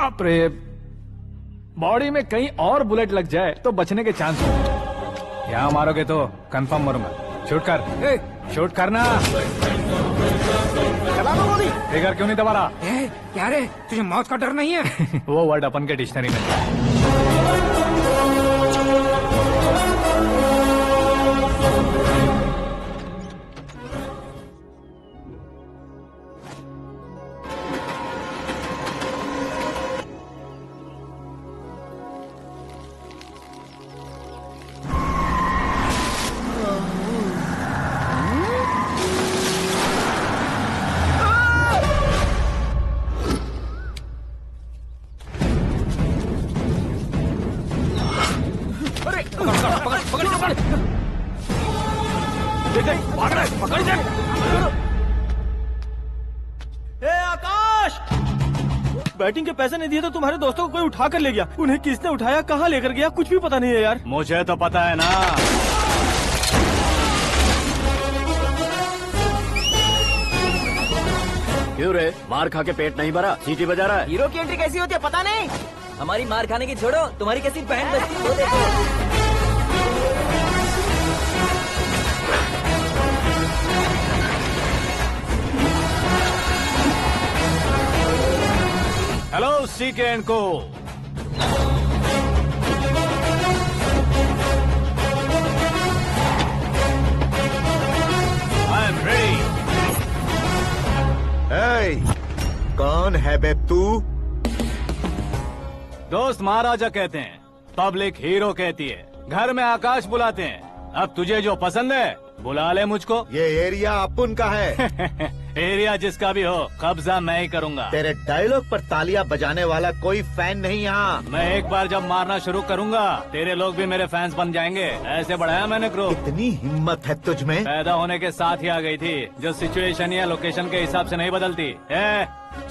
बाप रे, बॉडी में कहीं और बुलेट लग जाए तो बचने के चांस हो। यहाँ मारोगे तो कंफर्म मरूंगा। शूट कर, शूट करना। चला दो गोली। ट्रिगर क्यों नहीं दबा रहा? क्या रे, तुझे मौत का डर नहीं है? वो वर्ड अपन के डिक्शनरी में है। आकाश, बैटिंग के पैसे नहीं दिए तो तुम्हारे दोस्तों को कोई उठा कर ले गया। उन्हें किसने उठाया, कहाँ लेकर गया, कुछ भी पता नहीं है यार। मुझे तो पता है ना। क्यों रे, मार खा के पेट नहीं भरा, सीटी बजा रहा है? हीरो की एंट्री कैसी होती है पता नहीं। हमारी मार खाने की छोड़ो, तुम्हारी कैसी बहन बचती है वो देखो। हेलो सीके एंड को। I am ready. कौन है बे तू? दोस्त महाराजा कहते हैं, पब्लिक हीरो कहती है, घर में आकाश बुलाते हैं। अब तुझे जो पसंद है बुला ले मुझको। ये एरिया अपुन का है। एरिया जिसका भी हो, कब्जा मैं ही करूंगा। तेरे डायलॉग पर तालियां बजाने वाला कोई फैन नहीं यहाँ। मैं एक बार जब मारना शुरू करूंगा, तेरे लोग भी मेरे फैंस बन जाएंगे। ऐसे बढ़ाया मैंने ग्रुप। इतनी हिम्मत है तुझ में? पैदा होने के साथ ही आ गई थी, जो सिचुएशन या लोकेशन के हिसाब से नहीं बदलती।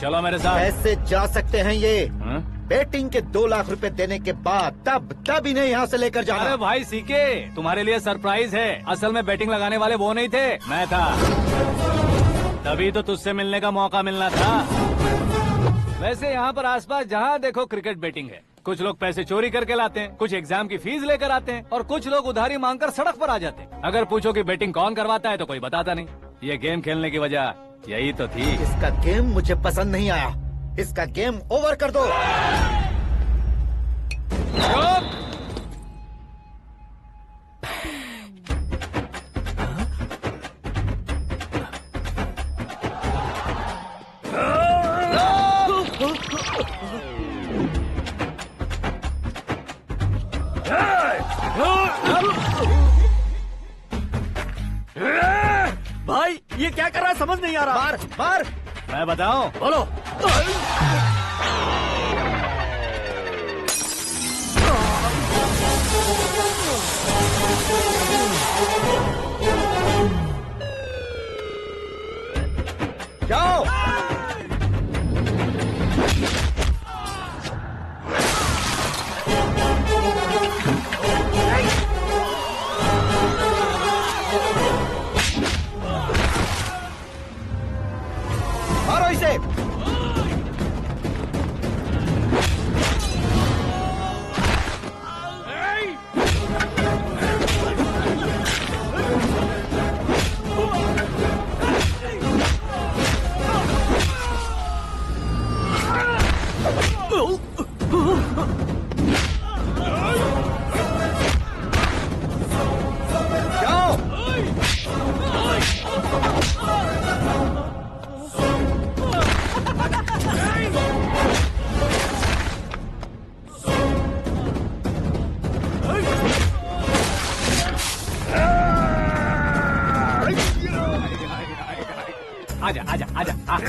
चलो मेरे साथ। कैसे जा सकते हैं ये? हाँ? बेटिंग के 2 लाख रुपए देने के बाद तब इन्हें यहाँ से लेकर जाना। अरे भाई सीके, तुम्हारे लिए सरप्राइज है। असल में बेटिंग लगाने वाले वो नहीं थे, मैं था। तभी तो तुझसे मिलने का मौका मिलना था। वैसे यहाँ पर आसपास जहाँ देखो क्रिकेट बेटिंग है। कुछ लोग पैसे चोरी करके लाते हैं, कुछ एग्जाम की फीस लेकर आते हैं, और कुछ लोग उधारी मांगकर सड़क पर आ जाते हैं। अगर पूछो कि बेटिंग कौन करवाता है तो कोई बताता नहीं। ये गेम खेलने की वजह यही तो थी। इसका गेम मुझे पसंद नहीं आया। इसका गेम ओवर कर दो। भाई ये क्या कर रहा है, समझ नहीं आ रहा। मार मार। मैं बताऊं? बोलो। जाओ। मारो इसे। जाओ। आजा आजा आजा आजा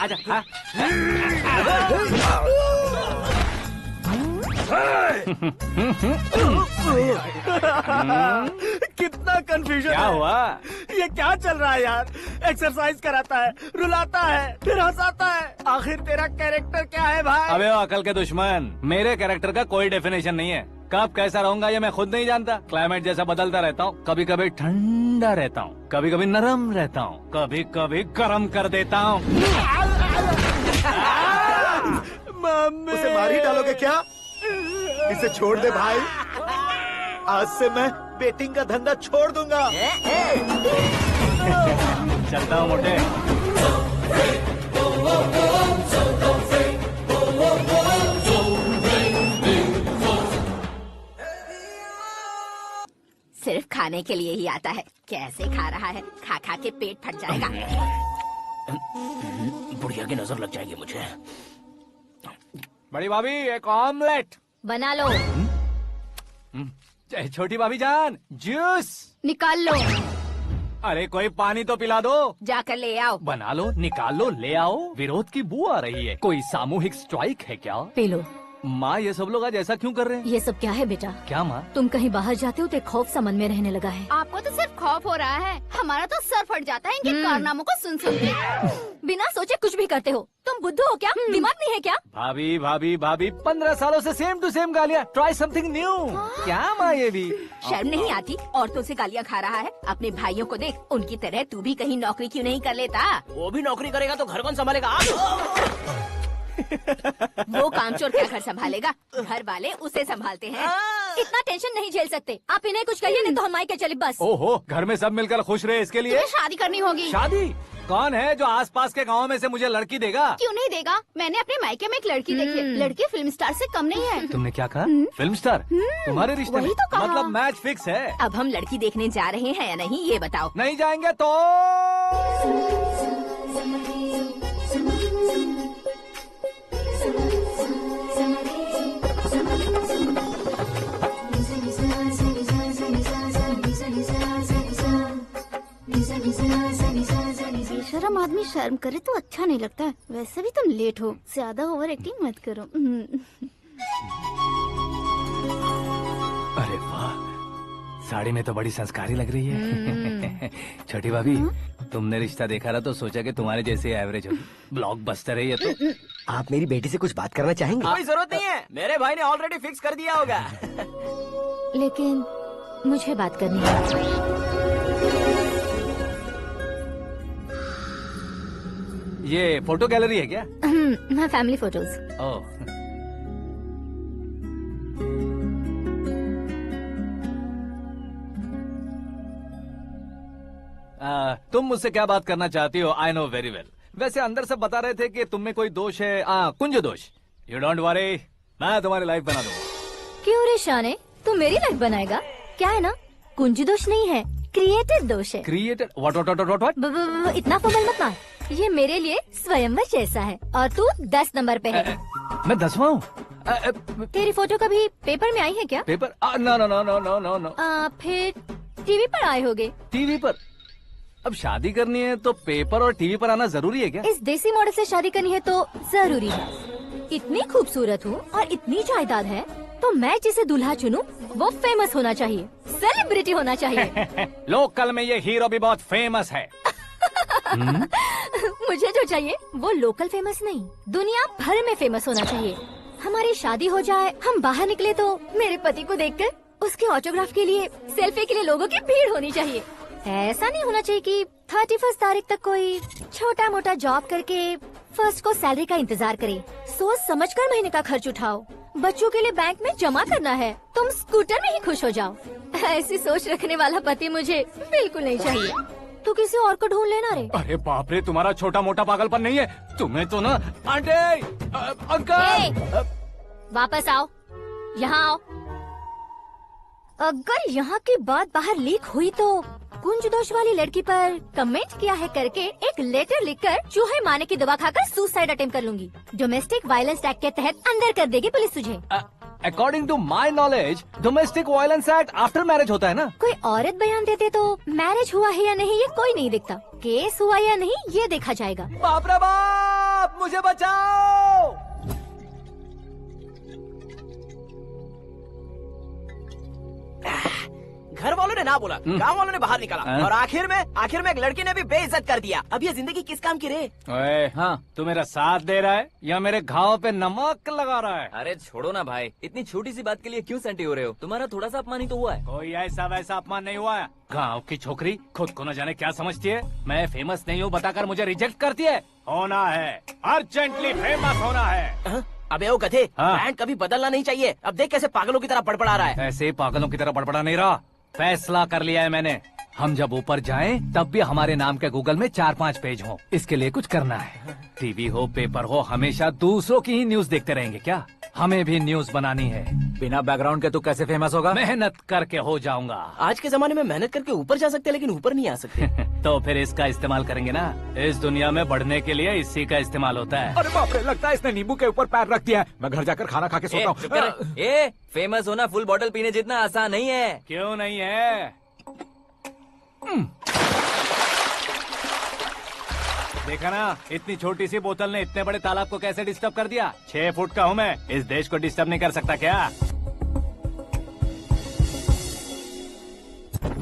आजा आजा। कितना कंफ्यूजन क्या है। हुआ? ये क्या चल रहा है यार? एक्सरसाइज कराता है, रुलाता है, फिर हंसाता है। आखिर तेरा कैरेक्टर क्या है भाई? अबे ओ अकल के दुश्मन, मेरे कैरेक्टर का कोई डेफिनेशन नहीं है। कब कैसा रहूंगा ये मैं खुद नहीं जानता। क्लाइमेट जैसा बदलता रहता हूँ। कभी कभी ठंडा रहता हूँ, कभी कभी नरम रहता हूँ, कभी कभी गर्म कर देता हूँ। मम्मी उसे मार ही डालोगे क्या? इसे छोड़ दे भाई। आज से मैं बेटिंग का धंधा छोड़ दूंगा। चलता हूँ मोटे। सिर्फ खाने के लिए ही आता है। कैसे खा रहा है, खा खा के पेट फट जाएगा। बुढ़िया की नजर लग जाएगी मुझे। बड़ी भाभी एक ऑमलेट। बना लो। छोटी भाभी जान जूस। निकाल लो। अरे कोई पानी तो पिला दो। जाकर ले आओ। बना लो, निकाल लो, ले आओ। विरोध की बू आ रही है। कोई सामूहिक स्ट्राइक है क्या? P low. माँ ये सब लोग आज ऐसा क्यों कर रहे हैं? ये सब क्या है बेटा? क्या माँ? तुम कहीं बाहर जाते हो तो एक खौफ सा मन में रहने लगा है। आपको तो सिर्फ खौफ हो रहा है, हमारा तो सर फट जाता है इनके कारनामों को सुन सुन के। बिना सोचे कुछ भी करते हो। तुम बुद्धू हो क्या? दिमाग नहीं है क्या? भाभी भाभी भाभी 15 सालों से सेम टू सेम गालियाँ। Try something new. क्या माँ ये भी? शर्म नहीं आती? औरतों से गालियाँ खा रहा है। अपने भाइयों को देख, उनकी तरह तू भी कहीं नौकरी क्यों नहीं कर लेता? वो भी नौकरी करेगा तो घर कौन संभालेगा? आप वो कामचोर क्या घर संभालेगा? घर वाले उसे संभालते हैं। इतना टेंशन नहीं झेल सकते। आप इन्हें कुछ कहिए नहीं तो हम मायके चले बस। ओहो, घर में सब मिलकर खुश रहे इसके लिए। तुम्हें शादी करनी होगी। शादी? कौन है जो आसपास के गांव में से मुझे लड़की देगा? क्यों नहीं देगा? मैंने अपने मायके में एक लड़की देखी है। लड़की फिल्म स्टार से कम नहीं है। तुमने क्या कहा? Film star? तुम्हारे रिश्ते में? वही तो कहा। मतलब मैच फिक्स है? अब हम लड़की देखने जा रहे हैं या नहीं ये बताओ। नहीं जाएंगे तो? बेशरम आदमी शर्म करे तो अच्छा नहीं लगता है। वैसे भी तुम लेट हो, ज्यादा ओवर एक्टिंग मत करो। अरे वाह, साड़ी में तो बड़ी संस्कारी लग रही है। छोटी भाभी, तुमने रिश्ता देखा था तो सोचा कि तुम्हारे जैसे एवरेज होगी। ब्लॉकबस्टर है ये तो। आप मेरी बेटी से कुछ बात करना चाहेंगे? कोई जरूरत नहीं है, मेरे भाई ने ऑलरेडी फिक्स कर दिया होगा। लेकिन मुझे बात करनी है। ये फोटो गैलरी है क्या? मैं फैमिली फोटोज। ओह, तुम मुझसे क्या बात करना चाहती हो? I know very well. वैसे अंदर से बता रहे थे कि तुम में कोई दोष है। कुंज दोष। यू डोंट वरी, मैं तुम्हारी लाइफ बना दूंगा। क्यों रे शाने, तू मेरी लाइफ बनाएगा? क्या है ना, कुंज दोष नहीं है, क्रिएटेड दोष है। क्रिएटेड? व्हाट? इतना फमल मत मार। ये मेरे लिए स्वयंवर जैसा है और तू 10 नंबर पे है। मैं 10वां हूँ? तेरी फोटो कभी पेपर में आई है क्या? Paper? No no no no no no no. फिर टीवी पर आए होगे। टीवी पर? अब शादी करनी है तो पेपर और टीवी पर आना जरूरी है क्या? इस देसी मॉडल से शादी करनी है तो जरूरी है। इतनी खूबसूरत हूँ और इतनी जायदाद है तो मैं जिसे दूल्हा चुनूं वो फेमस होना चाहिए, सेलिब्रिटी होना चाहिए। लोकल में ये हीरो भी बहुत फेमस है। मुझे जो चाहिए वो लोकल फेमस नहीं, दुनिया भर में फेमस होना चाहिए। हमारी शादी हो जाए, हम बाहर निकले तो मेरे पति को देखकर उसके ऑटोग्राफ के लिए, सेल्फी के लिए लोगों की भीड़ होनी चाहिए। ऐसा नहीं होना चाहिए कि 31 तारीख तक कोई छोटा मोटा जॉब करके फर्स्ट को सैलरी का इंतजार करे। सोच समझकर महीने का खर्च उठाओ। बच्चों के लिए बैंक में जमा करना है, तुम स्कूटर में ही खुश हो जाओ। ऐसी सोच रखने वाला पति मुझे बिल्कुल नहीं चाहिए। तू किसी और को ढूंढ लेना रे। अरे बाप रे, तुम्हारा छोटा मोटा पागलपन नहीं है? तुम्हें तो ना आंटी, अंकल। वापस आओ, यहाँ आओ। अगर यहाँ की बात बाहर लीक हुई तो कुंज दोष वाली लड़की पर कमेंट किया है करके एक लेटर लिखकर चूहे मारने की दवा खाकर सुसाइड अटेम्प्ट कर लूंगी। डोमेस्टिक वायलेंस एक्ट के तहत अंदर कर देगी पुलिस तुझे। According to my knowledge domestic violence act after marriage होता है ना? कोई औरत बयान देते तो मैरिज हुआ है या नहीं ये कोई नहीं देखता, केस हुआ या नहीं ये देखा जाएगा। बाप रे बाप, मुझे बचाओ। घर वालों ने ना बोला, गांव वालों ने बाहर निकाला, हाँ। और आखिर में एक लड़की ने भी बेइज्जत कर दिया। अब ये जिंदगी किस काम की रे? ओए हाँ, तू मेरा साथ दे रहा है या मेरे घाव पे नमक लगा रहा है? अरे छोड़ो ना भाई, इतनी छोटी सी बात के लिए क्यों सेंटी हो रहे हो? तुम्हारा थोड़ा सा अपमान ही तो हुआ है। कोई ऐसा वैसा अपमान नहीं हुआ है। गाँव की छोकरी खुद को न जाने क्या समझती है। मैं फेमस नहीं हूँ बताकर मुझे रिजेक्ट करती है। होना है, अर्जेंटली फेमस होना है। अबे ओ गधे, हाँ। ब्रांड कभी बदलना नहीं चाहिए। अब देख कैसे पागलों की तरह बड़बड़ा रहा है। ऐसे ही पागलों की तरह बड़बड़ा नहीं रहा। फैसला कर लिया है मैंने। हम जब ऊपर जाएं तब भी हमारे नाम के गूगल में 4-5 पेज हों। इसके लिए कुछ करना है। टीवी हो, पेपर हो, हमेशा दूसरों की ही न्यूज देखते रहेंगे क्या? हमें भी न्यूज बनानी है। बिना बैकग्राउंड के तू कैसे फेमस होगा? मेहनत करके हो जाऊंगा। आज के जमाने में मेहनत करके ऊपर जा सकते हैं, लेकिन ऊपर नहीं आ सकते। तो फिर इसका इस्तेमाल करेंगे ना। इस दुनिया में बढ़ने के लिए इसी का इस्तेमाल होता है। अरे बाप रे, लगता है इसने नींबू के ऊपर पैर रख दिया है। मैं घर जाकर खाना खा के सोता चुप कर। हूँ। फेमस होना फुल बॉटल पीने जितना आसान नहीं है। क्यों नहीं है? देखा ना, इतनी छोटी सी बोतल ने इतने बड़े तालाब को कैसे डिस्टर्ब कर दिया। 6 फुट का हूँ मैं, इस देश को डिस्टर्ब नहीं कर सकता क्या?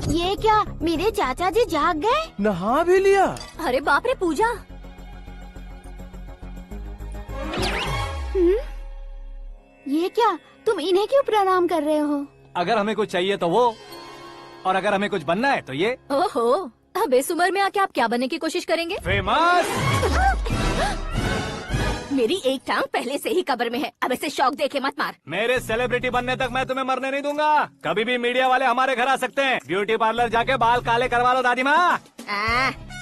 ये क्या, मेरे चाचा जी जाग गए? नहा भी लिया? अरे बाप रे पूजा, ये क्या, तुम इन्हें क्यों प्रणाम कर रहे हो? अगर हमें कुछ चाहिए तो वो, और अगर हमें कुछ बनना है तो ये। ओहो, अब इस उम्र में आके आप क्या बनने की कोशिश करेंगे? फेमस। मेरी एक टांग पहले से ही कब्र में है, अब इसे शौक देके मत मार। मेरे सेलिब्रिटी बनने तक मैं तुम्हें मरने नहीं दूंगा। कभी भी मीडिया वाले हमारे घर आ सकते हैं। ब्यूटी पार्लर जाके बाल काले करवा लो दादी माँ।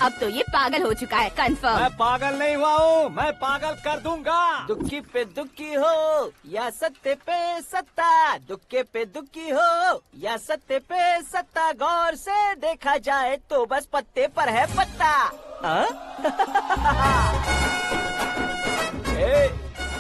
अब तो ये पागल हो चुका है, कंफर्म। मैं पागल नहीं हुआ हूँ, मैं पागल कर दूंगा। दुखी पे दुखी हो या सत्य पे सत्ता, दुखे पे दुखी हो या सत्य पे सत्ता, गौर से देखा जाए तो बस पत्ते पर है पत्ता।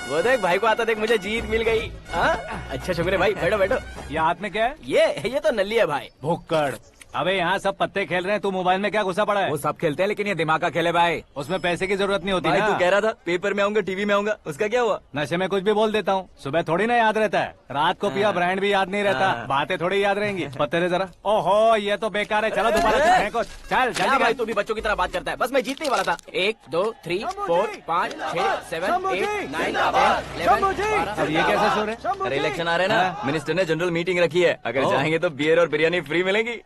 वो देख भाई को आता देख, मुझे जीत मिल गई। अच्छा शुक्र है भाई, बैठो बैठो। ये हाथ में क्या है? ये तो नल्ली है भाई। भुक्कड़। अबे यहाँ सब पत्ते खेल रहे हैं, तू मोबाइल में क्या घुसा पड़ा है? वो सब खेलते हैं लेकिन ये दिमाग का खेल है भाई। उसमें पैसे की जरूरत नहीं होती भाई ना। तू कह रहा था पेपर में आऊंगा, टीवी में आऊंगा, उसका क्या हुआ? नशे में कुछ भी बोल देता हूँ, सुबह थोड़ी ना याद रहता है। रात को पिया ब्रांड भी याद नहीं रहता, बातें थोड़ी याद रहेंगी। पत्ते दे जरा। ओहो, ये तो बेकार है। चलो दोबारा से फेंको। चल क्या जल्दी भाई, कर। तू भी बच्चों की तरह बात करता है। बस मैं जीतने वाला था। 1 2 3 4 5 6 7 8 9 10 11 अब ये कैसे शोर है? अरे इलेक्शन आ रहे हैं ना, मिनिस्टर ने जनरल मीटिंग रखी है। अगर जाएंगे तो बियर और बिरयानी फ्री मिलेगी।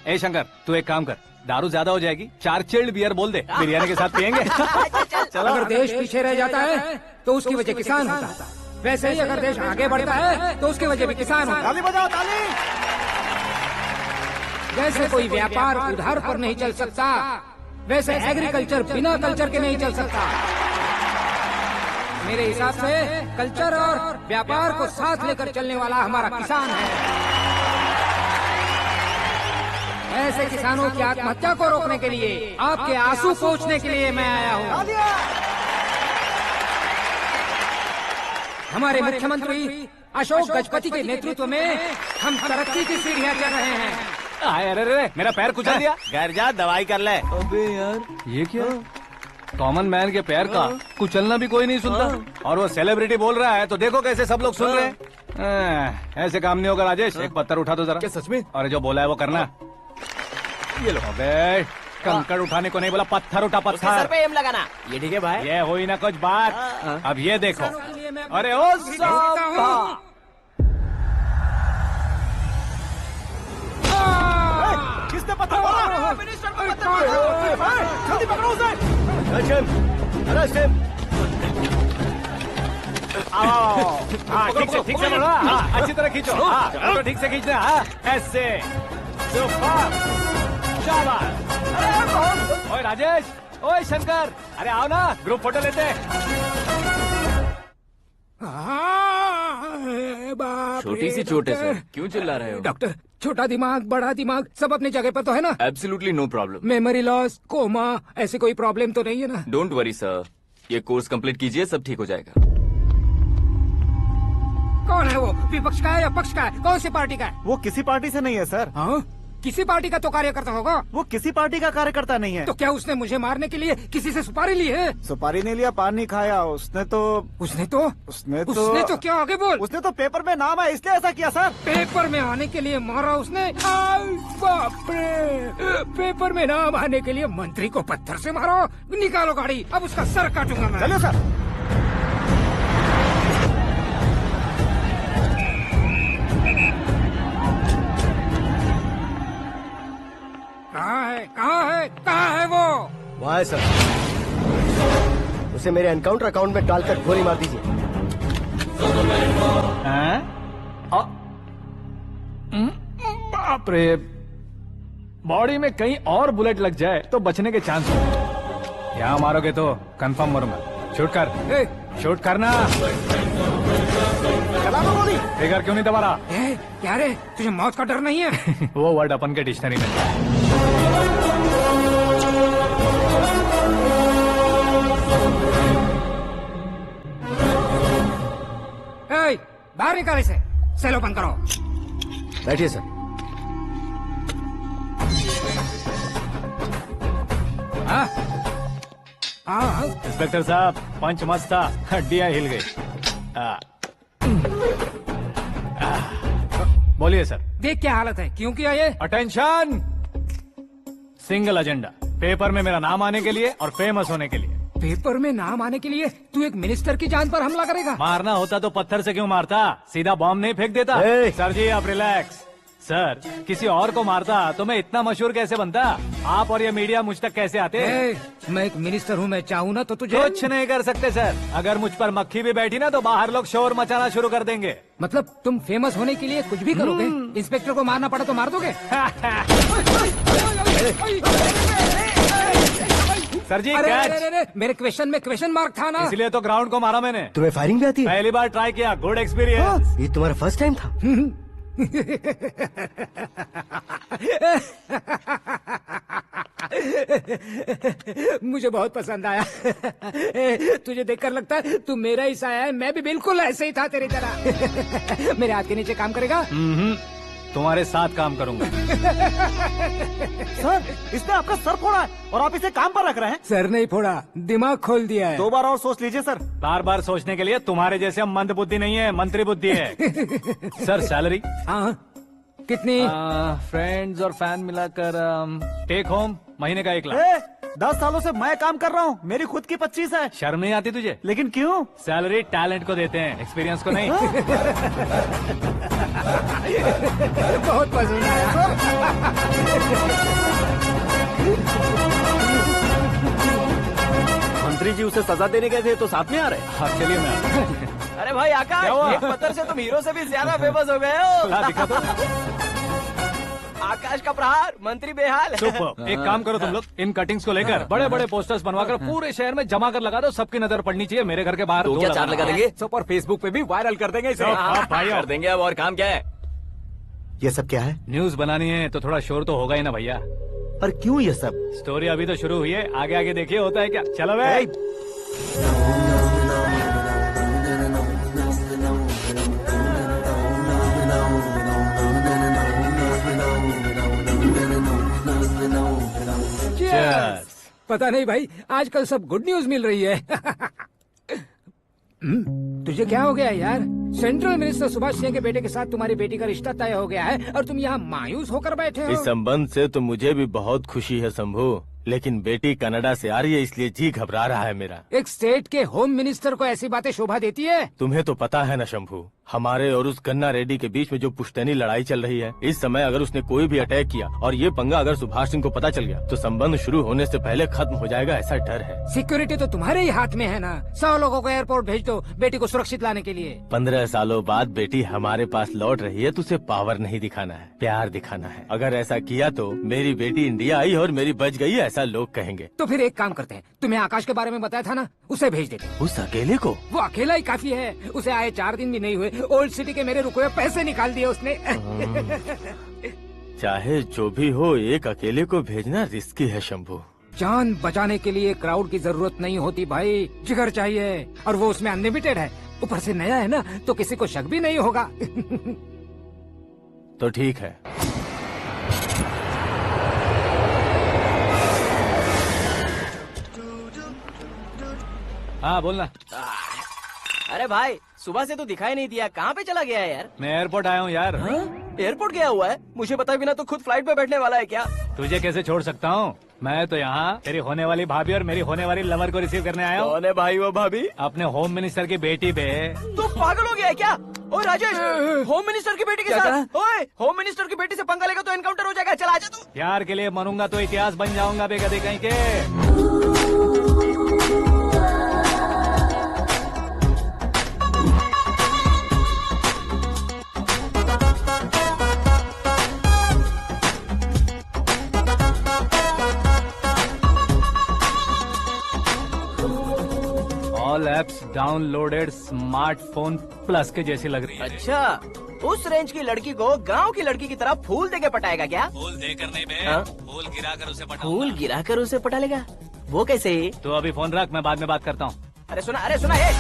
ए शंकर, तू एक काम कर, दारू ज्यादा हो जाएगी, 4 चिल्ड बियर बोल दे, बिरयानी के साथ पियेंगे। चलो, अगर देश पीछे रह जाता है तो उसकी वजह किसान होता है। वैसे ही अगर देश आगे बढ़ता है तो उसकी वजह भी किसान होता है। ताली बजाओ, ताली। जैसे कोई व्यापार उधार पर नहीं चल सकता, वैसे एग्रीकल्चर बिना कल्चर के नहीं चल सकता। मेरे हिसाब से कल्चर और व्यापार को साथ लेकर चलने वाला हमारा किसान है। ऐसे किसानों की आत्महत्या को रोकने के लिए, आपके आंसू पोंछने के लिए मैं आया हूँ। हमारे मुख्यमंत्री अशोक गजपति के नेतृत्व में हम तरक्की की सीढ़ियाँ चढ़ रहे हैं। अरे मेरा पैर कुचल दिया। घर जा, दवाई कर ले। अबे यार, ये क्या? कॉमन मैन के पैर का कुचलना भी कोई नहीं सुनता, और वो सेलिब्रिटी बोल रहा है तो देखो कैसे सब लोग सुन रहे हैं। ऐसे काम नहीं होगा राजेश, एक पत्थर उठा दो जरा। क्या सच में? और जो बोला है वो करना। ये लो। अबे कंकड़ उठाने को नहीं बोला, पत्थर उठा, उसके सर पत्थर। पे एम लगाना। ये ठीक है भाई। ये हुई ना कुछ बात। अब ये देखो। अरे ओ साहब, किसने पत्थर मारा? जल्दी पकड़ो उसे। हाँ ठीक से बोलो। हाँ अच्छी तरह खींचो। हाँ तो ठीक से खींचना। हाँ ऐसे। सुपर, शाबाश। ओए राजेश, ओए शंकर, अरे आओ ना, ग्रुप फोटो लेते हैं। छोटी सी चोट है सर, क्यों चिल्ला रहे हो? डॉक्टर, छोटा दिमाग बड़ा दिमाग सब अपनी जगह पर तो है ना? Absolutely no problem. Memory loss, coma, ऐसी कोई प्रॉब्लम तो नहीं है ना? डोंट वरी सर, ये कोर्स कंप्लीट कीजिए, सब ठीक हो जाएगा। कौन है वो? विपक्ष का है या पक्ष का है? कौन सी पार्टी का है? वो किसी पार्टी से नहीं है सर। हाँ? किसी पार्टी का तो कार्यकर्ता होगा। वो किसी पार्टी का कार्यकर्ता नहीं है। तो क्या उसने मुझे मारने के लिए किसी से सुपारी ली है? सुपारी नहीं लिया, पान नहीं खाया। उसने तो क्या आगे बोल। उसने तो पेपर में नाम है इसलिए ऐसा किया सर। पेपर में आने के लिए मारा उसने? बाप रे, पेपर में नाम आने के लिए मंत्री को पत्थर से मारो। निकालो गाड़ी, अब उसका सर काटूंगा मैं। चलो सर। कहाँ है वो? वहाँ है सर। उसे मेरे एनकाउंटर अकाउंट में डालकर गोली मार दीजिए। बाप रे, बॉडी में कहीं और बुलेट लग जाए तो बचने के चांस हो। यहाँ मारोगे तो कंफर्म मरूंगा। शूट कर, शूट करना। फिगर क्यों नहीं दबा रहा? क्या रे, तुझे मौत का डर नहीं है? वो वर्ड अपन के डिक्शनरी में। बाहर निकाल इसे। सेल ओपन करो। बैठिए सर। इंस्पेक्टर साहब, पंच मस्त था, हड्डियां हिल गई। बोलिए सर। देख क्या हालत है, क्यों किया ये? अटेंशन, सिंगल एजेंडा, पेपर में मेरा नाम आने के लिए और फेमस होने के लिए। पेपर में नाम आने के लिए तू एक मिनिस्टर की जान पर हमला करेगा? मारना होता तो पत्थर से क्यों मारता, सीधा बॉम्ब नहीं फेंक देता। सर जी आप रिलैक्स। सर, किसी और को मारता तो मैं इतना मशहूर कैसे बनता? आप और ये मीडिया मुझ तक कैसे आते? मैं एक मिनिस्टर हूँ, मैं चाहूँ ना तो तुझे कुछ नहीं कर सकते सर। अगर मुझ पर मक्खी भी बैठी ना तो बाहर लोग शोर मचाना शुरू कर देंगे। मतलब तुम फेमस होने के लिए कुछ भी करोगे? इंस्पेक्टर को मारना पड़ा तो मार दोगे? सर जी अरे, मेरे क्वेश्चन में क्वेश्चन मार्क था ना, इसलिए तो ग्राउंड को मारा मैंने। तुम्हें फायरिंग भी आती है? पहली बार ट्राई किया, गुड एक्सपीरियंस। ये तुम्हारा फर्स्ट टाइम था? मुझे बहुत पसंद आया। तुझे देखकर लगता है तू मेरा ही साया है। मैं भी बिल्कुल ऐसे ही था तेरी तरह। मेरे हाथ के नीचे काम करेगा? तुम्हारे साथ काम करूंगा। सर, इसने आपका सर फोड़ा है और आप इसे काम पर रख रहे हैं। सर नहीं फोड़ा, दिमाग खोल दिया है। 2 बार और सोच लीजिए सर। बार बार सोचने के लिए तुम्हारे जैसे मंद बुद्धि नहीं है, मंत्री बुद्धि है। Sir salary? हाँ, कितनी? फ्रेंड्स और फैन मिलाकर टेक होम महीने का 1 लाख। 10 सालों से मैं काम कर रहा हूँ, मेरी खुद की 25 है। शर्म नहीं आती तुझे? लेकिन क्यों? सैलरी टैलेंट को देते हैं, एक्सपीरियंस को नहीं। बहुत पसंद आया। मंत्री जी उसे सजा देने गए थे तो साथ में आ रहे। हाँ चलिए मैं। अरे भाई आकाश, एक पत्थर से तुम हीरो से भी ज्यादा फेमस हो गए हो। दिखा तो। आकाश का प्रहार, मंत्री बेहाल। सुपर। एक काम करो तुम लोग, इन कटिंग्स को लेकर बड़े बड़े पोस्टर्स बनवाकर पूरे शहर में जमा कर लगा दो। सबकी नजर पड़नी चाहिए। मेरे घर के बाहर तो क्या 4 लगा देंगे? और फेसबुक पे भी वायरल कर देंगे इसे। भाई कर देंगे। अब और काम क्या है? ये सब क्या है? न्यूज बनानी है तो थोड़ा शोर तो होगा ही ना भैया। पर क्यों ये सब? स्टोरी अभी तो शुरू हुई है, आगे आगे देखिए होता है क्या। चलो भाई। पता नहीं भाई, आजकल सब गुड न्यूज मिल रही है। तुझे क्या हो गया यार? सेंट्रल मिनिस्टर सुभाष सिंह के बेटे के साथ तुम्हारी बेटी का रिश्ता तय हो गया है और तुम यहाँ मायूस होकर बैठे हो। इस संबंध से तो मुझे भी बहुत खुशी है शंभू, लेकिन बेटी कनाडा से आ रही है इसलिए जी घबरा रहा है मेरा। एक स्टेट के होम मिनिस्टर को ऐसी बातें शोभा देती है? तुम्हें तो पता है ना शंभू, हमारे और उस गन्ना रेड्डी के बीच में जो पुश्तैनी लड़ाई चल रही है, इस समय अगर उसने कोई भी अटैक किया और ये पंगा अगर सुभाष सिंह को पता चल गया तो संबंध शुरू होने से पहले खत्म हो जाएगा, ऐसा डर है। सिक्योरिटी तो तुम्हारे ही हाथ में है ना। 100 लोगों को एयरपोर्ट भेज दो बेटी को सुरक्षित लाने के लिए। 15 सालों बाद बेटी हमारे पास लौट रही है तो उसे पावर नहीं दिखाना है, प्यार दिखाना है। अगर ऐसा किया तो मेरी बेटी इंडिया आई और मेरी बच गई, ऐसा लोग कहेंगे। तो फिर एक काम करते हैं, तुम्हें आकाश के बारे में बताया था ना, उसे भेज देते। उस अकेले को? वो अकेला ही काफी है। उसे आए 4 दिन भी नहीं हुए, ओल्ड सिटी के मेरे रुके हुए पैसे निकाल दिए उसने। चाहे जो भी हो, एक अकेले को भेजना रिस्की है शंभू। जान बचाने के लिए क्राउड की जरूरत नहीं होती भाई, जिगर चाहिए, और वो उसमें अनलिमिटेड है। ऊपर से नया है ना, तो किसी को शक भी नहीं होगा। तो ठीक है। हाँ बोलना। अरे भाई सुबह से तो दिखाई नहीं दिया, कहाँ पे चला गया है यार? मैं एयरपोर्ट आया हूँ यार। एयरपोर्ट गया हुआ है? मुझे बताए बिना तो खुद फ्लाइट पे बैठने वाला है क्या? तुझे कैसे छोड़ सकता हूँ? मैं तो यहाँ तेरी होने वाली भाभी और मेरी होने वाली लवर को रिसीव करने आया हूँ। कौन है भाई वो भाभी? अपने होम मिनिस्टर की बेटी पे। तू पागल हो गया है क्या? ओए राजेश, होम मिनिस्टर की बेटी के साथ? ओए होम मिनिस्टर की बेटी से पंगा लेगा तो एनकाउंटर हो जाएगा। चल आजा तू। प्यार के लिए मरूंगा तो इतिहास बन जाऊंगा बेगदे कहीं के। All apps downloaded smartphone plus के जैसी लग रही है। अच्छा, उस रेंज की लड़की को गांव की लड़की की तरह फूल देके पटाएगा क्या? फूल देकर नहीं बे, हाँ? फूल गिराकर उसे पटाऊंगा। फूल गिराकर उसे पटा लेगा? वो कैसे? तो अभी फोन रख, मैं बाद में बात करता हूँ। अरे सुना ये।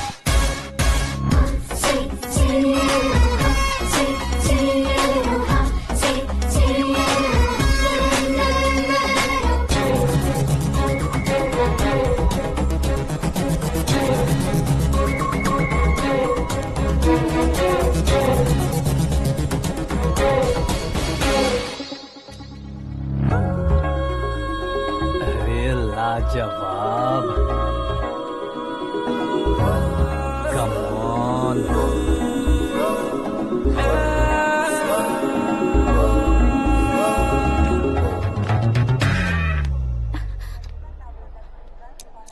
अरे लाजवाब, कम ऑन।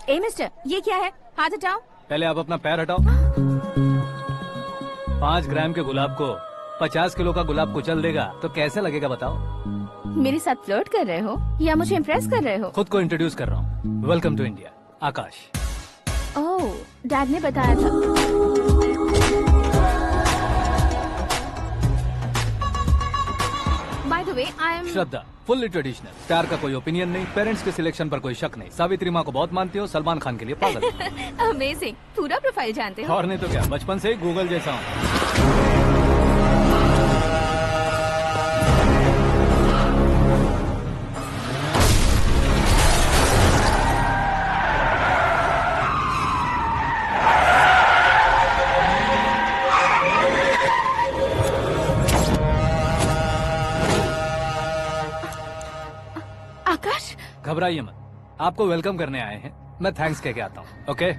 ए मिस्टर, ये क्या है? हाथ हटाओ। पहले आप अपना पैर हटाओ। 5 ग्राम के गुलाब को 50 किलो का गुलाब कुचल देगा तो कैसे लगेगा बताओ? मेरे साथ फ्लर्ट कर रहे हो या मुझे इम्प्रेस कर रहे हो? खुद को इंट्रोड्यूस कर रहा हूँ। Welcome to India, Aakash. Oh, dad ने बताया था। By the way, I am Shraddha, fully traditional. प्यार का कोई ओपिनियन नहीं, पेरेंट्स के सिलेक्शन पर कोई शक नहीं। सावित्री माँ को बहुत मानती हो, सलमान खान के लिए पागल। अमेजिंग, पूरा प्रोफाइल जानते हो। और नहीं तो क्या, बचपन से ही गूगल जैसा हूँ। आकाश, घबराइए मत, आपको वेलकम करने आए हैं। मैं थैंक्स कह के आता हूँ। ओके?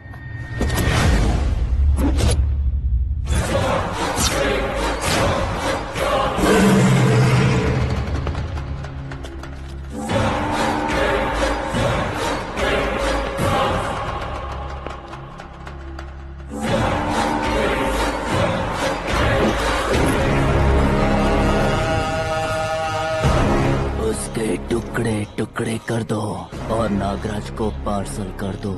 उसके टुकड़े टुकड़े कर दो और नागराज को पार्सल कर दो।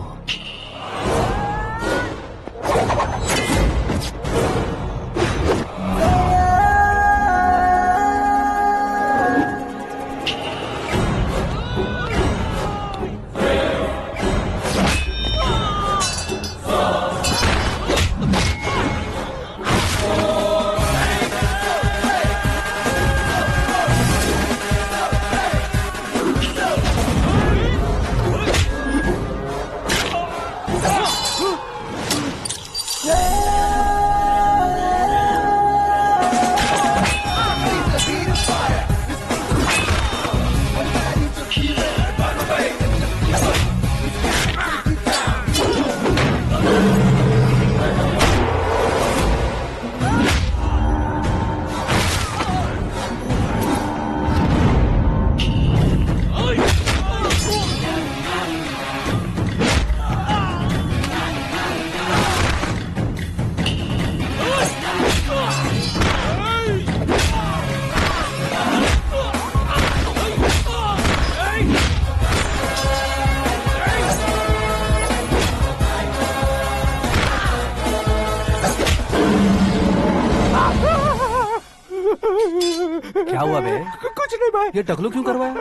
क्या हुआ बे? कुछ नहीं भाई। ये टकलू क्यों करवाया?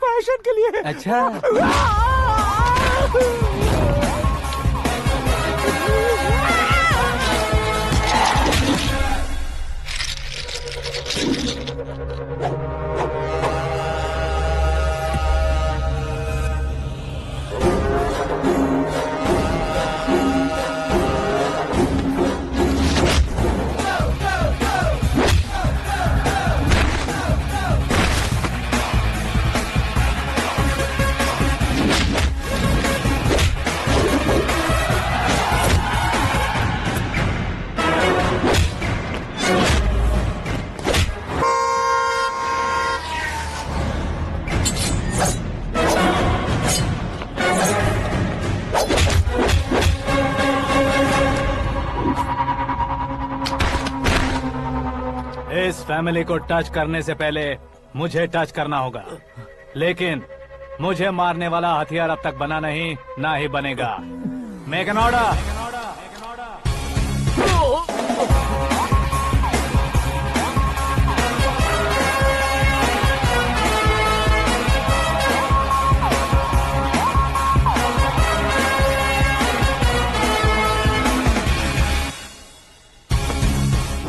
फैशन के लिए। अच्छा। फैमिली को टच करने से पहले मुझे टच करना होगा, लेकिन मुझे मारने वाला हथियार अब तक बना नहीं, ना ही बनेगा। Make an order.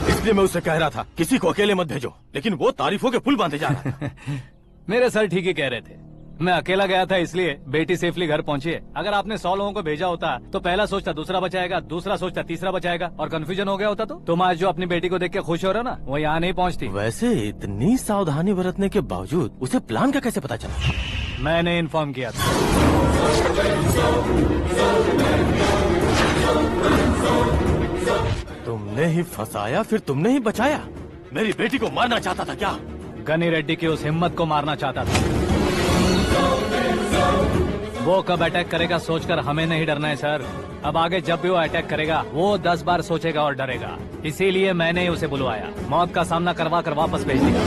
इसलिए मैं उससे कह रहा था किसी को अकेले मत भेजो, लेकिन वो तारीफों के पुल बांधे जा रहा है। मेरे सर ठीक ही कह रहे थे। मैं अकेला गया था इसलिए बेटी सेफली घर पहुंची है। अगर आपने 100 लोगों को भेजा होता तो पहला सोचता दूसरा बचाएगा, दूसरा सोचता तीसरा बचाएगा, और कंफ्यूजन हो गया होता तो तुम आज जो अपनी बेटी को देख के खुश हो रहे हो ना, वो यहाँ नहीं पहुँचती। वैसे इतनी सावधानी बरतने के बावजूद उसे प्लान का कैसे पता चला? मैंने इन्फॉर्म किया था। तुमने ही फंसाया, फिर तुमने ही बचाया। मेरी बेटी को मारना चाहता था क्या? गनी रेड्डी की उस हिम्मत को मारना चाहता था। वो कब अटैक करेगा सोचकर हमें नहीं डरना है सर। अब आगे जब भी वो अटैक करेगा वो 10 बार सोचेगा और डरेगा। इसीलिए मैंने ही उसे बुलवाया, मौत का सामना करवा कर वापस भेज दिया।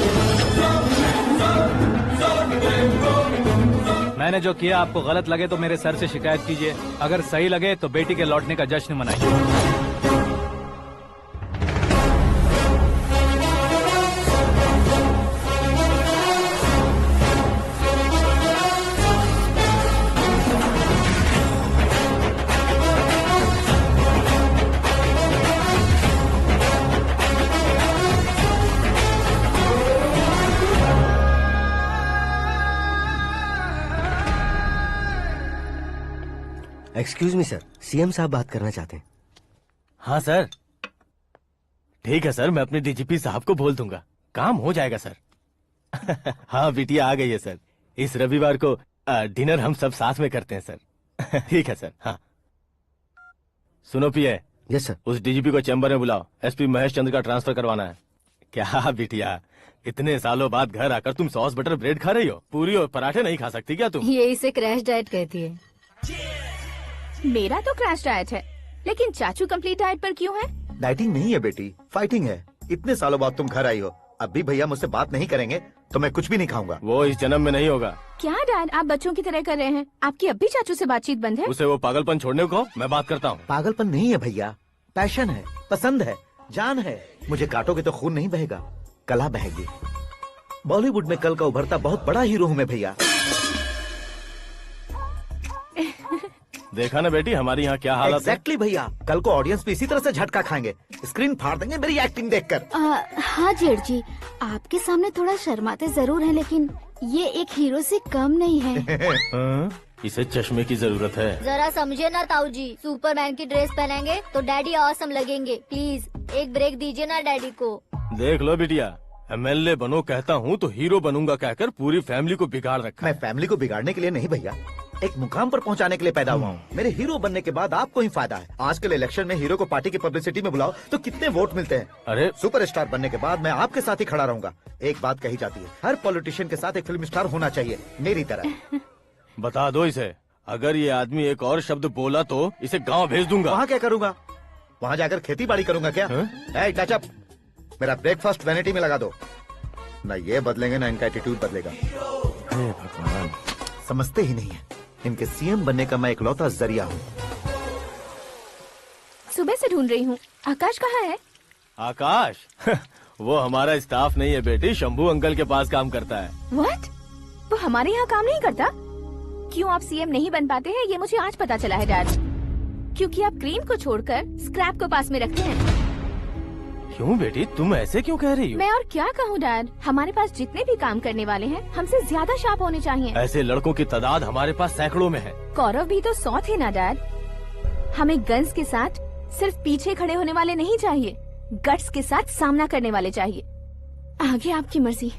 मैंने जो किया आपको गलत लगे तो मेरे सर से शिकायत कीजिए, अगर सही लगे तो बेटी के लौटने का जश्न मनाइए। एक्सक्यूज मी सर, सीएम साहब बात करना चाहते हैं। हाँ सर, ठीक है सर, मैं अपने डीजीपी साहब को बोल दूंगा, काम हो जाएगा सर। हाँ बिटिया आ गई है सर। इस रविवार को डिनर हम सब साथ में करते हैं सर। ठीक है सर। हाँ सुनो पिए। Yes sir. उस डीजीपी को चैम्बर में बुलाओ, एसपी महेश चंद्र का ट्रांसफर करवाना है। क्या बिटिया, इतने सालों बाद घर आकर तुम सॉस बटर ब्रेड खा रही हो? पूरी और पराठे नहीं खा सकती क्या तुम? ये इसे क्रैश डाइट कहती है। मेरा तो क्रैश डाइट है, लेकिन चाचू कंप्लीट डाइट पर क्यों है? डाइटिंग नहीं है बेटी, फाइटिंग है। इतने सालों बाद तुम घर आई हो, अब भी भैया मुझसे बात नहीं करेंगे तो मैं कुछ भी नहीं खाऊंगा। वो इस जन्म में नहीं होगा। क्या डैड, आप बच्चों की तरह कर रहे हैं? आपकी अब भी चाचू से बातचीत बंद है? उसे वो पागलपन छोड़ने को, मैं बात करता हूँ। पागलपन नहीं है भैया, पैशन है, पसंद है, जान है। मुझे काटोगे तो खून नहीं बहेगा, कला बहेगी। बॉलीवुड में कल का उभरता बहुत बड़ा हीरो हूँ मैं भैया। देखा ना बेटी हमारी यहाँ क्या हालत है। एग्जैक्टली भैया, कल को ऑडियंस भी इसी तरह से झटका खाएंगे, स्क्रीन फाड़ देंगे मेरी एक्टिंग देखकर। हाँ जेठ जी, आपके सामने थोड़ा शर्माते जरूर हैं, लेकिन ये एक हीरो से कम नहीं है। इसे चश्मे की जरूरत है। जरा समझे ना ताऊ जी, सुपरमैन की ड्रेस पहनेंगे तो डैडी ऑसम लगेंगे। प्लीज एक ब्रेक दीजिए ना डैडी को। देख लो बिटिया, एमएलए बनो कहता हूँ तो हीरो बनूंगा कहकर पूरी फैमिली को बिगाड़ रखा। मैं फैमिली को बिगाड़ने के लिए नहीं भैया, एक मुकाम पर पहुंचाने के लिए पैदा हुआ हूँ। मेरे हीरो बनने के बाद आपको ही फायदा है। आजकल इलेक्शन में हीरो को पार्टी की पब्लिसिटी में बुलाओ तो कितने वोट मिलते हैं। अरे सुपरस्टार बनने के बाद मैं आपके साथ ही खड़ा रहूंगा। एक बात कही जाती है, हर पॉलिटिशियन के साथ एक फिल्म स्टार होना चाहिए, मेरी तरह। बता दो इसे, अगर ये आदमी एक और शब्द बोला तो इसे गाँव भेज दूंगा। वहाँ क्या करूँगा? वहाँ जाकर खेती बाड़ी करूंगा क्या? टचअप, मेरा ब्रेकफास्ट वैनिटी में लगा दो। न ये बदलेंगे, न इनका एटीट्यूड बदलेगा। भगवान, समझते ही नहीं है, इनके सीएम बनने का मैं इकलौता जरिया हूँ। सुबह से ढूंढ रही हूँ, आकाश कहाँ है? आकाश? वो हमारा स्टाफ नहीं है बेटी, शंभू अंकल के पास काम करता है। व्हाट? वो हमारे यहाँ काम नहीं करता? क्यों आप सीएम नहीं बन पाते हैं, ये मुझे आज पता चला है डैड। क्योंकि आप क्रीम को छोड़कर स्क्रैप को पास में रखते हैं। क्यों बेटी, तुम ऐसे क्यों कह रही हो? मैं और क्या कहूँ डैड, हमारे पास जितने भी काम करने वाले हैं हमसे ज्यादा शार्प होने चाहिए। ऐसे लड़कों की तादाद हमारे पास सैकड़ों में है। कौरव भी तो 100 थे ना डैड। हमें गन्स के साथ सिर्फ पीछे खड़े होने वाले नहीं चाहिए, गट्स के साथ सामना करने वाले चाहिए। आगे आपकी मर्जी।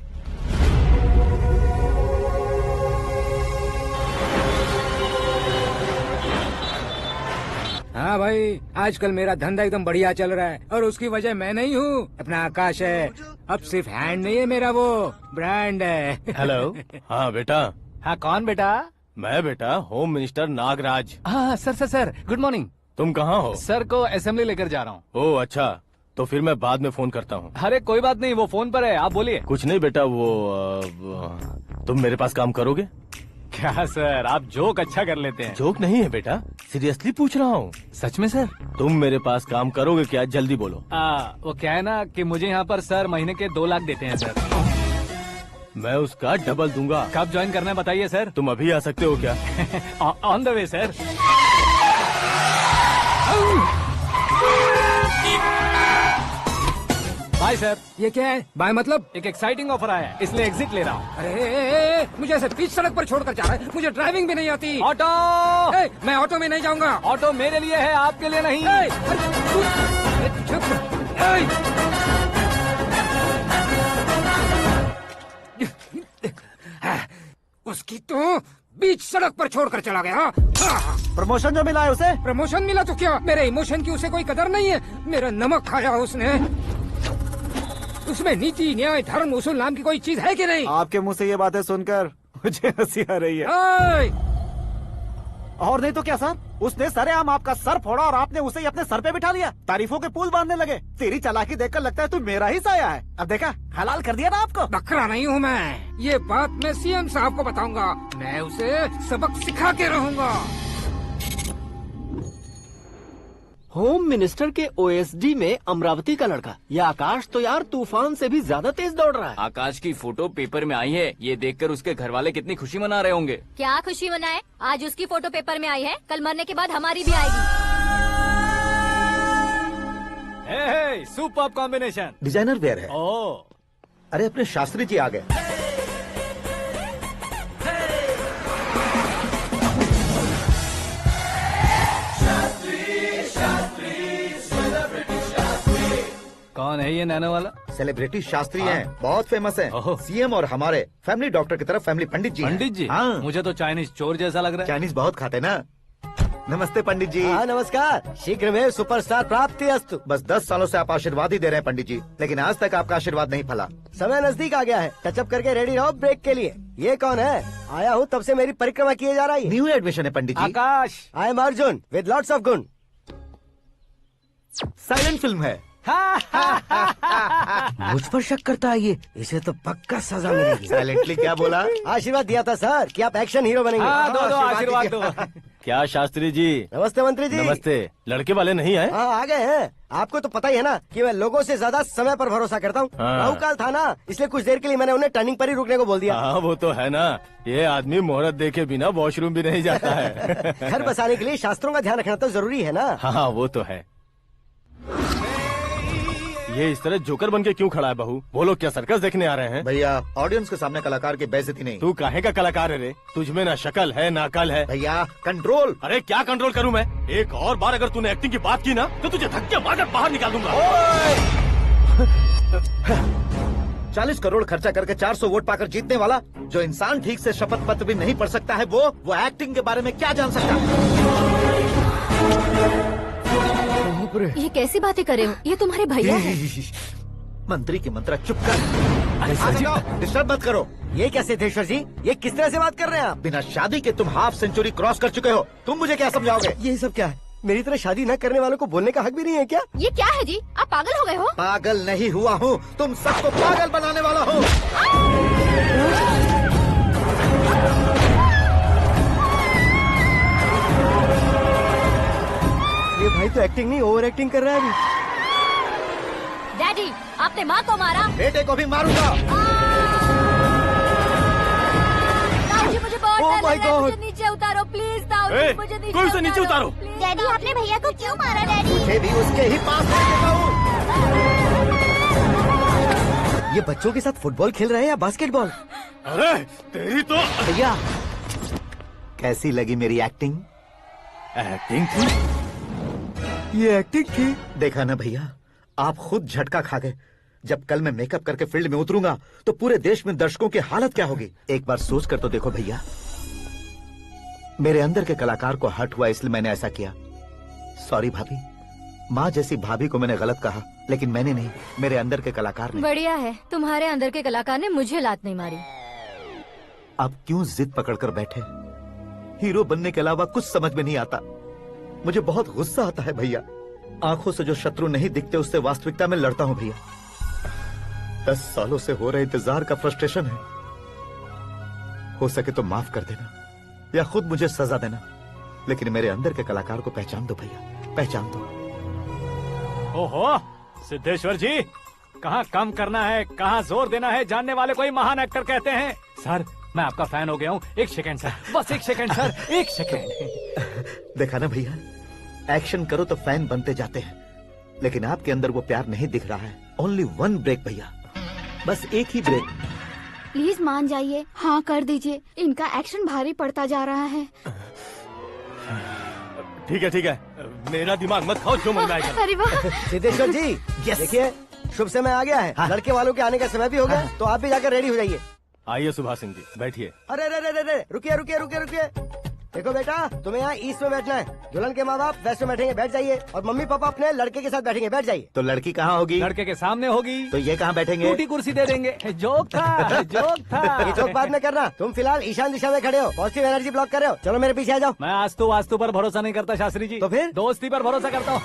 हाँ भाई, आजकल मेरा धंधा एकदम बढ़िया चल रहा है और उसकी वजह मैं नहीं हूँ, अपना आकाश है। अब सिर्फ हैंड नहीं है मेरा, वो ब्रांड है। हेलो। हाँ बेटा। हाँ कौन बेटा? मैं बेटा होम मिनिस्टर नागराज। हाँ sir sir sir, good morning. तुम कहाँ हो? सर को असेंबली लेकर जा रहा हूँ। ओह अच्छा, तो फिर मैं बाद में फोन करता हूँ। अरे कोई बात नहीं, वो फोन पर है, आप बोलिए। कुछ नहीं बेटा, तुम मेरे पास काम करोगे? क्या सर, आप जोक अच्छा कर लेते हैं। जोक नहीं है बेटा, सीरियसली पूछ रहा हूँ। सच में सर? तुम मेरे पास काम करोगे क्या? जल्दी बोलो। वो क्या है ना कि मुझे यहाँ पर सर महीने के 2 लाख देते हैं सर। मैं उसका डबल दूंगा। कब ज्वाइन करना है बताइए सर। तुम अभी आ सकते हो क्या? On the way sir. Bye sir. ये क्या है? बाय मतलब? एक एक्साइटिंग ऑफर आया है, इसलिए एग्जिट ले रहा हूँ। अरे मुझे ऐसे बीच सड़क पर छोड़कर जा रहा है, मुझे ड्राइविंग भी नहीं आती। ऑटो! मैं ऑटो में नहीं जाऊंगा। ऑटो मेरे लिए है, आपके लिए नहीं। उसकी तो बीच सड़क पर छोड़कर चला गया। प्रमोशन जो मिला है उसे? प्रमोशन मिला तो क्या, मेरे इमोशन की उसे कोई कदर नहीं है। मेरा नमक खाया उसने। उसमें नीति, न्याय, धर्म, उसूल नाम की कोई चीज है कि नहीं? आपके मुंह से ये बातें सुनकर मुझे हंसी आ रही है। और नहीं तो क्या सर, उसने सरेआम आपका सर फोड़ा और आपने उसे ही अपने सर पे बिठा लिया। तारीफों के पुल बांधने लगे। तेरी चालाकी देखकर लगता है तू मेरा ही साया है। अब देखा, हलाल कर दिया ना आपको। बकरा नहीं हूँ मैं, ये बात मैं सीएम साहब को बताऊंगा। मैं उसे सबक सिखा के रहूंगा। होम मिनिस्टर के ओएसडी में अमरावती का लड़का, ये आकाश तो यार तूफान से भी ज्यादा तेज दौड़ रहा है। आकाश की फोटो पेपर में आई है, ये देखकर उसके घर वाले कितनी खुशी मना रहे होंगे। क्या खुशी मनाए? आज उसकी फोटो पेपर में आई है, कल मरने के बाद हमारी भी आएगी। Super combination. डिजाइनर वेयर है। ओह, अरे अपने शास्त्री जी आ गए। कौन है ये नैनो वाला? सेलिब्रिटी शास्त्री हैं, बहुत फेमस हैं। सीएम और हमारे फैमिली डॉक्टर की तरफ फैमिली पंडित जी हैं। पंडित जी? हाँ। मुझे तो चाइनीज चोर जैसा लग रहा है। चाइनीज बहुत खाते ना। नमस्ते पंडित जी। हाँ नमस्कार, शीघ्र में सुपरस्टार प्राप्ति अस्तु। बस 10 सालों से आप आशीर्वाद ही दे रहे हैं पंडित जी, लेकिन आज तक आपका आशीर्वाद नहीं फला। समय नजदीक आ गया है, टचअप करके रेडी रहो ब्रेक के लिए। ये कौन है? आया हूँ तब से मेरी परिक्रमा किए जा रही है। न्यू एडमिशन है Pandit ji. Akash. I am Arjun with lots of गुण। साइलेंट फिल्म है। मुझ पर शक करता है ये, इसे तो पक्का सजा मिलेगी। साइलेंटली क्या बोला? आशीर्वाद दिया था सर कि आप एक्शन हीरो बनेंगे। हाँ, दो आशीर्वाद दो। क्या शास्त्री जी? नमस्ते मंत्री जी। नमस्ते। लड़के वाले नहीं आए? हाँ आ गए हैं। आपको तो पता ही है ना कि मैं लोगों से ज्यादा समय पर भरोसा करता हूँ। हाँ। राहु काल था ना, इसलिए कुछ देर के लिए मैंने उन्हें टर्निंग पर ही रुकने को बोल दिया। हाँ वो तो है ना, ये आदमी मुहूर्त देखे बिना वॉशरूम भी नहीं जाता है। घर बसाने के लिए शास्त्रों का ध्यान रखना तो जरूरी है ना। हाँ वो तो है। ये इस तरह जोकर बन के क्यों खड़ा है बहू? बोलो, क्या सर्कस देखने आ रहे हैं? भैया ऑडियंस के सामने कलाकार की बेइज्जती नहीं। तू काहे का कलाकार है रे? तुझमें ना शक्ल है ना अकल है। भैया कंट्रोल। अरे क्या कंट्रोल करूं मैं? एक और बार अगर तूने एक्टिंग की बात की ना तो तुझे धक्के मारकर बाहर निकाल दूंगा। 40 करोड़ खर्चा करके 400 वोट पाकर जीतने वाला, जो इंसान ठीक से शपथ पत्र भी नहीं पढ़ सकता है, वो एक्टिंग के बारे में क्या जान सकता है? ये कैसी बातें कर रहे हो? ये तुम्हारे भैया हैं। मंत्री की मंत्रा, चुप कर। डिस्टर्ब मत करो। ये क्या सिद्धेश्वर जी, ये किस तरह से बात कर रहे हैं आप? बिना शादी के तुम हाफ सेंचुरी क्रॉस कर चुके हो, तुम मुझे क्या समझाओगे? ये सब क्या है? मेरी तरह शादी न करने वालों को बोलने का हक भी नहीं है क्या? ये क्या है जी? आप पागल हो गए हो? पागल नहीं हुआ हूँ, तुम सबको पागल बनाने वाला हूँ। ये भाई तो एक्टिंग नहीं, ओवर एक्टिंग कर रहा है अभी। डैडी, आपने माँ को मारा। बेटे को भी मारूंगा। ताऊजी, मुझे बहुत Oh डर my लग रहा है, God! मुझे नीचे उतारो प्लीज। ताऊजी, मुझे नीचे कोई उसे नीचे उतारो। डैडी, आपने भैया को क्यों मारा? डैडी, मुझे भी उसके ही पास भेजेगा हूँ। ये बच्चों के साथ फुटबॉल खेल रहे हैं या बास्केटबॉल? अरे तेरी तो भैया कैसी लगी मेरी एक्टिंग? एक्टिंग थी। ये एक्टिंग थी। देखा ना भैया, आप खुद झटका खा गए। जब कल मैं मेकअप करके फील्ड में उतरूंगा तो पूरे देश में दर्शकों की हालत क्या होगी? एक बार सोच कर तो देखो भैया। मेरे अंदर के कलाकार को हर्ट हुआ इसलिए मैंने ऐसा किया। सॉरी भाभी। माँ जैसी भाभी को मैंने गलत कहा, लेकिन मैंने नहीं, मेरे अंदर के कलाकार ने। बढ़िया है, तुम्हारे अंदर के कलाकार ने मुझे लात नहीं मारी। आप क्यों जिद पकड़कर बैठे? हीरो बनने के अलावा कुछ समझ में नहीं आता। मुझे बहुत गुस्सा आता है भैया। आंखों से जो शत्रु नहीं दिखते उससे वास्तविकता में लड़ता हूं भैया। 10 सालों से हो रहे इंतजार का फ्रस्ट्रेशन है। हो सके तो माफ कर देना या खुद मुझे सजा देना, लेकिन मेरे अंदर के कलाकार को पहचान दो भैया, पहचान दो। ओहो सिद्धेश्वर जी, कहाँ कम करना है कहाँ जोर देना है जानने वाले को ही महान एक्टर कहते हैं। सर मैं आपका फैन हो गया हूँ। एक सेकंड सर, बस एक सेकंड सर, एक सेकंड। देखा ना भैया, एक्शन करो तो फैन बनते जाते हैं, लेकिन आपके अंदर वो प्यार नहीं दिख रहा है। ओनली 1 ब्रेक भैया, बस एक ही ब्रेक। प्लीज मान जाइए, हाँ कर दीजिए। इनका एक्शन भारी पड़ता जा रहा है। ठीक है, मेरा दिमाग मत खाओ, जो मन में आएगा। अरे वाह सिद्धेश्वर जी, देखिए शुभ समय आ गया है। लड़के वालों के आने का समय भी हो गया, तो आप भी जाकर रेडी हो जाइए। आइए सुभाष सिंह जी, बैठिए। अरे रुकिए। देखो बेटा, तुम्हें यहाँ ईस्ट में बैठना है। दुल्हन के माँ बाप वेस्ट में बैठेंगे, बैठ जाइए। और मम्मी पापा अपने लड़के के साथ बैठेंगे, बैठ जाइए। तो लड़की कहाँ होगी? लड़के के सामने होगी। तो ये कहाँ बैठेंगे? टूटी कुर्सी दे देंगे। जोक था, जोक था। ये जोक बाद में करना। तुम फिलहाल ईशान दिशा में खड़े हो, पॉजिटिव एनर्जी ब्लॉक कर रहे हो। चलो मेरे पीछे आ जाओ। मैं वास्तु पर भरोसा नहीं करता शास्त्री जी। तो फिर? दोस्ती पर भरोसा करता हूँ।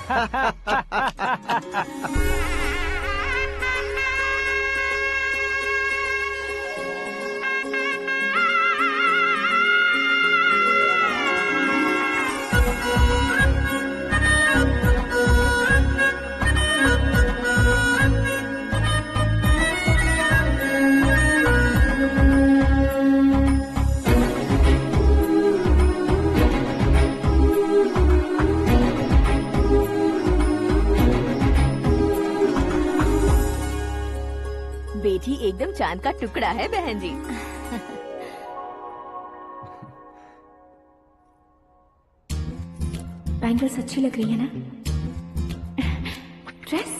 बेटी एकदम चांद का टुकड़ा है बहन जी। बैंगल्स अच्छी लग रही है ना? Dress?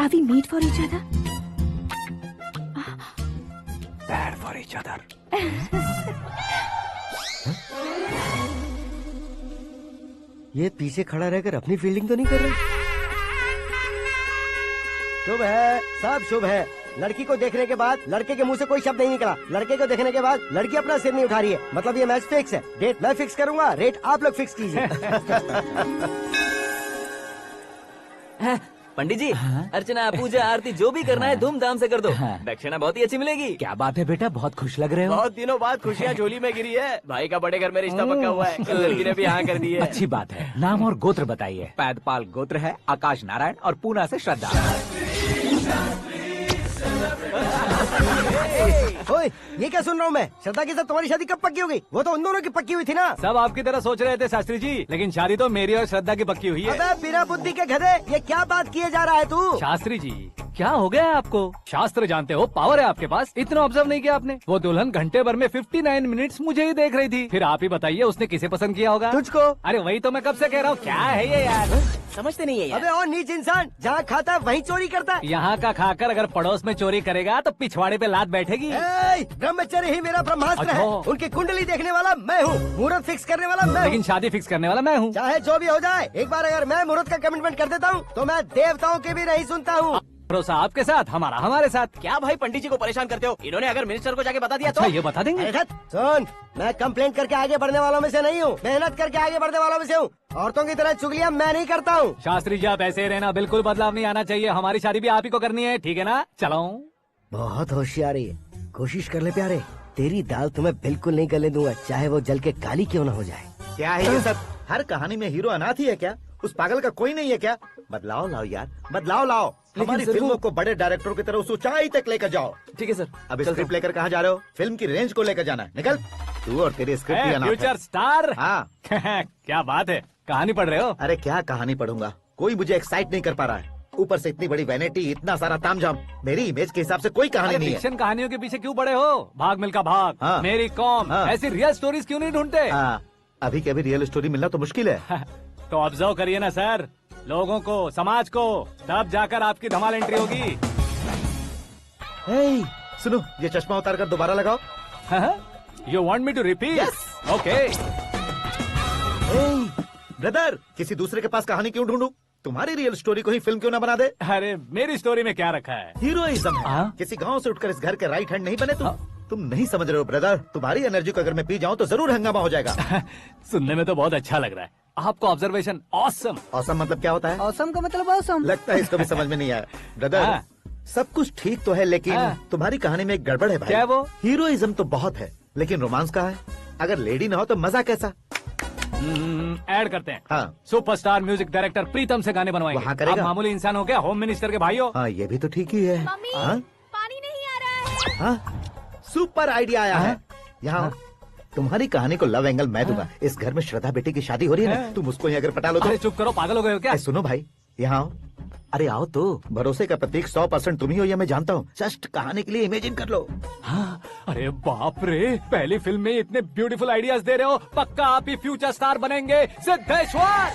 Are we made for each other? Bad for each other. ये पीछे खड़ा रहकर अपनी फील्डिंग तो नहीं कर रहा? शुभ है, सब शुभ है। लड़की को देखने के बाद लड़के के मुंह से कोई शब्द नहीं निकला। लड़के को देखने के बाद लड़की अपना सिर नहीं उठा रही है। मतलब ये मैच फिक्स है। डेट मैं फिक्स करूंगा, रेट आप लोग फिक्स कीजिए। पंडित जी, अर्चना पूजा आरती जो भी करना है धूमधाम से कर दो। दक्षिणा बहुत ही अच्छी मिलेगी। क्या बात है बेटा, बहुत खुश लग रहे हो। बहुत दिनों बाद खुशियाँ झोली में गिरी है। भाई का बड़े घर में रिश्ता पक्का हुआ है। कल लड़की ने भी हाँ कर दी है। अच्छी बात है। नाम और गोत्र बताइए। पैदपाल गोत्र है, आकाश नारायण, और पूना से श्रद्धा। ओए, ये क्या सुन रहा हूँ मैं? श्रद्धा के साथ तुम्हारी शादी कब पक्की हो गई? वो तो उन दोनों की पक्की हुई थी ना। सब आपकी तरह सोच रहे थे शास्त्री जी, लेकिन शादी तो मेरी और श्रद्धा की पक्की हुई है। अबे बिना बुद्धि के गधे, ये क्या बात किए जा रहा है तू? शास्त्री जी क्या हो गया है आपको? शास्त्र जानते हो, पावर है आपके पास। इतना ऑब्जर्व नहीं किया आपने? वो दुल्हन घंटे भर में 59 मिनट्स मुझे ही देख रही थी। फिर आप ही बताइए उसने किसे पसंद किया होगा? तुझको। अरे वही तो मैं कब से कह रहा हूँ। क्या है ये यार, समझते नहीं है यार। अबे और नीच इंसान, जहाँ खाता है वहीं चोरी करता है। यहाँ का खाकर अगर पड़ोस में चोरी करेगा तो पिछवाड़े पे लात बैठेगी। ब्रह्मचर्य ही मेरा ब्रह्मास्त्र है। अच्छा। उनकी कुंडली देखने वाला मैं हूँ, मुहूर्त फिक्स करने वाला मैं हूँ। लेकिन शादी फिक्स करने वाला मैं हूँ। चाहे जो भी हो जाए, एक बार अगर मैं मुहूर्त का कमिटमेंट कर देता हूँ तो मैं देवताओं की भी नहीं सुनता हूँ। भरोसा आपके साथ, हमारा हमारे साथ। क्या भाई पंडित जी को परेशान करते हो? इन्होंने अगर मिनिस्टर को जाके बता दिया तो? अच्छा, ये बता देंगे। सुन, मैं कंप्लेंट करके आगे बढ़ने वालों में से नहीं हूँ, मेहनत करके आगे बढ़ने वालों में से हूँ। औरतों की तरह चुगलियाँ मैं नहीं करता हूँ। शास्त्री जी आप ऐसे ही रहना, बिल्कुल बदलाव नहीं आना चाहिए। हमारी शादी भी आप ही को करनी है, ठीक है ना? चलो। बहुत होशियारी है, कोशिश कर ले प्यारे। तेरी दाल तुम्हें बिल्कुल नहीं गलने दूंगा, चाहे वो जल के काली क्यों न हो जाए। क्या है ये सब? हर कहानी में हीरो अनाथ ही है क्या? उस पागल का कोई नहीं है क्या? बदलाव लाओ यार, बदलाव लाओ। हमारी फिल्मों को बड़े डायरेक्टरों की तरह उस ऊंचाई तक लेकर जाओ। ठीक है सर। अब स्क्रिप्ट लेकर कहाँ जा रहे हो? फिल्म की रेंज को लेकर जाना है। निकल तू और तेरी स्क्रिप्ट ही अनाथ है। Future star. हाँ क्या बात है, कहानी पढ़ रहे हो? अरे क्या कहानी पढ़ूंगा, कोई मुझे एक्साइट नहीं कर पा रहा है। ऊपर से इतनी बड़ी वैनिटी, इतना सारा तामझाम। मेरी इमेज के हिसाब से कोई कहानी नहीं है। फिक्शन कहानियों के पीछे क्यों पड़े हो? भाग मिल्खा भाग, हाँ। मेरी कॉम, हाँ। ऐसी रियल स्टोरीज क्यों नहीं ढूंढते? हाँ, अभी के अभी रियल स्टोरी मिलना तो मुश्किल है। तो ऑब्जर्व करिए ना सर, लोगों को, समाज को, तब जाकर आपकी धमाल एंट्री होगी। सुनो, ये चश्मा उतार कर दोबारा लगाओ। You want me to repeat? Okay. Brother, किसी दूसरे के पास कहानी क्यों ढूंढूं? तुम्हारी रियल स्टोरी को ही फिल्म क्यों ना बना दे? अरे मेरी स्टोरी में क्या रखा है? हीरोइज्म है। किसी गांव से उठकर इस घर के राइट हैंड नहीं बने तुम। तुम नहीं समझ रहे हो ब्रदर, तुम्हारी एनर्जी को अगर मैं पी जाऊं तो जरूर हंगामा हो जाएगा। सुनने में तो बहुत अच्छा लग रहा है। आपको ऑब्जर्वेशन ऑसम। औसम मतलब क्या होता है? औसम का मतलब औसम। लगता है इसको भी समझ में नहीं आया। ब्रदर, हाँ। सब कुछ ठीक तो है, लेकिन हाँ। तुम्हारी कहानी में एक गड़बड़ है भाई। क्या है वो? हीरोइज्म तो बहुत है, लेकिन रोमांस कहाँ है? अगर लेडी ना हो तो मजा कैसा? ऐड करते हैं। हाँ। सुपरस्टार म्यूजिक डायरेक्टर प्रीतम से गाने बनवाएंगे। वहाँ करेगा? आप मामूली इंसान हो क्या, होम मिनिस्टर के भाई हो। हाँ, ये भी तो ठीक ही है। मम्मी हाँ? पानी नहीं आ रहा है। हाँ? सुपर आइडिया आया है। यहाँ तुम्हारी कहानी को लव एंगल मैं दूंगा। इस घर में श्रद्धा बेटी की शादी हो रही है ना, तुम उसको ही अगर पटा लो तो। अरे चुप करो, पागल हो गए हो क्या? सुनो भाई, यहाँ आओ। अरे आओ तो, भरोसे का प्रतीक 100% तुम ही हो, ये मैं जानता हूँ। जस्ट कहानी के लिए इमेजिन कर लो। हाँ, अरे बाप रे, पहली फिल्म में इतने ब्यूटीफुल आइडियाज दे रहे हो, पक्का आप ही फ्यूचर स्टार बनेंगे। सिद्धेश्वर,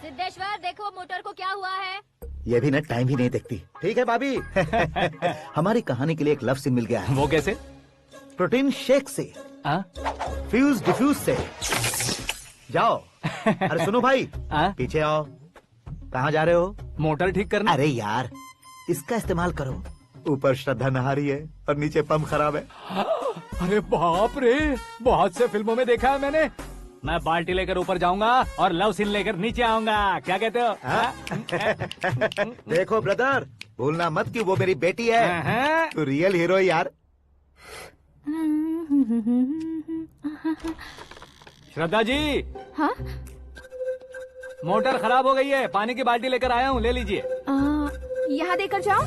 सिद्धेश्वर देखो मोटर को क्या हुआ है। ये भी ना टाइम ही नहीं देखती। ठीक है भाभी। हमारी कहानी के लिए एक लव सीन मिल गया है। वो कैसे? प्रोटीन शेक से, फ्यूज डिफ्यूज से। जाओ। अरे सुनो भाई, पीछे आओ। कहाँ जा रहे हो? मोटर ठीक करना। अरे यार, इसका इस्तेमाल करो। ऊपर श्रद्धा नहा रही है और नीचे पंप खराब है। अरे बाप रे, बहुत से फिल्मों में देखा है मैंने। मैं बाल्टी लेकर ऊपर जाऊंगा और लव सीन लेकर नीचे आऊंगा। क्या कहते हो? देखो ब्रदर, भूलना मत कि वो मेरी बेटी है। तू रियल हीरो यार। श्रद्धा जी। हाँ? मोटर खराब हो गई है, पानी की बाल्टी लेकर आया हूँ, ले लीजिए। यहाँ देकर जाओ।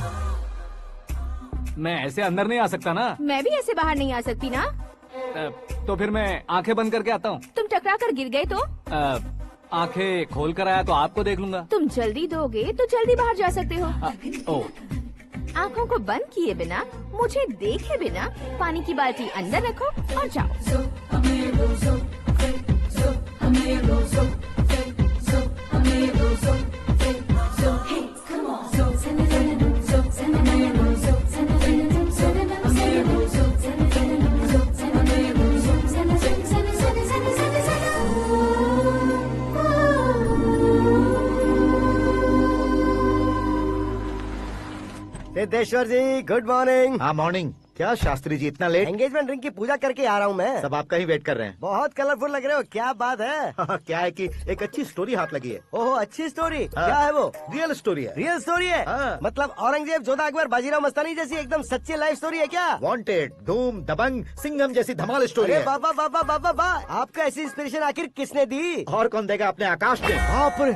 मैं ऐसे अंदर नहीं आ सकता ना। मैं भी ऐसे बाहर नहीं आ सकती ना। तो फिर मैं आंखें बंद करके आता हूँ। तुम टकरा कर गिर गए तो? आंखें खोल कर आया तो आपको देख लूंगा। तुम जल्दी दोगे तो जल्दी बाहर जा सकते हो। ओ, आँखों को बंद किए बिना, मुझे देखे बिना पानी की बाल्टी अंदर रखो और जाओ। सिद्धेश्वर जी, गुड मॉर्निंग। हाँ मॉर्निंग। क्या शास्त्री जी इतना लेट? एंगेजमेंट रिंग की पूजा करके आ रहा हूँ मैं। सब आपका ही वेट कर रहे हैं। बहुत कलरफुल लग रहे हो, क्या बात है? क्या है कि एक अच्छी स्टोरी हाथ लगी है। ओहो, अच्छी स्टोरी। क्या है वो? रियल स्टोरी है। रियल स्टोरी है? मतलब औरंगजेब, जोधा अकबर, बाजीराव मस्तानी जैसी एकदम सच्ची लाइफ स्टोरी है क्या? वांटेड, धूम, दबंग, सिंघम जैसी धमाल स्टोरी है। बाबा बाबा बाबा बा, आपका ऐसी इंस्पिरेशन आखिर किसने दी? और कौन देगा? अपने आकाश ने। बाप रे,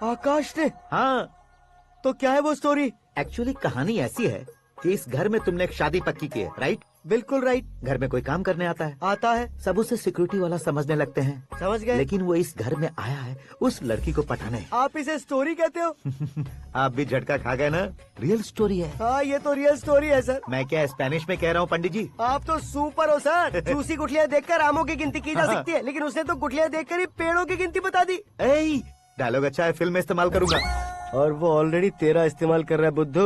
आकाश ने? हाँ। तो क्या है वो स्टोरी? एक्चुअली कहानी ऐसी है कि इस घर में तुमने एक शादी पक्की की है, राइट? बिल्कुल राइट। घर में कोई काम करने आता है? आता है। सब उसे सिक्योरिटी वाला समझने लगते हैं। समझ गए। लेकिन वो इस घर में आया है उस लड़की को पटाने। आप इसे स्टोरी कहते हो? आप भी झटका खा गए ना? रियल स्टोरी है। हाँ, ये तो रियल स्टोरी है सर। मैं क्या स्पेनिश में कह रहा हूँ पंडित जी? आप तो सुपर हो सर। चूसी गुठलियाँ देखकर आमों की गिनती की जा सकती है, लेकिन उसने तो गुठलियाँ देखकर ही पेड़ों की गिनती बता दी। डायलॉग अच्छा है, फिल्म में इस्तेमाल करूंगा। और वो ऑलरेडी तेरा इस्तेमाल कर रहा है बुद्धू।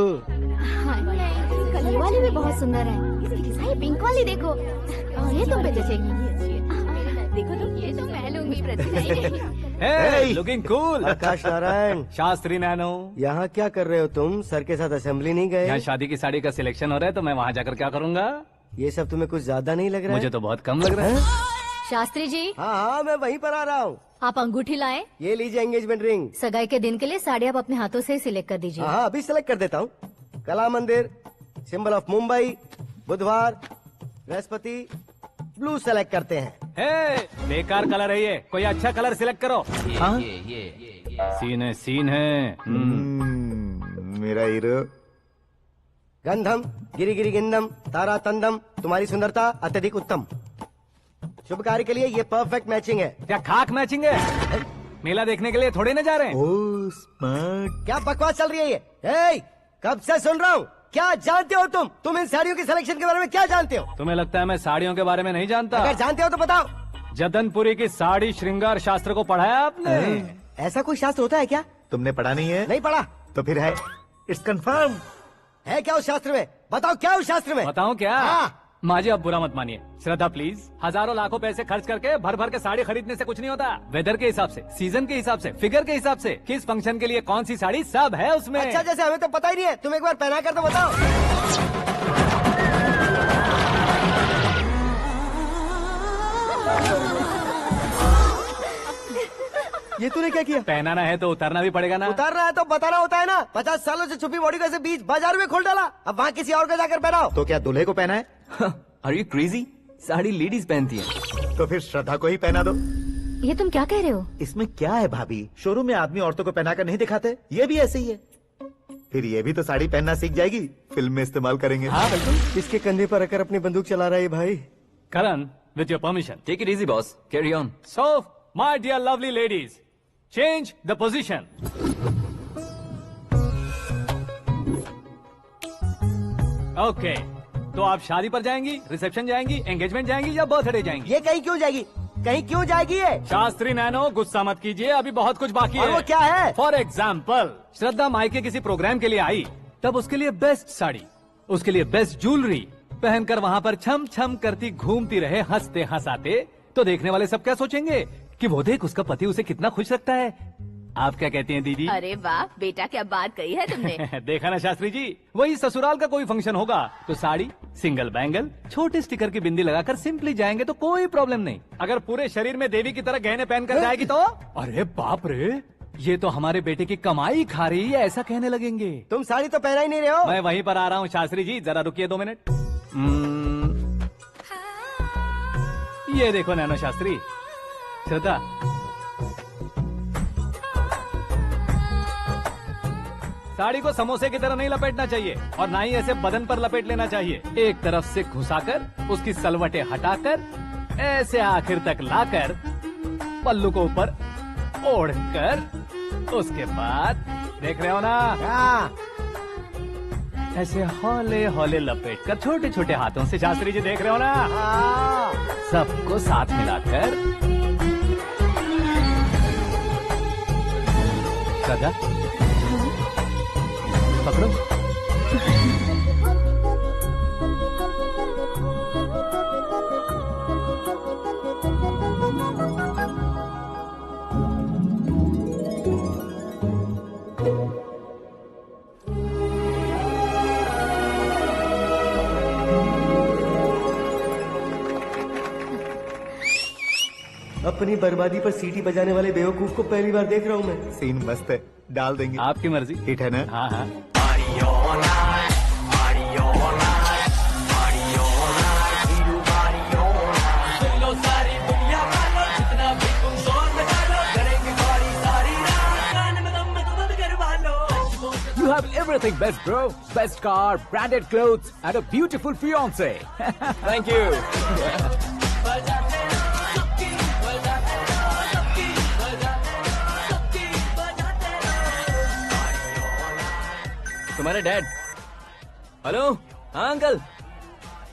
ये वाली भी बहुत सुंदर है। ये पिंक वाली देखो, और ये तुम पे जचेगी। देखो तो ये तो मैं लूंगी। Hey, looking cool। आकाश नारायण। शास्त्री नैनो। यहाँ क्या कर रहे हो तुम? सर के साथ असेंबली नहीं गए? यहाँ शादी की साड़ी का सिलेक्शन हो रहा है, तो मैं वहाँ जाकर क्या करूँगा? ये सब तुम्हें कुछ ज्यादा नहीं लग रहा है? मुझे तो बहुत कम लग रहा है। शास्त्री जी। हाँ हाँ, मैं वहीं पर आ रहा हूँ। आप अंगूठी लाएं। ये लीजिए एंगेजमेंट रिंग। सगाई के दिन के लिए साड़ी आप अपने हाथों से सिलेक्ट कर दीजिए। हाँ, अभी सिलेक्ट कर देता हूँ। कला मंदिर, सिंबल ऑफ मुंबई, बुधवार, बृहस्पति, ब्लू सेलेक्ट करते हैं। बेकार कलर है ये, कोई अच्छा कलर सिलेक्ट करो। ये सीन है। मेरा हीरो। गंधम, गिरी गिरी गिंदम, तारा तंदम, तुम्हारी सुंदरता अत्यधिक उत्तम। शुभ कार्य के लिए ये परफेक्ट मैचिंग है। क्या खाक मैचिंग है? मेला देखने के लिए थोड़ी ना जा रहे हैं। Oh smart. क्या बकवास चल रही है ये? कब से सुन रहा हूँ। क्या जानते हो तुम इन साड़ियों की सिलेक्शन के बारे में क्या जानते हो? तुम्हें लगता है मैं साड़ियों के बारे में नहीं जानता? अगर जानते हो तो बताओ। जदनपुरी की साड़ी श्रृंगार शास्त्र को पढ़ा है आपने? ऐसा कोई शास्त्र होता है क्या? तुमने पढ़ा नहीं है? नहीं पढ़ा। तो फिर है, इट्स कंफर्म। है क्या उस शास्त्र में? बताओ क्या उस शास्त्र में? बताऊं क्या? हाँ। माँ जी, आप बुरा मत मानिए। श्रद्धा प्लीज, हजारों लाखों पैसे खर्च करके भर भर के साड़ी खरीदने से कुछ नहीं होता। वेदर के हिसाब से, सीजन के हिसाब से, फिगर के हिसाब से, किस फंक्शन के लिए कौन सी साड़ी, सब है उसमें। अच्छा, जैसे हमें तो पता ही नहीं है, तुम एक बार पहना कर तो बताओ। ये तूने क्या किया? पहनाना है तो उतारना भी पड़ेगा ना। उतारना है तो बताना होता है ना। 50 सालों से छुपी बॉडी को ऐसे बीच बाजार में खोल डाला, अब वहाँ किसी और को जाकर पहनाओ। तो क्या दूल्हे को पहना है? Are you crazy? Sari ladies पहनती है। तो फिर श्रद्धा को ही पहना दो। ये तुम क्या कह रहे हो? इसमें क्या है भाभी, शोरूम में आदमी औरतों को पहनाकर नहीं दिखाते, ये भी ऐसे ही है। फिर ये भी तो साड़ी पहनना सीख जाएगी, फिल्म में इस्तेमाल करेंगे। हाँ बिल्कुल। इसके कंधे पर रखकर अपनी बंदूक चला रहा है भाई। करण, with your permission. Take it easy, boss. Carry on. So, my dear lovely ladies, change the position. Okay. तो आप शादी पर जाएंगी, रिसेप्शन जाएंगी, एंगेजमेंट जाएंगी या बर्थडे जाएंगी? ये कहीं क्यों जाएगी? कहीं क्यों जाएगी ये? शास्त्री नैनो, गुस्सा मत कीजिए, अभी बहुत कुछ बाकी और है। वो क्या है? फॉर एग्जाम्पल, श्रद्धा मायके किसी प्रोग्राम के लिए आई, तब उसके लिए बेस्ट साड़ी, उसके लिए बेस्ट ज्वेलरी पहनकर वहाँ पर छम छम करती घूमती रहे हंसते हंसाते, तो देखने वाले सब क्या सोचेंगे कि वो देख उसका पति उसे कितना खुश रखता है। आप क्या कहती हैं दीदी? अरे वाह बेटा, क्या बात कही है तुमने। देखा ना शास्त्री जी, वही ससुराल का कोई फंक्शन होगा तो साड़ी, सिंगल बैंगल, छोटे स्टिकर की बिंदी लगाकर सिंपली जाएंगे तो कोई प्रॉब्लम नहीं। अगर पूरे शरीर में देवी की तरह गहने पहनकर जाएगी तो अरे बाप रे, ये तो हमारे बेटे की कमाई खा रही है, ऐसा कहने लगेंगे। तुम साड़ी तो पहना ही नहीं रहे हो। मैं वहीं पर आ रहा हूँ शास्त्री जी, जरा रुकिए 2 मिनट। ये देखो नैनो शास्त्री, श्रद्धा साड़ी को समोसे की तरह नहीं लपेटना चाहिए और ना ही ऐसे बदन पर लपेट लेना चाहिए। एक तरफ से घुसाकर उसकी सलवटें हटाकर ऐसे आखिर तक लाकर पल्लू को ऊपर ओढ़कर उसके बाद देख रहे हो ना, ऐसे हौले हौले लपेट कर छोटे छोटे हाथों से, शास्त्री जी देख रहे हो ना, सबको साथ मिलाकर श्रद्धा पकड़ो। अपनी बर्बादी पर सीटी बजाने वाले बेवकूफ को पहली बार देख रहा हूँ मैं। सीन मस्त है, डाल देंगे। आपकी मर्जी। हिट है ना? हाँ हाँ। You have everything best, bro. Best car, branded clothes, and a beautiful fiance. Thank you. तुम्हारे डैड। हेलो, हाँ अंकल,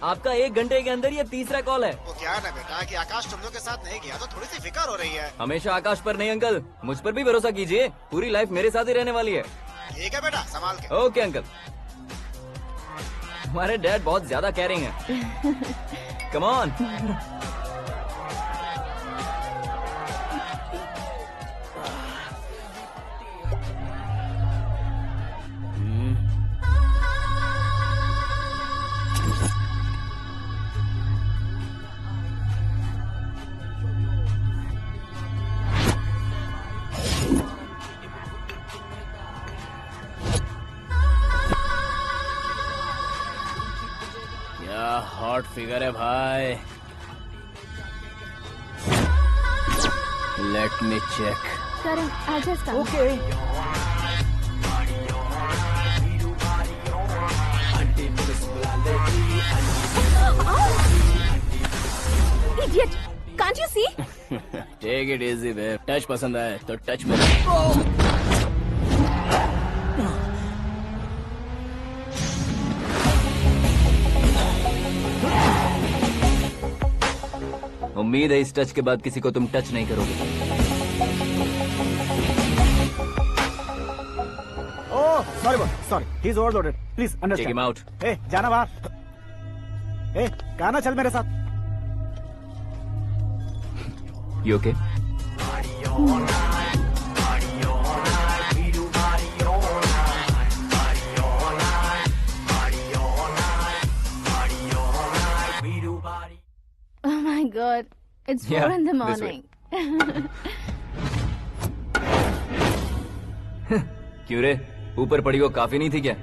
आपका 1 घंटे के अंदर ये तीसरा कॉल है। वो क्या है ना बेटा कि आकाश तुम लोग के साथ नहीं गया तो थोड़ी सी फिक्र हो रही है। हमेशा आकाश पर नहीं अंकल, मुझ पर भी भरोसा कीजिए, पूरी लाइफ मेरे साथ ही रहने वाली है। ठीक है बेटा, संभाल के। Okay uncle. हमारे डैड बहुत ज्यादा केयरिंग है। Come on. हॉट फिगर है भाई। Let me check. करण आजा start. Okay. Idiot! Can't you see? Take it easy babe. Touch पसंद आए तो टच में। उम्मीद है इस टच के बाद किसी को तुम टच नहीं करोगे। Oh sorry sorry, he is overloaded, please take understand. Him out. ए जाना बाहर। ए गाना चल मेरे साथ। You okay? Oh my God! It's 4 Yeah, in the this way. morning. क्यों रे, ऊपर पड़ी वो काफी नहीं थी क्या?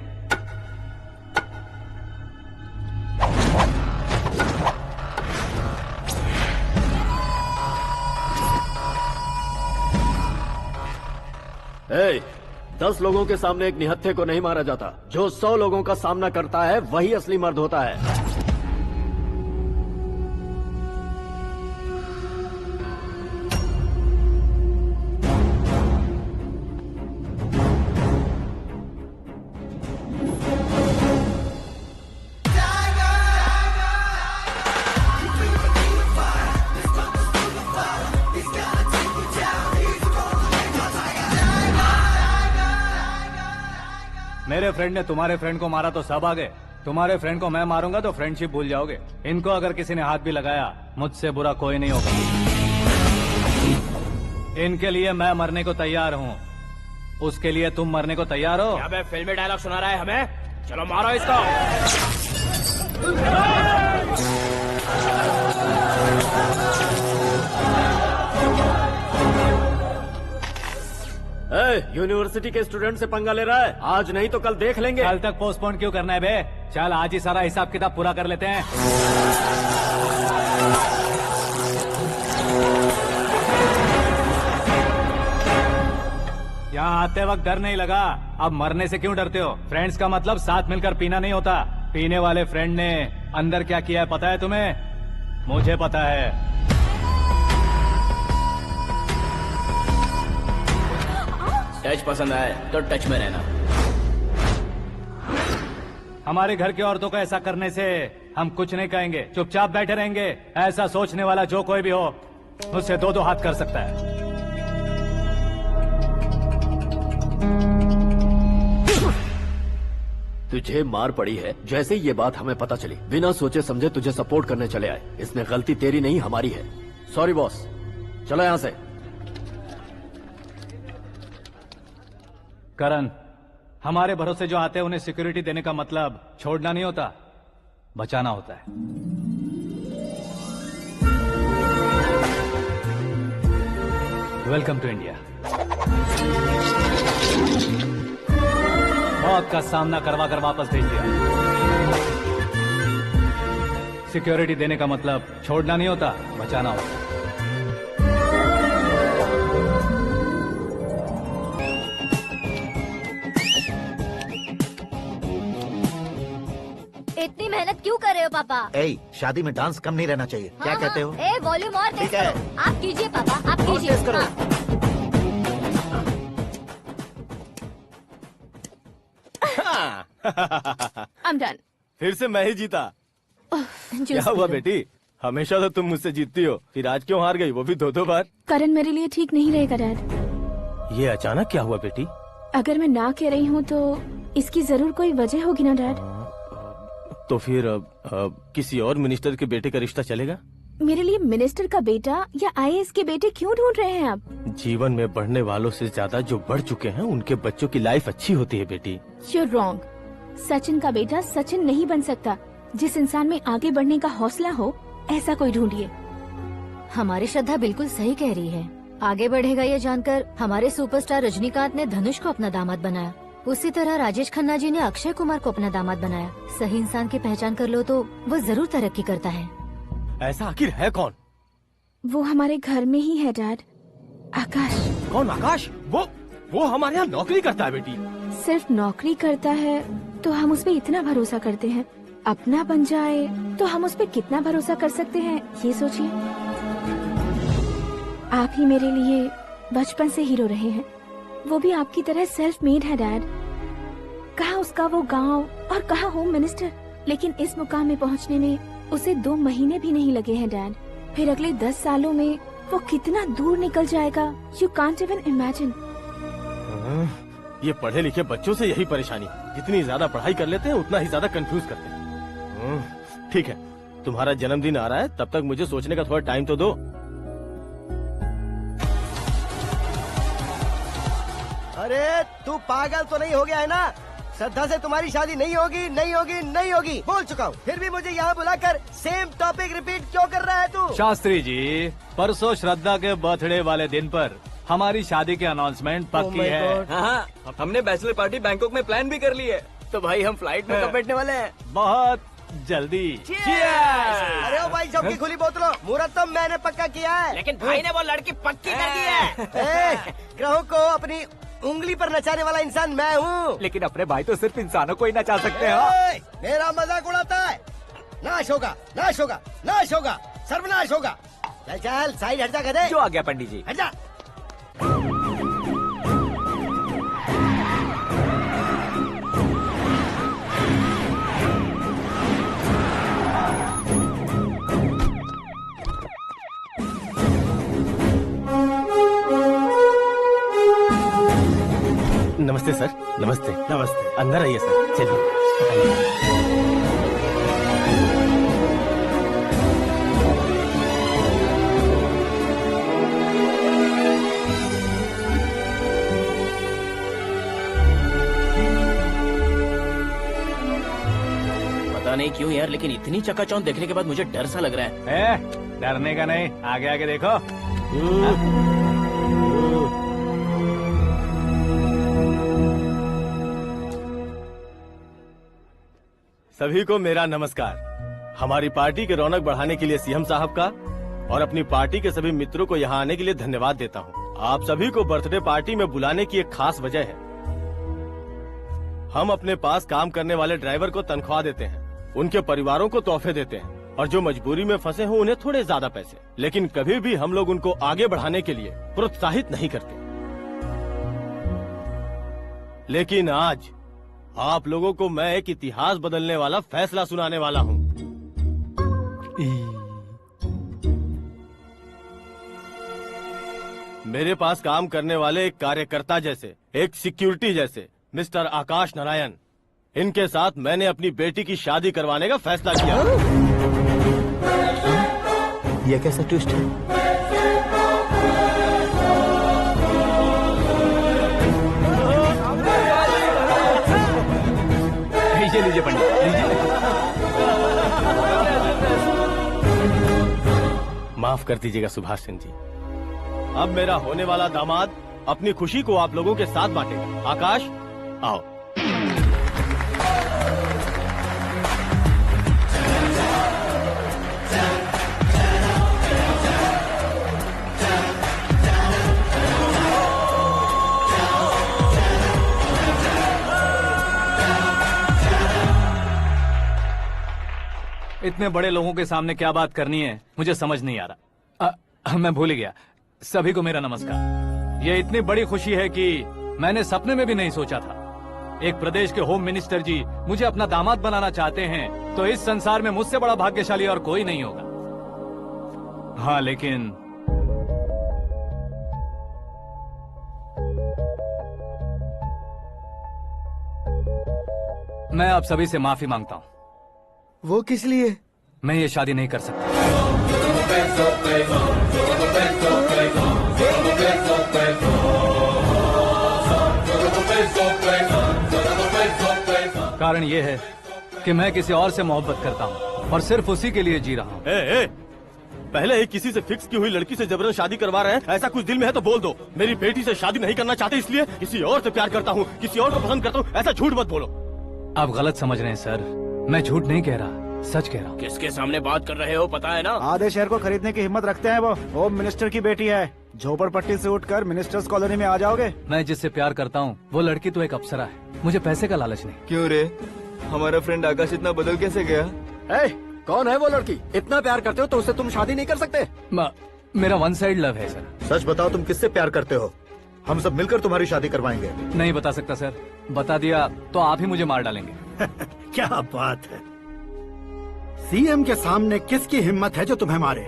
ए, 10 लोगों के सामने एक निहत्थे को नहीं मारा जाता। जो 100 लोगों का सामना करता है वही असली मर्द होता है। मेरे फ्रेंड ने तुम्हारे फ्रेंड को मारा तो सब आ गए। तुम्हारे फ्रेंड को मैं मारूंगा तो फ्रेंडशिप भूल जाओगे। इनको अगर किसी ने हाथ भी लगाया, मुझसे बुरा कोई नहीं होगा। इनके लिए मैं मरने को तैयार हूँ। उसके लिए तुम मरने को तैयार हो? क्या फिल्मी डायलॉग सुना रहा है हमें? चलो मारो इसको। यूनिवर्सिटी के स्टूडेंट से पंगा ले रहा है। आज नहीं तो कल देख लेंगे। कल तक पोस्टपोन क्यों करना है बे? चल आज ही सारा हिसाब किताब पूरा कर लेते हैं। यहाँ आते वक्त डर नहीं लगा, अब मरने से क्यों डरते हो? फ्रेंड्स का मतलब साथ मिलकर पीना नहीं होता। पीने वाले फ्रेंड ने अंदर क्या किया है पता है तुम्हें? मुझे पता है। टच पसंद आए तो टच में रहना। हमारे घर की औरतों को ऐसा करने से हम कुछ नहीं कहेंगे, चुपचाप बैठे रहेंगे। ऐसा सोचने वाला जो कोई भी हो, उससे 2-2 हाथ कर सकता है। तुझे मार पड़ी है। जैसे ये बात हमें पता चली, बिना सोचे समझे तुझे सपोर्ट करने चले आए। इसमें गलती तेरी नहीं हमारी है। सॉरी बॉस, चलो यहाँ से। करण, हमारे भरोसे जो आते हैं उन्हें सिक्योरिटी देने का मतलब छोड़ना नहीं होता, बचाना होता है। Welcome to India. मौत का सामना करवा कर वापस भेज दिया। सिक्योरिटी देने का मतलब छोड़ना नहीं होता, बचाना होता है। इतनी मेहनत क्यों कर रहे हो पापा? ए, शादी में डांस कम नहीं रहना चाहिए। क्या कहते हो? ए, वॉल्यूम और तेज करो। आप कीजिए पापा, आप कीजिए। तेज करो। I'm done. फिर से मैं ही जीता। क्या हुआ बेटी? हमेशा तो तुम मुझसे जीतती हो, फिर आज क्यों हार गई, वो भी 2-2 बार? करण मेरे लिए ठीक नहीं रहेगा डैड। ये अचानक क्या हुआ बेटी? अगर मैं ना कह रही हूँ तो इसकी जरूर कोई वजह होगी ना डैड। तो फिर किसी और मिनिस्टर के बेटे का रिश्ता चलेगा? मेरे लिए मिनिस्टर का बेटा या IAS के बेटे क्यों ढूंढ रहे हैं आप? जीवन में बढ़ने वालों से ज्यादा जो बढ़ चुके हैं उनके बच्चों की लाइफ अच्छी होती है बेटी। You're wrong. सचिन का बेटा सचिन नहीं बन सकता। जिस इंसान में आगे बढ़ने का हौसला हो, ऐसा कोई ढूंढिए। हमारी श्रद्धा बिल्कुल सही कह रही है। आगे बढ़ेगा ये जानकर हमारे सुपरस्टार रजनीकांत ने धनुष को अपना दामाद बनाया। उसी तरह राजेश खन्ना जी ने अक्षय कुमार को अपना दामाद बनाया। सही इंसान की पहचान कर लो तो वो जरूर तरक्की करता है। ऐसा आखिर है कौन? वो हमारे घर में ही है डैड, आकाश। कौन आकाश? वो हमारे यहाँ नौकरी करता है बेटी। सिर्फ नौकरी करता है तो हम उस पे इतना भरोसा करते हैं। अपना बन जाए तो हम उस पे कितना भरोसा कर सकते हैं, ये सोचिए। आप ही मेरे लिए बचपन से हीरो रहे हैं। वो भी आपकी तरह सेल्फ मेड है डैड। कहाँ उसका वो गांव और कहाँ होम मिनिस्टर। लेकिन इस मुकाम में पहुँचने में उसे 2 महीने भी नहीं लगे हैं डैड। फिर अगले 10 सालों में वो कितना दूर निकल जाएगा, यू कांट इवन इमेजिन। ये पढ़े लिखे बच्चों से यही परेशानी। जितनी ज्यादा पढ़ाई कर लेते हैं उतना ही ज्यादा कंफ्यूज करते हैं। ठीक है, तुम्हारा जन्मदिन आ रहा है, तब तक मुझे सोचने का थोड़ा टाइम तो दो। अरे तू पागल तो नहीं हो गया है ना? श्रद्धा से तुम्हारी शादी नहीं होगी, नहीं होगी, नहीं होगी, बोल चुका हूँ। फिर भी मुझे यहाँ बुलाकर सेम टॉपिक रिपीट क्यों कर रहा है तू? शास्त्री जी, परसों श्रद्धा के बर्थडे वाले दिन पर हमारी शादी की अनाउंसमेंट पक्की है। हाँ, हमने बैचलर पार्टी बैंकॉक में प्लान भी कर ली है। तो भाई हम फ्लाइट में कब बैठने वाले हैं? बहुत जल्दी। अरे ओ भाई, सबकी खुली बोतलों, मुहूर्त तो मैंने पक्का किया है। लेकिन भाई ने वो लड़की पक्की कर दी है। ग्रहों को अपनी उंगली पर नचाने वाला इंसान मैं हूँ। लेकिन अपने भाई तो सिर्फ इंसानों को ही नचा सकते हैं। मेरा मजाक उड़ाता है। नाश होगा, नाश होगा, नाश होगा, सर्वनाश होगा। चल चल, साइड हट जा गधे। जो आ गया पंडित जी। हट जा। नमस्ते सर। नमस्ते। नमस्ते। अंदर आइए सर। चलिए। पता नहीं क्यों यार, लेकिन इतनी चकाचौंध देखने के बाद मुझे डर सा लग रहा है। डरने का नहीं, आगे आगे देखो। सभी को मेरा नमस्कार। हमारी पार्टी की रौनक बढ़ाने के लिए सीएम साहब का और अपनी पार्टी के सभी मित्रों को यहाँ आने के लिए धन्यवाद देता हूँ। आप सभी को बर्थडे पार्टी में बुलाने की एक खास वजह है। हम अपने पास काम करने वाले ड्राइवर को तनख्वाह देते हैं, उनके परिवारों को तोहफे देते हैं और जो मजबूरी में फंसे हो उन्हें थोड़े ज्यादा पैसे। लेकिन कभी भी हम लोग उनको आगे बढ़ाने के लिए प्रोत्साहित नहीं करते। लेकिन आज आप लोगों को मैं एक इतिहास बदलने वाला फैसला सुनाने वाला हूँ। मेरे पास काम करने वाले एक कार्यकर्ता जैसे, एक सिक्योरिटी जैसे मिस्टर आकाश नारायण, इनके साथ मैंने अपनी बेटी की शादी करवाने का फैसला किया। यह कैसा ट्विस्ट है? लीजिए पंडित, लीजिए। माफ कर दीजिएगा सुभाष सिंह जी। अब मेरा होने वाला दामाद अपनी खुशी को आप लोगों के साथ बांटेगा। आकाश, आओ। इतने बड़े लोगों के सामने क्या बात करनी है मुझे समझ नहीं आ रहा। मैं भूल गया। सभी को मेरा नमस्कार। ये इतनी बड़ी खुशी है कि मैंने सपने में भी नहीं सोचा था। एक प्रदेश के होम मिनिस्टर जी मुझे अपना दामाद बनाना चाहते हैं तो इस संसार में मुझसे बड़ा भाग्यशाली और कोई नहीं होगा। हाँ, लेकिन मैं आप सभी से माफी मांगता हूँ। वो किस लिए? मैं ये शादी नहीं कर सकता। कारण ये है कि मैं किसी और से मोहब्बत करता हूँ और सिर्फ उसी के लिए जी रहा हूँ। पहले ही किसी से फिक्स की हुई लड़की से जबरन शादी करवा रहे हैं। ऐसा कुछ दिल में है तो बोल दो। मेरी बेटी से शादी नहीं करना चाहते इसलिए किसी और से प्यार करता हूँ, किसी और को पसंद करता हूँ, ऐसा झूठ मत बोलो। आप गलत समझ रहे हैं सर। मैं झूठ नहीं कह रहा, सच कह रहा हूँ। किसके सामने बात कर रहे हो पता है ना? आधे शहर को खरीदने की हिम्मत रखते हैं वो। होम मिनिस्टर की बेटी है। झोपड़पट्टी से उठकर मिनिस्टर्स कॉलोनी में आ जाओगे। मैं जिससे प्यार करता हूँ वो लड़की तो एक अप्सरा है। मुझे पैसे का लालच नहीं। क्यों रे, हमारा फ्रेंड आकाश इतना बदल कैसे गया? कौन है वो लड़की? इतना प्यार करते हो तो उससे तुम शादी नहीं कर सकते? मेरा वन साइड लव है सर। सच बताओ, तुम किससे प्यार करते हो? हम सब मिलकर तुम्हारी शादी करवाएंगे। नहीं बता सकता सर। बता दिया तो आप ही मुझे मार डालेंगे। क्या बात है। सीएम के सामने किसकी हिम्मत है जो तुम्हें मारे?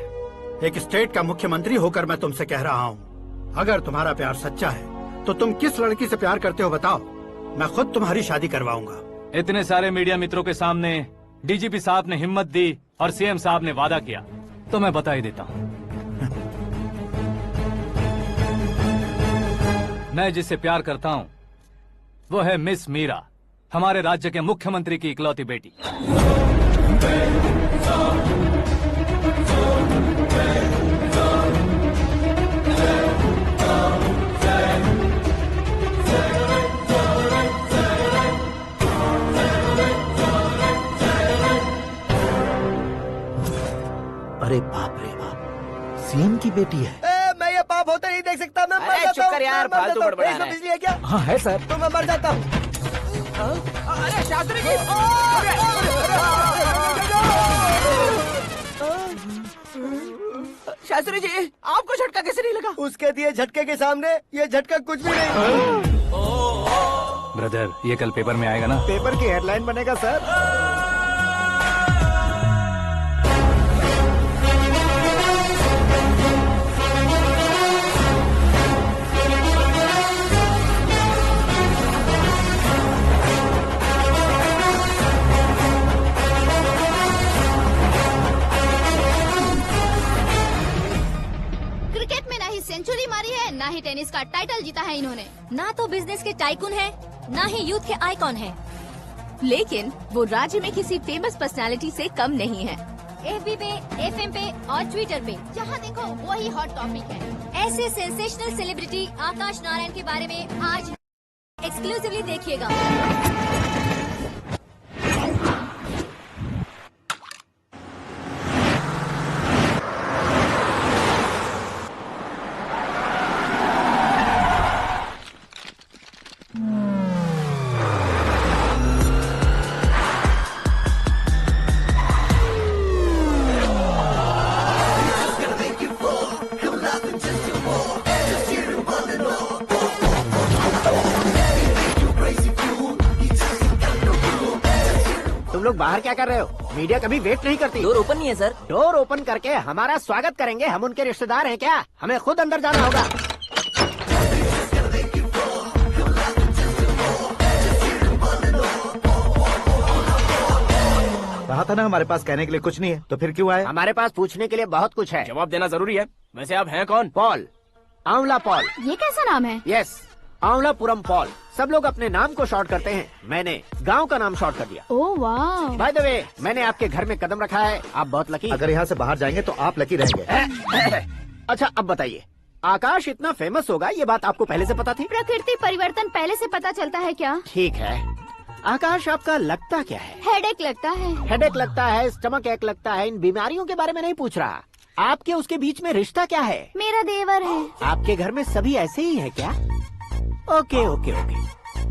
एक स्टेट का मुख्यमंत्री होकर मैं तुमसे कह रहा हूँ, अगर तुम्हारा प्यार सच्चा है तो तुम किस लड़की से प्यार करते हो बताओ, मैं खुद तुम्हारी शादी करवाऊंगा। इतने सारे मीडिया मित्रों के सामने डीजीपी साहब ने हिम्मत दी और सीएम साहब ने वादा किया तो मैं बता ही देता हूँ। मैं जिससे प्यार करता हूँ वो है मिस मीरा, हमारे राज्य के मुख्यमंत्री की इकलौती बेटी। सीएम की बेटी है। मैं ये पाप होते नहीं देख सकता। मैं मर अरे जाता चुप हूँ, कर यार, मैं मर फालतू जाता हूँ। बड़बड़ा इसमें रहा है। बिजली है क्या? हाँ है सर। तो मैं मर जाता हूँ। अरे शास्त्री जी, शास्त्री जी, आपको झटका कैसे नहीं लगा? उसके दिए झटके के सामने ये झटका कुछ भी नहीं। ब्रदर, ये कल पेपर में आएगा ना? पेपर की हेडलाइन बनेगा सर। क्रिकेट में ना ही सेंचुरी मारी है, ना ही टेनिस का टाइटल जीता है इन्होंने। ना तो बिजनेस के टाइकून है, ना ही यूथ के आइकॉन है। लेकिन वो राज्य में किसी फेमस पर्सनालिटी से कम नहीं है। FB पे, FM पे और ट्विटर पे जहाँ देखो वही हॉट टॉपिक है। ऐसे सेंसेशनल सेलिब्रिटी आकाश नारायण के बारे में आज एक्सक्लूसिवली देखिएगा। तुम लोग बाहर क्या कर रहे हो? मीडिया कभी वेट नहीं करती। डोर ओपन नहीं है सर। डोर ओपन करके हमारा स्वागत करेंगे। हम उनके रिश्तेदार हैं क्या? हमें खुद अंदर जाना होगा। कहा था ना हमारे पास कहने के लिए कुछ नहीं है, तो फिर क्यों आए? हमारे पास पूछने के लिए बहुत कुछ है। जवाब देना जरूरी है। वैसे आप हैं कौन? पॉल, आंवला पॉल। ये कैसा नाम है? Yes, Aanvalapuram Paul. सब लोग अपने नाम को शॉर्ट करते हैं, मैंने गांव का नाम शॉर्ट कर दिया। ओह वाह। बाय द वे, मैंने आपके घर में कदम रखा है। आप बहुत लकी। अगर यहाँ से बाहर जाएंगे तो आप लकी रहेंगे। अच्छा अब बताइए, आकाश इतना फेमस होगा ये बात आपको पहले से पता थी? प्रकृति परिवर्तन पहले से पता चलता है क्या? ठीक है, आकाश आपका लगता क्या है? हेडेक लगता है। हेडेक लगता है, स्टमक एक लगता है। इन बीमारियों के बारे में नहीं पूछ रहा। आपके उसके बीच में रिश्ता क्या है? मेरा देवर है। आपके घर में सभी ऐसे ही है क्या? Okay okay okay.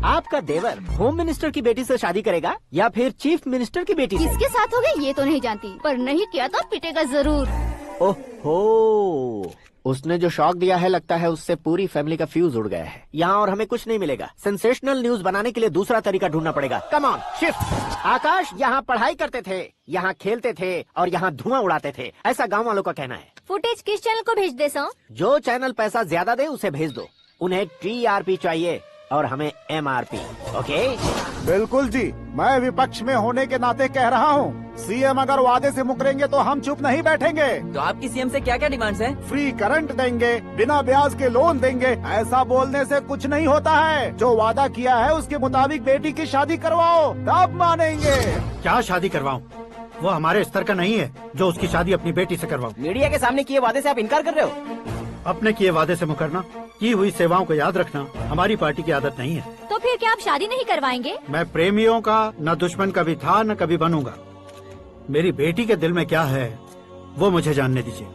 आपका देवर होम मिनिस्टर की बेटी से शादी करेगा या फिर चीफ मिनिस्टर की बेटी से? किसके साथ हो गई ये तो नहीं जानती, पर नहीं किया तो पिटेगा जरूर। ओहो, उसने जो शॉक दिया है लगता है उससे पूरी फैमिली का फ्यूज उड़ गया है। यहाँ और हमें कुछ नहीं मिलेगा। सेंसेशनल न्यूज बनाने के लिए दूसरा तरीका ढूंढना पड़ेगा। Come on shift. आकाश यहाँ पढ़ाई करते थे, यहाँ खेलते थे और यहाँ धुआं उड़ाते थे, ऐसा गाँव वालों का कहना है। फुटेज किस चैनल को भेज दे सो? जो चैनल पैसा ज्यादा दे उसे भेज दो। उन्हें TRP चाहिए और हमें MRP। ओके? बिल्कुल जी, मैं विपक्ष में होने के नाते कह रहा हूँ, सीएम अगर वादे से मुकरेंगे तो हम चुप नहीं बैठेंगे। तो आपकी सीएम से क्या क्या डिमांड्स हैं? फ्री करंट देंगे, बिना ब्याज के लोन देंगे। ऐसा बोलने से कुछ नहीं होता है। जो वादा किया है उसके मुताबिक बेटी की शादी करवाओ, तब मानेंगे। क्या शादी करवाऊं? वो हमारे स्तर का नहीं है जो उसकी शादी अपनी बेटी से करवाऊं। मीडिया के सामने किए वादे से आप इनकार कर रहे हो? अपने किए वादे से मुकरना, की हुई सेवाओं को याद रखना हमारी पार्टी की आदत नहीं है। तो फिर क्या आप शादी नहीं करवाएंगे? मैं प्रेमियों का न दुश्मन कभी था न कभी बनूंगा। मेरी बेटी के दिल में क्या है वो मुझे जानने दीजिए।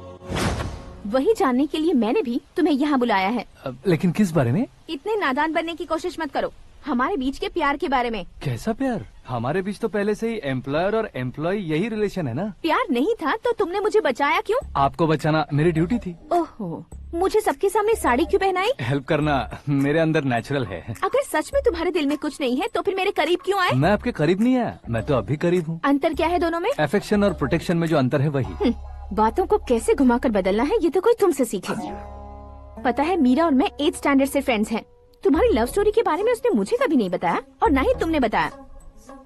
वही जानने के लिए मैंने भी तुम्हें यहाँ बुलाया है। लेकिन किस बारे में? इतने नादान बनने की कोशिश मत करो। हमारे बीच के प्यार के बारे में। कैसा प्यार? हमारे बीच तो पहले से ही एम्प्लॉयर और एम्प्लॉय यही रिलेशन है ना। प्यार नहीं था तो तुमने मुझे बचाया क्यों? आपको बचाना मेरी ड्यूटी थी। ओहो, मुझे सबके सामने साड़ी क्यों पहनाई? हेल्प करना मेरे अंदर नेचुरल है। अगर सच में तुम्हारे दिल में कुछ नहीं है तो फिर मेरे करीब क्यों आए? मैं आपके करीब नहीं आया, मैं तो अभी करीब हूँ। अंतर क्या है दोनों में? अफेक्शन और प्रोटेक्शन में जो अंतर है वही। बातों को कैसे घुमाकर बदलना है ये तो कोई तुमसे सीखे। पता है मीरा और मैं 8th स्टैंडर्ड से फ्रेंड्स हैं। तुम्हारी लव स्टोरी के बारे में उसने मुझे कभी नहीं बताया और न ही तुमने बताया।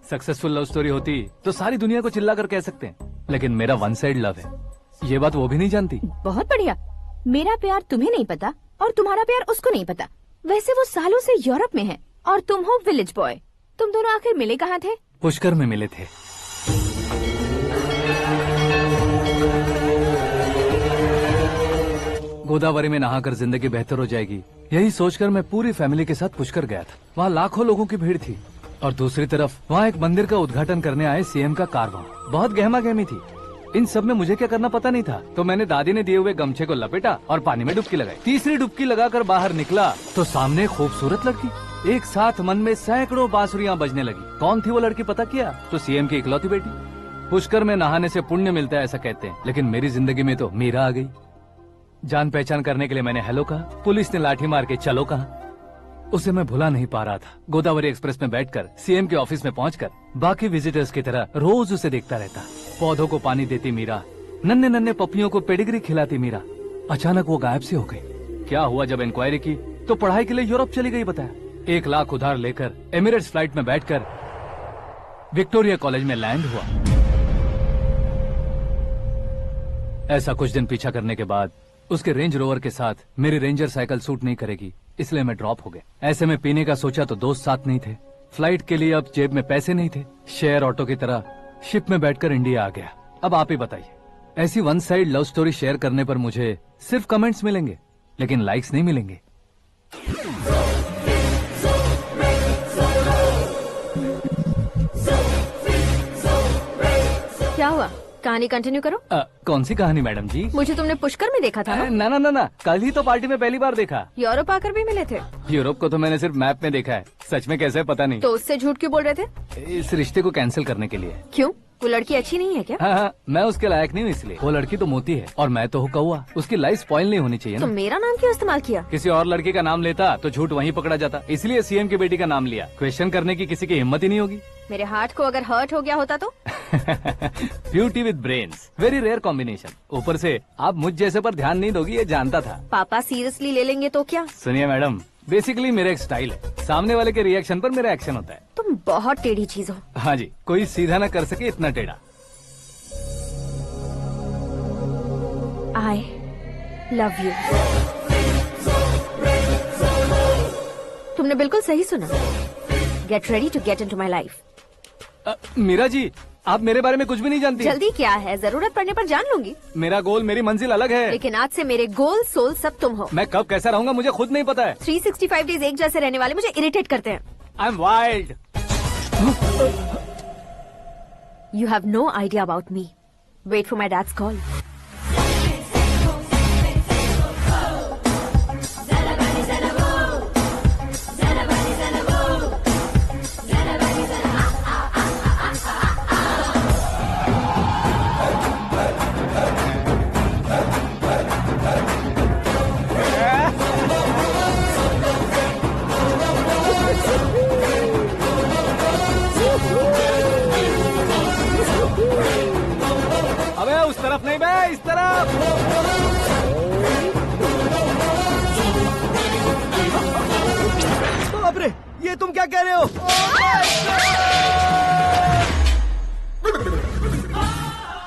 सक्सेसफुल लव स्टोरी होती तो सारी दुनिया को चिल्ला कर कह सकते हैं, लेकिन मेरा वन साइड लव है, ये बात वो भी नहीं जानती। बहुत बढ़िया। मेरा प्यार तुम्हें नहीं पता और तुम्हारा प्यार उसको नहीं पता। वैसे वो सालों से यूरोप में है और तुम हो विलेज बॉय। तुम दोनों आखिर मिले कहाँ थे? पुष्कर में मिले थे। गोदावरी में नहाकर जिंदगी बेहतर हो जाएगी, यही सोचकर मैं पूरी फैमिली के साथ पुष्कर गया था। वहाँ लाखों लोगों की भीड़ थी और दूसरी तरफ वहाँ एक मंदिर का उद्घाटन करने आए सीएम का कारवां। बहुत गहमा गहमी थी। इन सब में मुझे क्या करना पता नहीं था, तो मैंने दादी ने दिए हुए गमछे को लपेटा और पानी में डुबकी लगाई। तीसरी डुबकी लगाकर बाहर निकला तो सामने एक खूबसूरत लड़की। एक साथ मन में सैकड़ों बांसुरियां बजने लगी। कौन थी वो लड़की पता किया? तो सीएम की इकलौती बेटी। पुष्कर में नहाने से पुण्य मिलता है ऐसा कहते हैं, लेकिन मेरी जिंदगी में तो मीरा आ गई। जान पहचान करने के लिए मैंने हेलो कहा, पुलिस ने लाठी मार के चलो कहा। उसे मैं भुला नहीं पा रहा था। गोदावरी एक्सप्रेस में बैठकर सीएम के ऑफिस में पहुंचकर बाकी विजिटर्स की तरह रोज उसे देखता रहता। पौधों को पानी देती मीरा, नन्हे नन्हे पपियों को पेडिग्री खिलाती मीरा। अचानक वो गायब सी हो गई। क्या हुआ? जब इंक्वायरी की तो पढ़ाई के लिए यूरोप चली गई बताया। 1 लाख उधार लेकर एमिरेट्स फ्लाइट में बैठकर विक्टोरिया कॉलेज में लैंड हुआ। ऐसा कुछ दिन पीछा करने के बाद उसके रेंज रोवर के साथ मेरी रेंजर साइकिल सूट नहीं करेगी, इसलिए मैं ड्रॉप हो गया। ऐसे में पीने का सोचा तो दोस्त साथ नहीं थे। फ्लाइट के लिए अब जेब में पैसे नहीं थे। शेयर ऑटो की तरह शिप में बैठकर इंडिया आ गया। अब आप ही बताइए, ऐसी one side love story share करने पर मुझे सिर्फ कमेंट्स मिलेंगे, लेकिन लाइक्स नहीं मिलेंगे। क्या हुआ? कहानी कंटिन्यू करो। कौन सी कहानी मैडम जी? मुझे तुमने पुष्कर में देखा था ना? ना, कल ही तो पार्टी में पहली बार देखा। यूरोप आकर भी मिले थे? यूरोप को तो मैंने सिर्फ मैप में देखा है, सच में कैसे पता नहीं। तो उससे झूठ क्यों बोल रहे थे? इस रिश्ते को कैंसिल करने के लिए। क्यों? वो लड़की अच्छी नहीं है क्या? हाँ, मैं उसके लायक नहीं हूँ इसलिए। वो लड़की तो मोती है और मैं तो हूँ कौवा। उसकी लाइफ स्पॉइल नहीं होनी चाहिए तो ना। मेरा नाम क्यों इस्तेमाल किया? किसी और लड़की का नाम लेता तो झूठ वहीं पकड़ा जाता, इसलिए सीएम की बेटी का नाम लिया। क्वेश्चन करने की किसी की हिम्मत ही नहीं होगी। मेरे हार्ट को अगर हर्ट हो गया होता तो? Beauty with brains, very rare combination. ऊपर से आप मुझ जैसे पर ध्यान नहीं दोगी ये जानता था। पापा सीरियसली ले लेंगे तो क्या? सुनिए मैडम, बेसिकली मेरा एक स्टाइल है, सामने वाले के रिएक्शन पर मेरा एक्शन होता है। तुम बहुत टेढ़ी चीज हो। हाँ जी, कोई सीधा न कर सके इतना टेढ़ा। I love you। तुमने बिल्कुल सही सुना। Get ready to get into my life। Meera ji, आप मेरे बारे में कुछ भी नहीं जानती। जल्दी क्या है, जरूरत पड़ने पर जान लूंगी। मेरा गोल, मेरी मंजिल अलग है। लेकिन आज से मेरे गोल सोल सब तुम हो। मैं कब कैसा रहूंगा मुझे खुद नहीं पता है। 365 डेज एक जैसे रहने वाले मुझे इरिटेट करते हैं। I am wild. You have no idea about me। Wait for my dad's call। अबे उस तरफ नहीं बे, इस तरफ। बाप रे, ये तुम क्या कह रहे हो?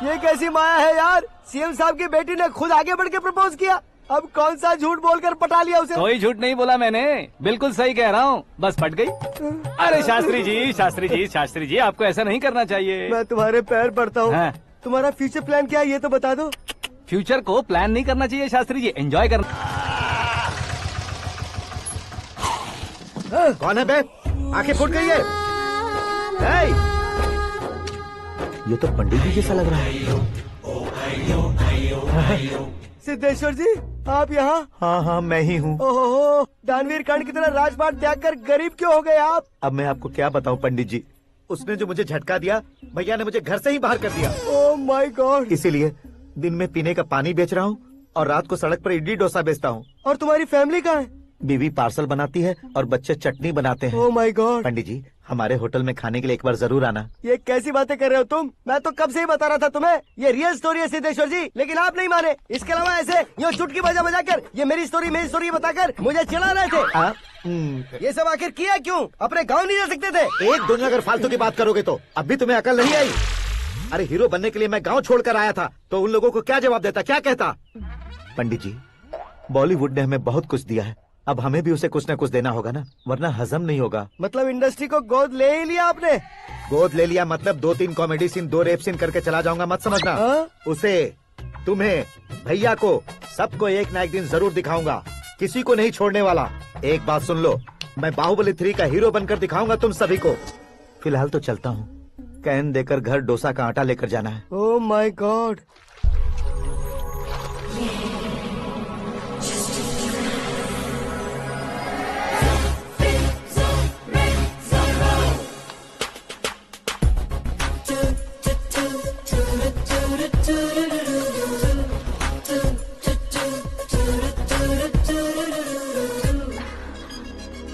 ये कैसी माया है यार? सीएम साहब की बेटी ने खुद आगे बढ़ के प्रपोज किया। अब कौन सा झूठ बोलकर पटा लिया उसे? कोई झूठ नहीं बोला मैंने, बिल्कुल सही कह रहा हूँ, बस पट गई। अरे शास्त्री जी, शास्त्री जी, शास्त्री जी, आपको ऐसा नहीं करना चाहिए। मैं तुम्हारे पैर पड़ता हूँ। हाँ। तुम्हारा फ्यूचर प्लान क्या है ये तो बता दो। फ्यूचर को प्लान नहीं करना चाहिए शास्त्री जी, एंजॉय करना। कौन है बे? आंखें फूट गई है। ये तो पंडित जी जैसा लग रहा है। सिद्धेश्वर जी, आप यहाँ? हाँ हाँ, मैं ही हूँ। ओहो, दानवीर कर्ण की तरह राजपाट त्याग कर गरीब क्यों हो गए आप? अब मैं आपको क्या बताऊँ पंडित जी, उसने जो मुझे झटका दिया, भैया ने मुझे घर से ही बाहर कर दिया। ओह माय गॉड। इसीलिए दिन में पीने का पानी बेच रहा हूँ और रात को सड़क पर इडली डोसा बेचता हूँ। और तुम्हारी फैमिली कहाँ है? बीवी पार्सल बनाती है और बच्चे चटनी बनाते हैं। ओह माय गॉड। पंडित जी, हमारे होटल में खाने के लिए एक बार जरूर आना। ये कैसी बातें कर रहे हो तुम? मैं तो कब से ही बता रहा था तुम्हें, ये रियल स्टोरी है सिद्धेश्वर जी, लेकिन आप नहीं माने। इसके अलावा ऐसे यूँ चुटकी बजा कर ये मेरी स्टोरी बताकर मुझे चिढ़ा रहे थे। ये सब आखिर किया क्यों? अपने गाँव नहीं जा सकते थे? एक दुनिया अगर फालतू की बात करोगे तो अब भी तुम्हें अकल नहीं आई। अरे हीरो बनने के लिए मैं गाँव छोड़कर आया था, तो उन लोगों को क्या जवाब देता, क्या कहता? पंडित जी, बॉलीवुड ने हमें बहुत कुछ दिया है, अब हमें भी उसे कुछ न कुछ देना होगा ना, वरना हजम नहीं होगा। मतलब इंडस्ट्री को गोद ले ही लिया आपने? गोद ले लिया मतलब 2-3 कॉमेडी सीन, 2 रेप सीन करके चला जाऊंगा मत समझना। उसे, तुम्हें, भैया को, सबको एक ना एक दिन जरूर दिखाऊंगा, किसी को नहीं छोड़ने वाला। एक बात सुन लो, मैं बाहुबली 3 का हीरो बनकर दिखाऊंगा तुम सभी को। फिलहाल तो चलता हूँ। कैन देकर घर डोसा का आटा लेकर जाना है। Oh my God.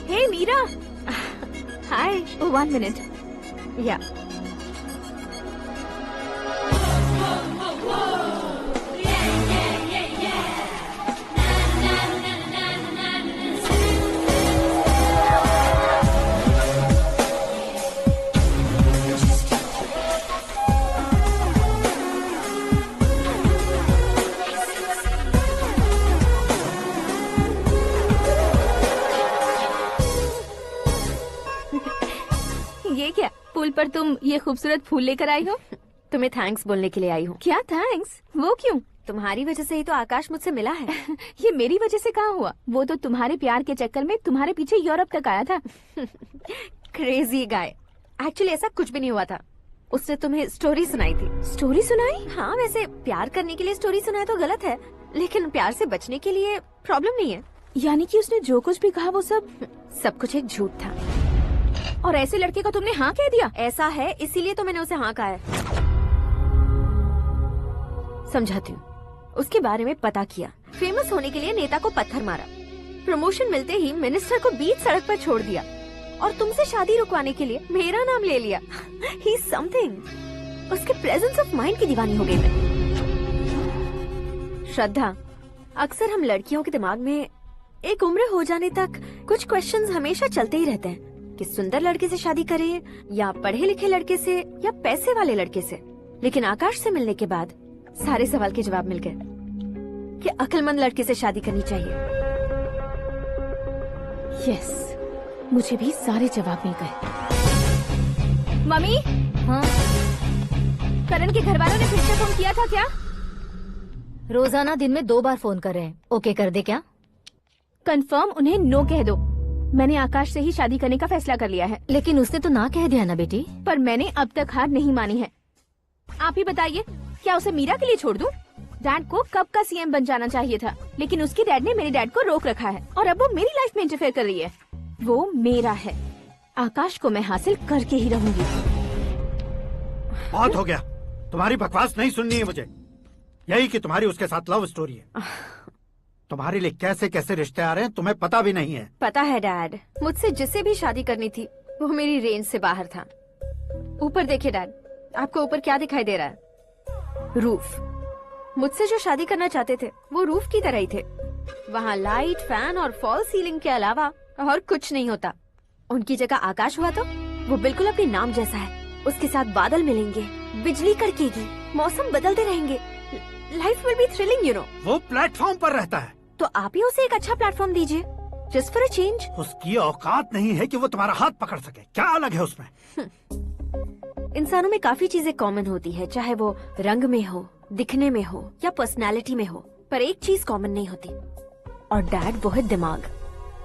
Hey Meera, hi. 1 minute। या ये क्या, पुल पर तुम ये खूबसूरत फूल लेकर आई हो? तुम्हें थैंक्स बोलने के लिए आई हूँ। क्या थैंक्स? वो क्यों? तुम्हारी वजह से ही तो आकाश मुझसे मिला है। ये मेरी वजह से कहाँ हुआ? वो तो तुम्हारे प्यार के चक्कर में तुम्हारे पीछे यूरोप तक आया था। Crazy guy. एक्चुअली ऐसा कुछ भी नहीं हुआ था। उसने तुम्हें स्टोरी सुनाई थी। स्टोरी सुनाई? हाँ, वैसे प्यार करने के लिए स्टोरी सुनाए तो गलत है, लेकिन प्यार से बचने के लिए प्रॉब्लम नहीं है। यानी कि उसने जो कुछ भी कहा वो सब कुछ एक झूठ था। और ऐसे लड़के को तुमने हाँ कह दिया? ऐसा है, इसीलिए तो मैंने उसे हाँ कहा है। समझाती हूँ। उसके बारे में पता किया, फेमस होने के लिए नेता को पत्थर मारा, प्रमोशन मिलते ही मिनिस्टर को बीच सड़क पर छोड़ दिया, और तुमसे शादी रुकवाने के लिए मेरा नाम ले लिया। He is something. उसके प्रेजेंस ऑफ माइंड की दीवानी हो गई मैं। श्रद्धा, अक्सर हम लड़कियों के दिमाग में एक उम्र हो जाने तक कुछ क्वेश्चंस हमेशा चलते ही रहते हैं कि सुंदर लड़के से शादी करें या पढ़े लिखे लड़के से या पैसे वाले लड़के से। लेकिन आकाश से मिलने के बाद सारे सवाल के जवाब मिल गए कि अक्लमंद लड़के से शादी करनी चाहिए। यस, मुझे भी सारे जवाब मिल गए। मम्मी, हाँ? करण के घर वालों ने फिर से फोन किया था क्या? रोजाना दिन में 2 बार फोन कर रहे हैं। ओके कर दे क्या? कंफर्म उन्हें नो कह दो। मैंने आकाश से ही शादी करने का फैसला कर लिया है। लेकिन उसने तो ना कह दिया ना बेटी। पर मैंने अब तक हार नहीं मानी है। आप ही बताइए, क्या उसे मीरा के लिए छोड़ दूं? डैड को कब का सीएम बन जाना चाहिए था, लेकिन उसके डैड ने मेरे डैड को रोक रखा है और अब वो मेरी लाइफ में इंटरफेयर कर रही है। वो मेरा है, आकाश को मैं हासिल करके ही रहूंगी। बहुत हो गया, तुम्हारी बकवास नहीं सुननी है मुझे। यही कि तुम्हारी उसके साथ लव स्टोरी है। तुम्हारे लिए कैसे कैसे रिश्ते आ रहे हैं तुम्हें पता भी नहीं है। पता है डैड, मुझसे जिसे भी शादी करनी थी वो मेरी रेंज से बाहर था। ऊपर देखिए डैड, आपको ऊपर क्या दिखाई दे रहा है? रूफ। मुझसे जो शादी करना चाहते थे वो रूफ की तरह ही थे। वहाँ लाइट, फैन और फॉल सीलिंग के अलावा और कुछ नहीं होता। उनकी जगह आकाश हुआ तो वो बिल्कुल अपने नाम जैसा है। उसके साथ बादल मिलेंगे, बिजली कड़केगी, मौसम बदलते रहेंगे, life will be thrilling, you know. वो प्लेटफॉर्म पर रहता है तो आप ही उसे एक अच्छा प्लेटफॉर्म दीजिए, जस्ट फॉर अ चेंज। उसकी औकात नहीं है कि वो तुम्हारा हाथ पकड़ सके। क्या अलग है उसमें? इंसानों में काफी चीजें कॉमन होती है, चाहे वो रंग में हो, दिखने में हो या पर्सनालिटी में हो, पर एक चीज कॉमन नहीं होती, और डैड वो है दिमाग।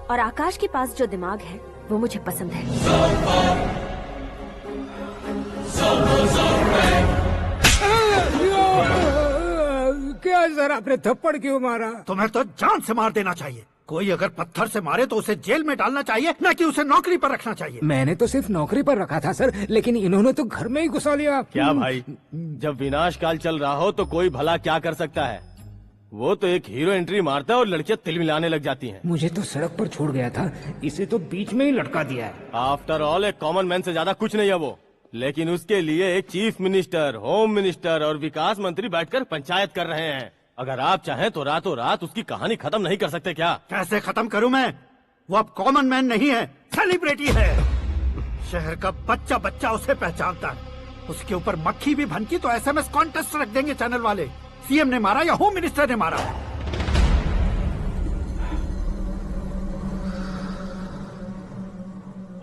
और आकाश के पास जो दिमाग है वो मुझे पसंद है। क्या सर, आपने थप्पड़ क्यों मारा? तुम्हें तो जान से मार देना चाहिए। कोई अगर पत्थर से मारे तो उसे जेल में डालना चाहिए, न कि उसे नौकरी पर रखना चाहिए। मैंने तो सिर्फ नौकरी पर रखा था सर, लेकिन इन्होंने तो घर में ही घुसा लिया। क्या भाई, जब विनाश काल चल रहा हो तो कोई भला क्या कर सकता है? वो तो एक हीरो एंट्री मारता है और लड़कियां तिल मिलाने लग जाती हैं। मुझे तो सड़क पर छोड़ गया था, इसे तो बीच में ही लटका दिया है। आफ्टर ऑल एक कॉमन मैन से ज्यादा कुछ नहीं है वो, लेकिन उसके लिए एक चीफ मिनिस्टर, होम मिनिस्टर और विकास मंत्री बैठकर पंचायत कर रहे हैं। अगर आप चाहें तो रातों रात उसकी कहानी खत्म नहीं कर सकते क्या? कैसे खत्म करूं मैं? वो अब कॉमन मैन नहीं है, सेलिब्रिटी है। शहर का बच्चा बच्चा उसे पहचानता है। उसके ऊपर मक्खी भी भनकी तो एसएमएस कॉन्टेस्ट रख देंगे चैनल वाले। सीएम ने मारा या होम मिनिस्टर ने मारा।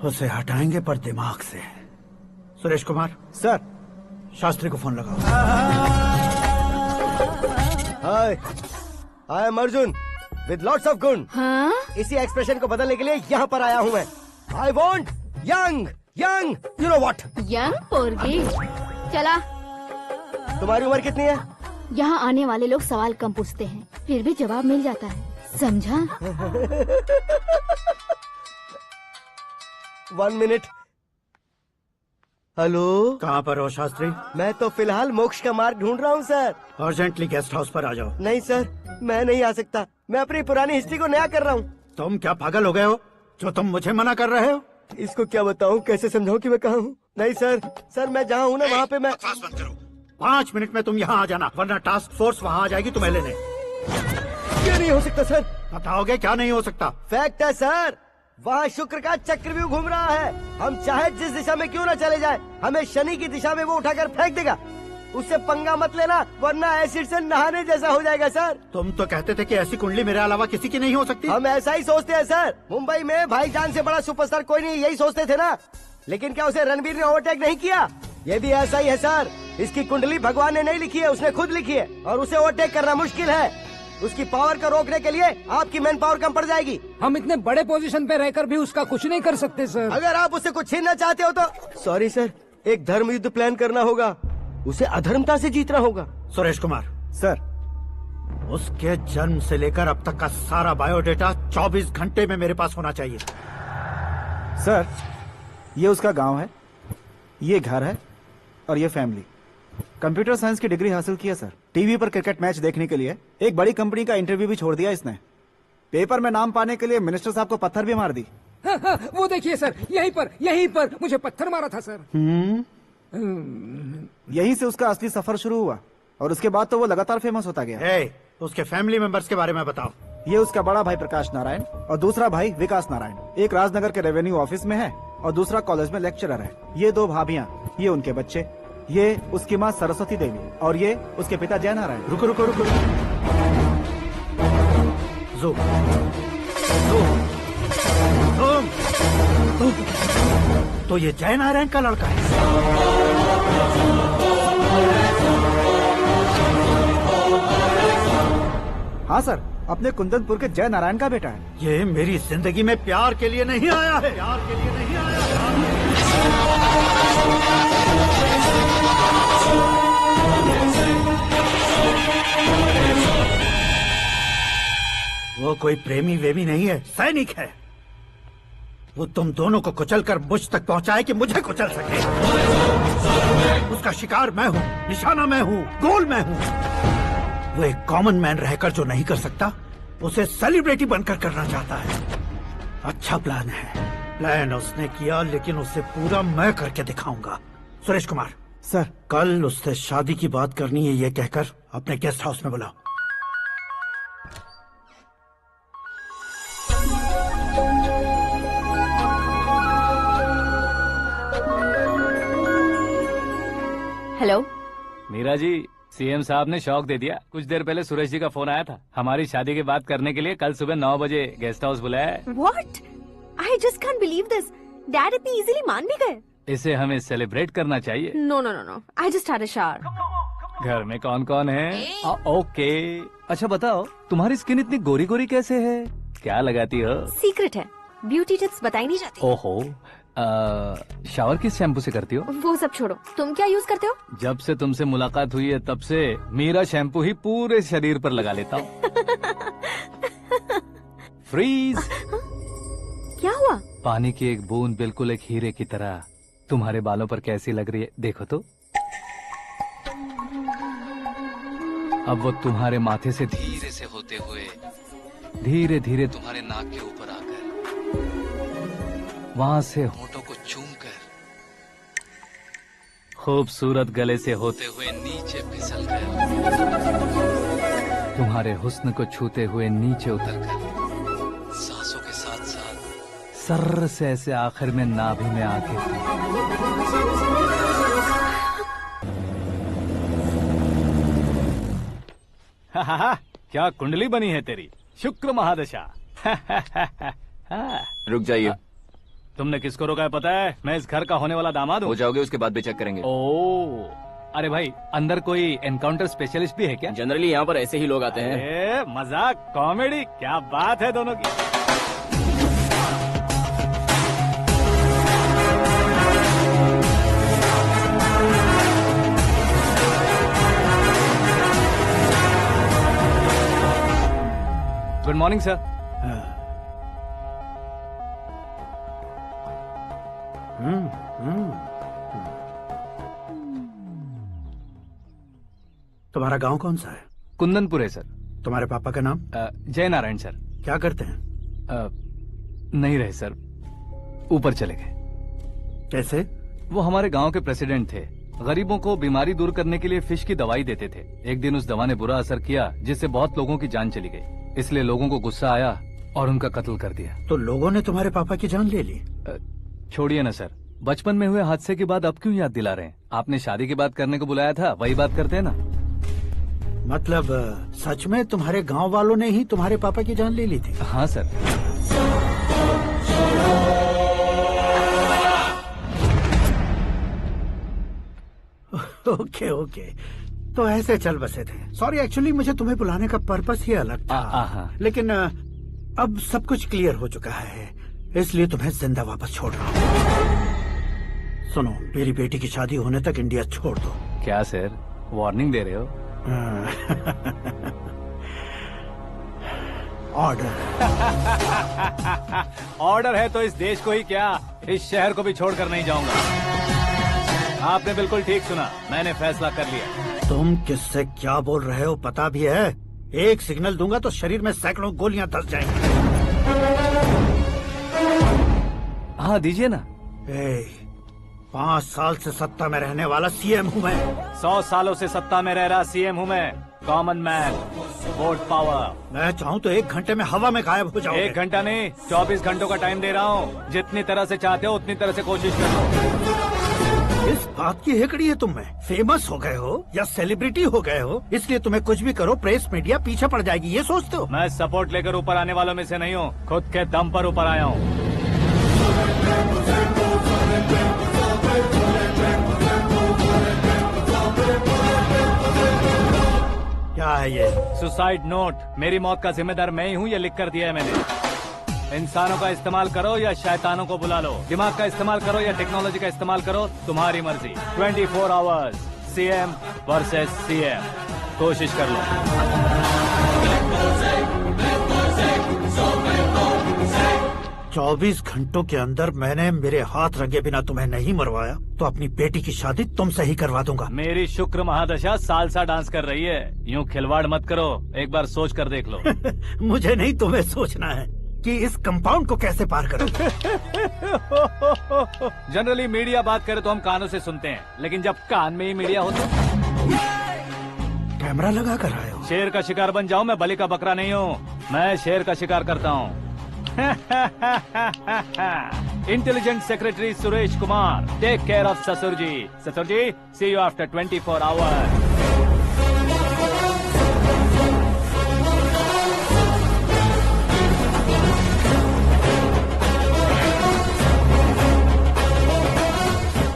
उसे हटाएंगे पर दिमाग से। सुरेश कुमार सर, शास्त्री को फोन लगाओ। Hi, I am Arjun with lots of गुण। हाँ? इसी एक्सप्रेशन को बदलने के लिए यहाँ पर आया हूँ मैं। I want young young, you know what. Young पोरगी। चला। तुम्हारी उम्र कितनी है? यहाँ आने वाले लोग सवाल कम पूछते हैं, फिर भी जवाब मिल जाता है, समझा? 1 मिनट। हेलो, कहाँ पर हो शास्त्री? मैं तो फिलहाल मोक्ष का मार्ग ढूंढ रहा हूँ सर। अर्जेंटली गेस्ट हाउस पर आ जाओ। नहीं सर, मैं नहीं आ सकता। मैं अपनी पुरानी हिस्ट्री को नया कर रहा हूँ। तुम क्या पागल हो गए हो जो तुम मुझे मना कर रहे हो? इसको क्या बताऊँ, कैसे समझाऊँ कि मैं कहाँ हूँ? नहीं सर मैं जहाँ हूँ ना वहाँ पे मैं। 5 मिनट में तुम यहाँ आ जाना, वरना टास्क फोर्स वहाँ आ जाएगी तुम्हें लेने। क्या नहीं हो सकता सर? बताओगे क्या नहीं हो सकता? फैक्ट है सर, वहाँ शुक्र का चक्रव्यूह घूम रहा है। हम चाहे जिस दिशा में क्यों न चले जाए, हमें शनि की दिशा में वो उठाकर फेंक देगा। उससे पंगा मत लेना, वरना एसिड से नहाने जैसा हो जाएगा सर। तुम तो कहते थे कि ऐसी कुंडली मेरे अलावा किसी की नहीं हो सकती। हम ऐसा ही सोचते हैं सर। मुंबई में भाईजान से बड़ा सुपरस्टार कोई नहीं, यही सोचते थे ना। लेकिन क्या उसे रणबीर ने ओवरटेक नहीं किया? ये भी ऐसा ही है सर। इसकी कुंडली भगवान ने नहीं लिखी है, उसने खुद लिखी है, और उसे ओवरटेक करना मुश्किल है। उसकी पावर को रोकने के लिए आपकी मैन पावर कम पड़ जाएगी। हम इतने बड़े पोजीशन पे रहकर भी उसका कुछ नहीं कर सकते सर। अगर आप उससे कुछ छीनना चाहते हो तो सॉरी सर, एक धर्म युद्ध प्लान करना होगा। उसे अधर्मता से जीतना होगा। सुरेश कुमार सर, उसके जन्म से लेकर अब तक का सारा बायोडेटा 24 घंटे में मेरे पास होना चाहिए। सर, ये उसका गांव है, ये घर है और ये फैमिली। कंप्यूटर साइंस की डिग्री हासिल की है सर। टीवी पर क्रिकेट मैच देखने के लिए एक बड़ी कंपनी का इंटरव्यू भी छोड़ दिया इसने। पेपर में नाम पाने के लिए मिनिस्टर साहब को पत्थर भी मार दी। वो देखिए सर, यहीं पर मुझे पत्थर मारा था सर। यहीं से उसका असली सफर शुरू हुआ और उसके बाद तो वो लगातार फेमस होता गया। उसके फैमिली मेंबर्स के बारे में बताओ। ये उसका बड़ा भाई प्रकाश नारायण और दूसरा भाई विकास नारायण। एक राजनगर के रेवेन्यू ऑफिस में है और दूसरा कॉलेज में लेक्चरर है। ये 2 भाभियां, ये उनके बच्चे, ये उसकी माँ सरस्वती देवी और ये उसके पिता जय नारायण। रुको रुको रुको, तो ये जय नारायण का लड़का है। हाँ सर, अपने कुंदनपुर के जय नारायण का बेटा है। ये मेरी जिंदगी में प्यार के लिए नहीं आया है, प्यार के लिए नहीं आया है। वो कोई प्रेमी वेमी नहीं है, सैनिक है। वो तुम दोनों को कुचलकर मुझ तक पहुंचाए कि मुझे कुचल सके। उसका शिकार मैं हूँ, निशाना मैं हूँ, गोल मैं हूँ। वो एक कॉमन मैन रहकर जो नहीं कर सकता, उसे सेलिब्रिटी बनकर करना चाहता है। अच्छा प्लान है। प्लान उसने किया, लेकिन उसे पूरा मैं करके दिखाऊंगा। सुरेश कुमार सर, कल उससे शादी की बात करनी है, ये कहकर अपने गेस्ट हाउस में बुलाओ। हेलो मीरा जी, सीएम साहब ने शौक दे दिया। कुछ देर पहले सुरेश जी का फोन आया था, हमारी शादी की बात करने के लिए कल सुबह 9 बजे गेस्ट हाउस बुलाया है। What? I just can't believe this. Dad इतनी इजीली मान भी गए। इसे हमें सेलिब्रेट करना चाहिए। No, no, no, no. I just had a shower. घर में कौन कौन है? ओके। अच्छा बताओ, तुम्हारी स्किन इतनी गोरी गोरी कैसे है? क्या लगाती हो? सीक्रेट है, ब्यूटी टिप्स बताई नहीं जाती। ओहो, शावर किस शैम्पू से करती हो? वो सब छोड़ो, तुम क्या यूज करते हो? जब से तुमसे मुलाकात हुई है तब से मीरा शैम्पू ही पूरे शरीर पर लगा लेता हूँ। फ्रीज। क्या हुआ? पानी की एक बूंद बिल्कुल एक हीरे की तरह तुम्हारे बालों पर कैसी लग रही है, देखो तो। अब वो तुम्हारे माथे से धीरे से होते हुए धीरे धीरे तुम्हारे नाक के ऊपर आकर वहां से होठों को चूमकर खूबसूरत गले से होते हुए नीचे फिसलकर तुम्हारे हुस्न को छूते हुए नीचे उतरकर सांसों के साथ साथ सर्र से ऐसे आखिर में नाभि में आके क्या कुंडली बनी है तेरी, शुक्र महादशा। रुक जाइए। तुमने किसको रोका है पता है? मैं इस घर का होने वाला दामाद हूँ। हो जाओगे उसके बाद भी चेक करेंगे। ओ, अरे भाई, अंदर कोई एनकाउंटर स्पेशलिस्ट भी है क्या? जनरली यहाँ पर ऐसे ही लोग आते हैं। मजाक, कॉमेडी, क्या बात है दोनों की। Good morning sir. तुम्हारा गांव कौन सा है? कुंदनपुर है सर। तुम्हारे पापा का नाम? जय नारायण सर। क्या करते हैं? नहीं रहे सर, ऊपर चले गए। कैसे? वो हमारे गांव के प्रेसिडेंट थे। गरीबों को बीमारी दूर करने के लिए फिश की दवाई देते थे। एक दिन उस दवा ने बुरा असर किया जिससे बहुत लोगों की जान चली गई। इसलिए लोगों को गुस्सा आया और उनका कत्ल कर दिया। तो लोगों ने तुम्हारे पापा की जान ले ली? छोड़िए ना सर, बचपन में हुए हादसे के बाद अब क्यों याद दिला रहे हैं? आपने शादी की बात करने को बुलाया था, वही बात करते हैं ना। मतलब सच में तुम्हारे गांव वालों ने ही तुम्हारे पापा की जान ले ली थी? हाँ सर। ओके ओके, तो ऐसे चल बसे थे। सॉरी, एक्चुअली मुझे तुम्हें बुलाने का पर्पस ही अलग था। लेकिन अब सब कुछ क्लियर हो चुका है, इसलिए तुम्हें जिंदा वापस छोड़ रहा हूँ। सुनो, मेरी बेटी की शादी होने तक इंडिया छोड़ दो। क्या सर, वार्निंग दे रहे हो? ऑर्डर। ऑर्डर है तो इस देश को ही क्या, इस शहर को भी छोड़कर नहीं जाऊंगा। आपने बिल्कुल ठीक सुना, मैंने फैसला कर लिया। तुम किससे क्या बोल रहे हो पता भी है? एक सिग्नल दूंगा तो शरीर में सैकड़ों गोलियां धस जाएंगी। हाँ दीजिए ना। 5 साल से सत्ता में रहने वाला सीएम हूँ मैं। 100 सालों से सत्ता में रह रहा सीएम हूँ मैं। Common man, vote power. मैं चाहूँ तो 1 घंटे में हवा में गायब हो जाऊँ। 1 घंटा नहीं, 24 घंटों का टाइम दे रहा हूँ। जितनी तरह से चाहते हो उतनी तरह से कोशिश कर लो। इस बात की हेकड़ी है तुम में? फेमस हो गए हो या सेलिब्रिटी हो गए हो, इसलिए तुम्हें कुछ भी करो प्रेस मीडिया पीछे पड़ जाएगी, ये सोचते हो? मैं सपोर्ट लेकर ऊपर आने वालों में से नहीं हूँ, खुद के दम पर ऊपर आया हूँ। क्या है ये? Suicide note. मेरी मौत का जिम्मेदार मैं ही हूँ, ये लिख कर दिया है मैंने। इंसानों का इस्तेमाल करो या शैतानों को बुला लो, दिमाग का इस्तेमाल करो या टेक्नोलॉजी का इस्तेमाल करो, तुम्हारी मर्जी। 24 आवर्स, सीएम वर्सेस सीएम, कोशिश कर लो। 24 घंटों के अंदर मैंने मेरे हाथ रंगे बिना तुम्हें नहीं मरवाया तो अपनी बेटी की शादी तुमसे ही करवा दूंगा। मेरी शुक्र महादशा सालसा डांस कर रही है, यूँ खिलवाड़ मत करो, एक बार सोच कर देख लो। मुझे नहीं, तुम्हें सोचना है कि इस कंपाउंड को कैसे पार करो। जनरली मीडिया बात करे तो हम कानों से सुनते हैं, लेकिन जब कान में ही मीडिया हो तो कैमरा लगा कर आए हो। शेर का शिकार बन जाऊं, मैं बलि का बकरा नहीं हूँ, मैं शेर का शिकार करता हूँ। Intelligent secretary Suresh Kumar, take care of ससुर जी। ससुर जी, सी यू आफ्टर 24 आवर्स।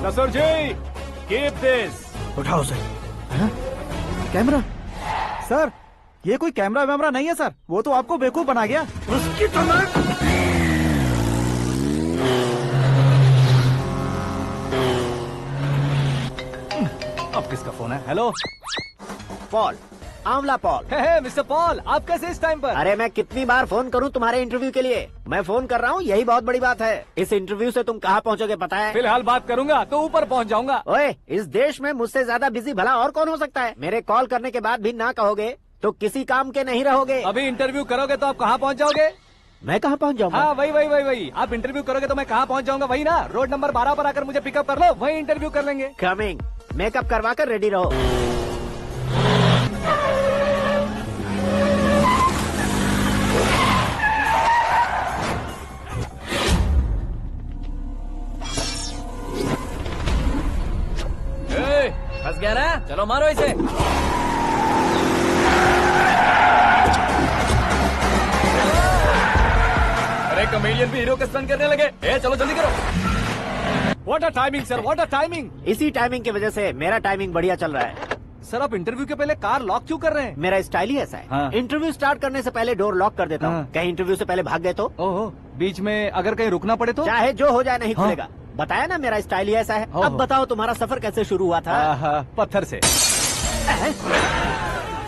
ससुर जी, कीप दिस। उठाओ उसे। कैमरा? सर, ये कोई कैमरा वैमरा नहीं है सर, वो तो आपको बेवकूफ बना गया। उसकी तो अब किसका फोन है? हेलो पॉल, आंवला पॉल। मिस्टर पॉल, आप कैसे इस टाइम पर? अरे मैं कितनी बार फोन करूं तुम्हारे इंटरव्यू के लिए? मैं फोन कर रहा हूं, यही बहुत बड़ी बात है। इस इंटरव्यू से तुम कहां पहुंचोगे पता है? फिलहाल बात करूंगा तो ऊपर पहुंच जाऊंगा। ओए, इस देश में मुझसे ज्यादा बिजी भला और कौन हो सकता है? मेरे कॉल करने के बाद भी ना कहोगे तो किसी काम के नहीं रहोगे। अभी इंटरव्यू करोगे तो आप कहाँ पहुँच जाओगे? मैं कहाँ पहुँच जाऊंगा? हाँ वही। आप इंटरव्यू करोगे तो मैं कहाँ पहुँच जाऊंगा? वही ना, रोड नंबर 12 पर आकर मुझे पिकअप कर लो, वही इंटरव्यू कर लेंगे। कमिंग। मेकअप करवा कर रेडी रहो। फंस गया ना, चलो मारो इसे। अरे कमेडियन भी हीरो का स्टंट करने लगे। चलो जल्दी करो। What a timing sir, what a timing. इसी टाइमिंग की वजह से मेरा टाइमिंग बढ़िया चल रहा है। सर आप इंटरव्यू के पहले कार लॉक क्यों कर रहे हैं? मेरा स्टाइल ही ऐसा है। हाँ। इंटरव्यू स्टार्ट करने से पहले डोर लॉक कर देता हूँ। कहीं इंटरव्यू से पहले भाग गए तो? ओहो, बीच में अगर कहीं रुकना पड़े तो? चाहे जो हो जाए नहीं खुलेगा। बताया ना मेरा स्टाइल ही ऐसा है। अब बताओ तुम्हारा सफर कैसे शुरू हुआ था? पत्थर से।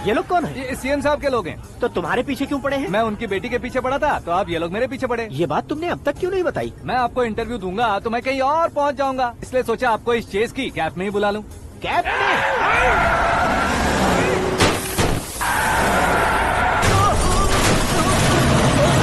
ये लोग कौन है? ये सीएम साहब के लोग हैं। तो तुम्हारे पीछे क्यों पड़े हैं? मैं उनकी बेटी के पीछे पड़ा था, तो आप ये लोग मेरे पीछे पड़े। ये बात तुमने अब तक क्यों नहीं बताई? मैं आपको इंटरव्यू दूंगा तो मैं कहीं और पहुंच जाऊंगा, इसलिए सोचा आपको इस चेस की कैप में ही बुला लूं। कैप में?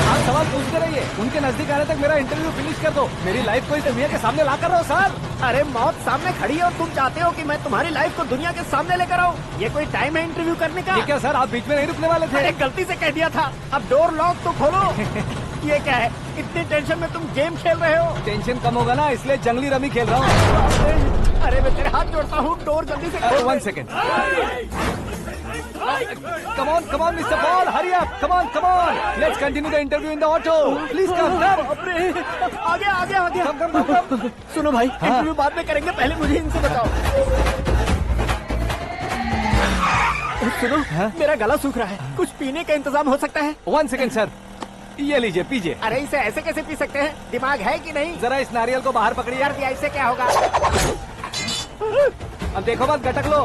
आप सवाल पूछते रहिए, उनके नजदीक आने तक मेरा इंटरव्यू फिनिश कर दो। मेरी लाइफ को इस दुनिया के सामने ला कर रहो सर। अरे मौत सामने खड़ी है और तुम चाहते हो कि मैं तुम्हारी लाइफ को दुनिया के सामने लेकर आऊं? ये कोई टाइम है इंटरव्यू करने का? ये क्या सर, आप बीच में नहीं रुकने वाले थे? अरे गलती से कह दिया था, अब डोर लॉक तो खोलो। ये क्या है, इतनी टेंशन में तुम गेम खेल रहे हो? टेंशन कम होगा ना, इसलिए जंगली रमी खेल रहा हूँ। अरे मैं तेरे हाथ जोड़ता हूँ, डोर जल्दी से खोलो। 1 second. Come on, Mr. Paul, hurry up! Come on! Let's continue the interview in the auto. Please come. आगे। Come. सुनो भाई, इंटरव्यू बाद में करेंगे, पहले मुझे इनसे बताओ। सुनो, मेरा गला सूख रहा है, कुछ पीने का इंतजाम हो सकता है? 1 सेकेंड सर, ये लीजिए पीजिए। अरे इसे ऐसे कैसे पी सकते हैं? दिमाग है कि नहीं? जरा इस नारियल को बाहर पकड़िए। यार दिया, इससे क्या होगा? अब देखो मत, गटक लो।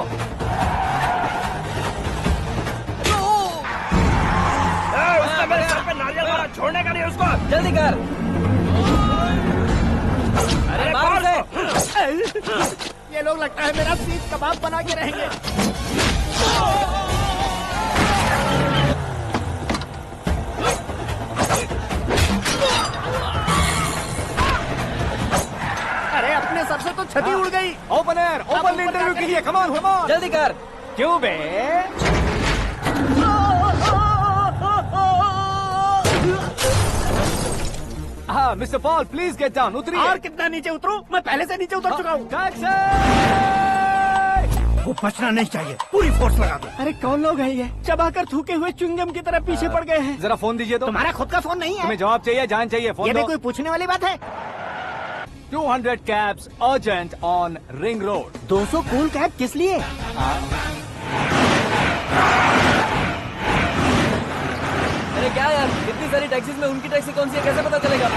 मेरे सर पे नारियल मारा, छोड़ने का नहीं उसको। जल्दी कर। अरे मार उसे। ये लोग लगता है मेरा सीख कबाब बना के रहेंगे। अरे अपने सर से तो छती उड़ गई। ओपन एयर, ओपन इंटरव्यू कीजिए। कम ऑन जल्दी कर। क्यों बे? हाँ mister Paul, please get down, उतरिए। और कितना नीचे उतरूं? मैं पहले से नीचे उतर चुका हूँ। वो बचना नहीं चाहिए, पूरी फोर्स लगा दो। अरे कौन लोग हैं ये? चबाकर थूके हुए च्युइंगम की तरह पीछे पड़ गए हैं। जरा फोन दीजिए तो। तुम्हारा खुद का फोन नहीं है? तुम्हें जवाब चाहिए, जान चाहिए, फोन ये भी दो। कोई पूछने वाली बात है? 200 cabs urgent on Ring Road. 200 cool cab किस लिए? अरे क्या यार, इतनी सारी टैक्सीज में उनकी टैक्सी कौन सी है, कैसे पता चलेगा?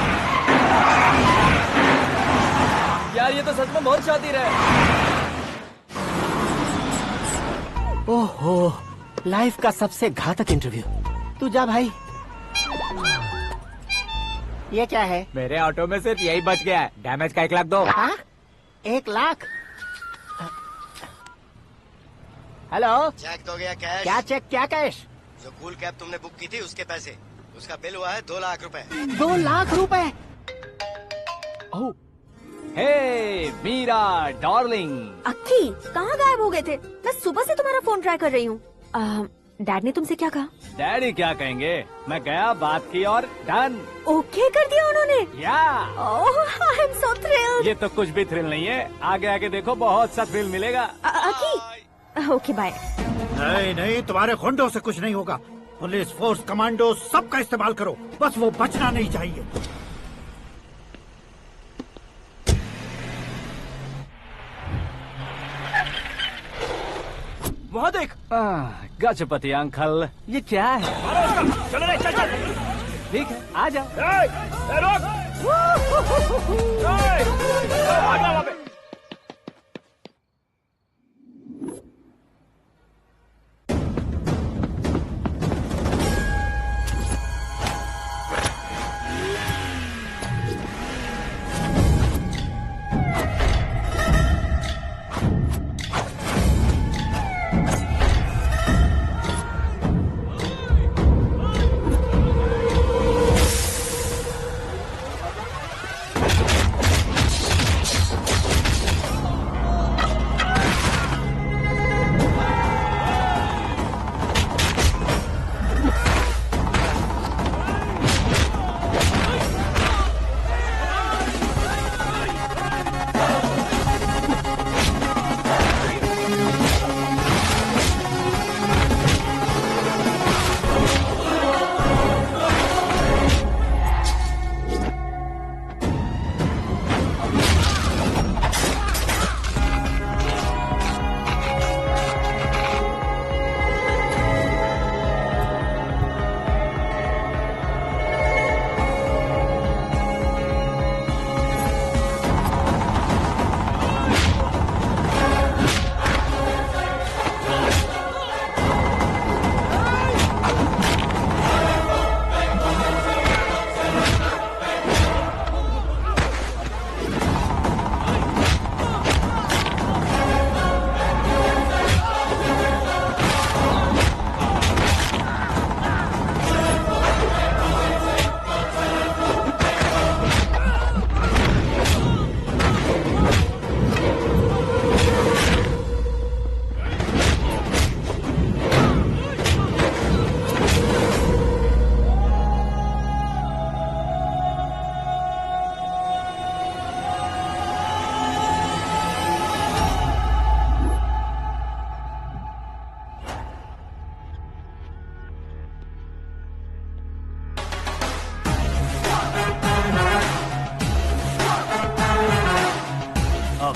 यार ये तो सच में बहुत शातिर है। ओहो, लाइफ का सबसे घातक इंटरव्यू। तू जा भाई। ये क्या है? मेरे ऑटो में सिर्फ यही बच गया है, डैमेज का 1 लाख दो। 1 लाख? हेलो, चेक हो गया कैश? क्या चेक, क्या कैश? जो कूल कैब तुमने बुक की थी उसके पैसे, उसका बिल हुआ है 2 लाख रुपए। 2 लाख रुपए? हे मीरा डार्लिंग। अक्की, कहाँ गायब हो गए थे? मैं सुबह से तुम्हारा फोन ट्राई कर रही हूँ। डैड ने तुमसे क्या कहा? डैडी क्या कहेंगे, मैं गया, बात की और डन। ओके कर दिया उन्होंने? या आई एम सो थ्रिल्ड। ये तो कुछ भी थ्रिल नहीं है, आगे आगे देखो बहुत सा थ्रिल मिलेगा। अक्की, ओके बाय। नहीं, तुम्हारे गुंडों से कुछ नहीं होगा। पुलिस फोर्स, कमांडो, सबका इस्तेमाल करो, बस वो बचना नहीं चाहिए। वहाँ देख। गजपति अंकल, ये क्या है? चलो रे, चल। ठीक है, आ जा। रोक।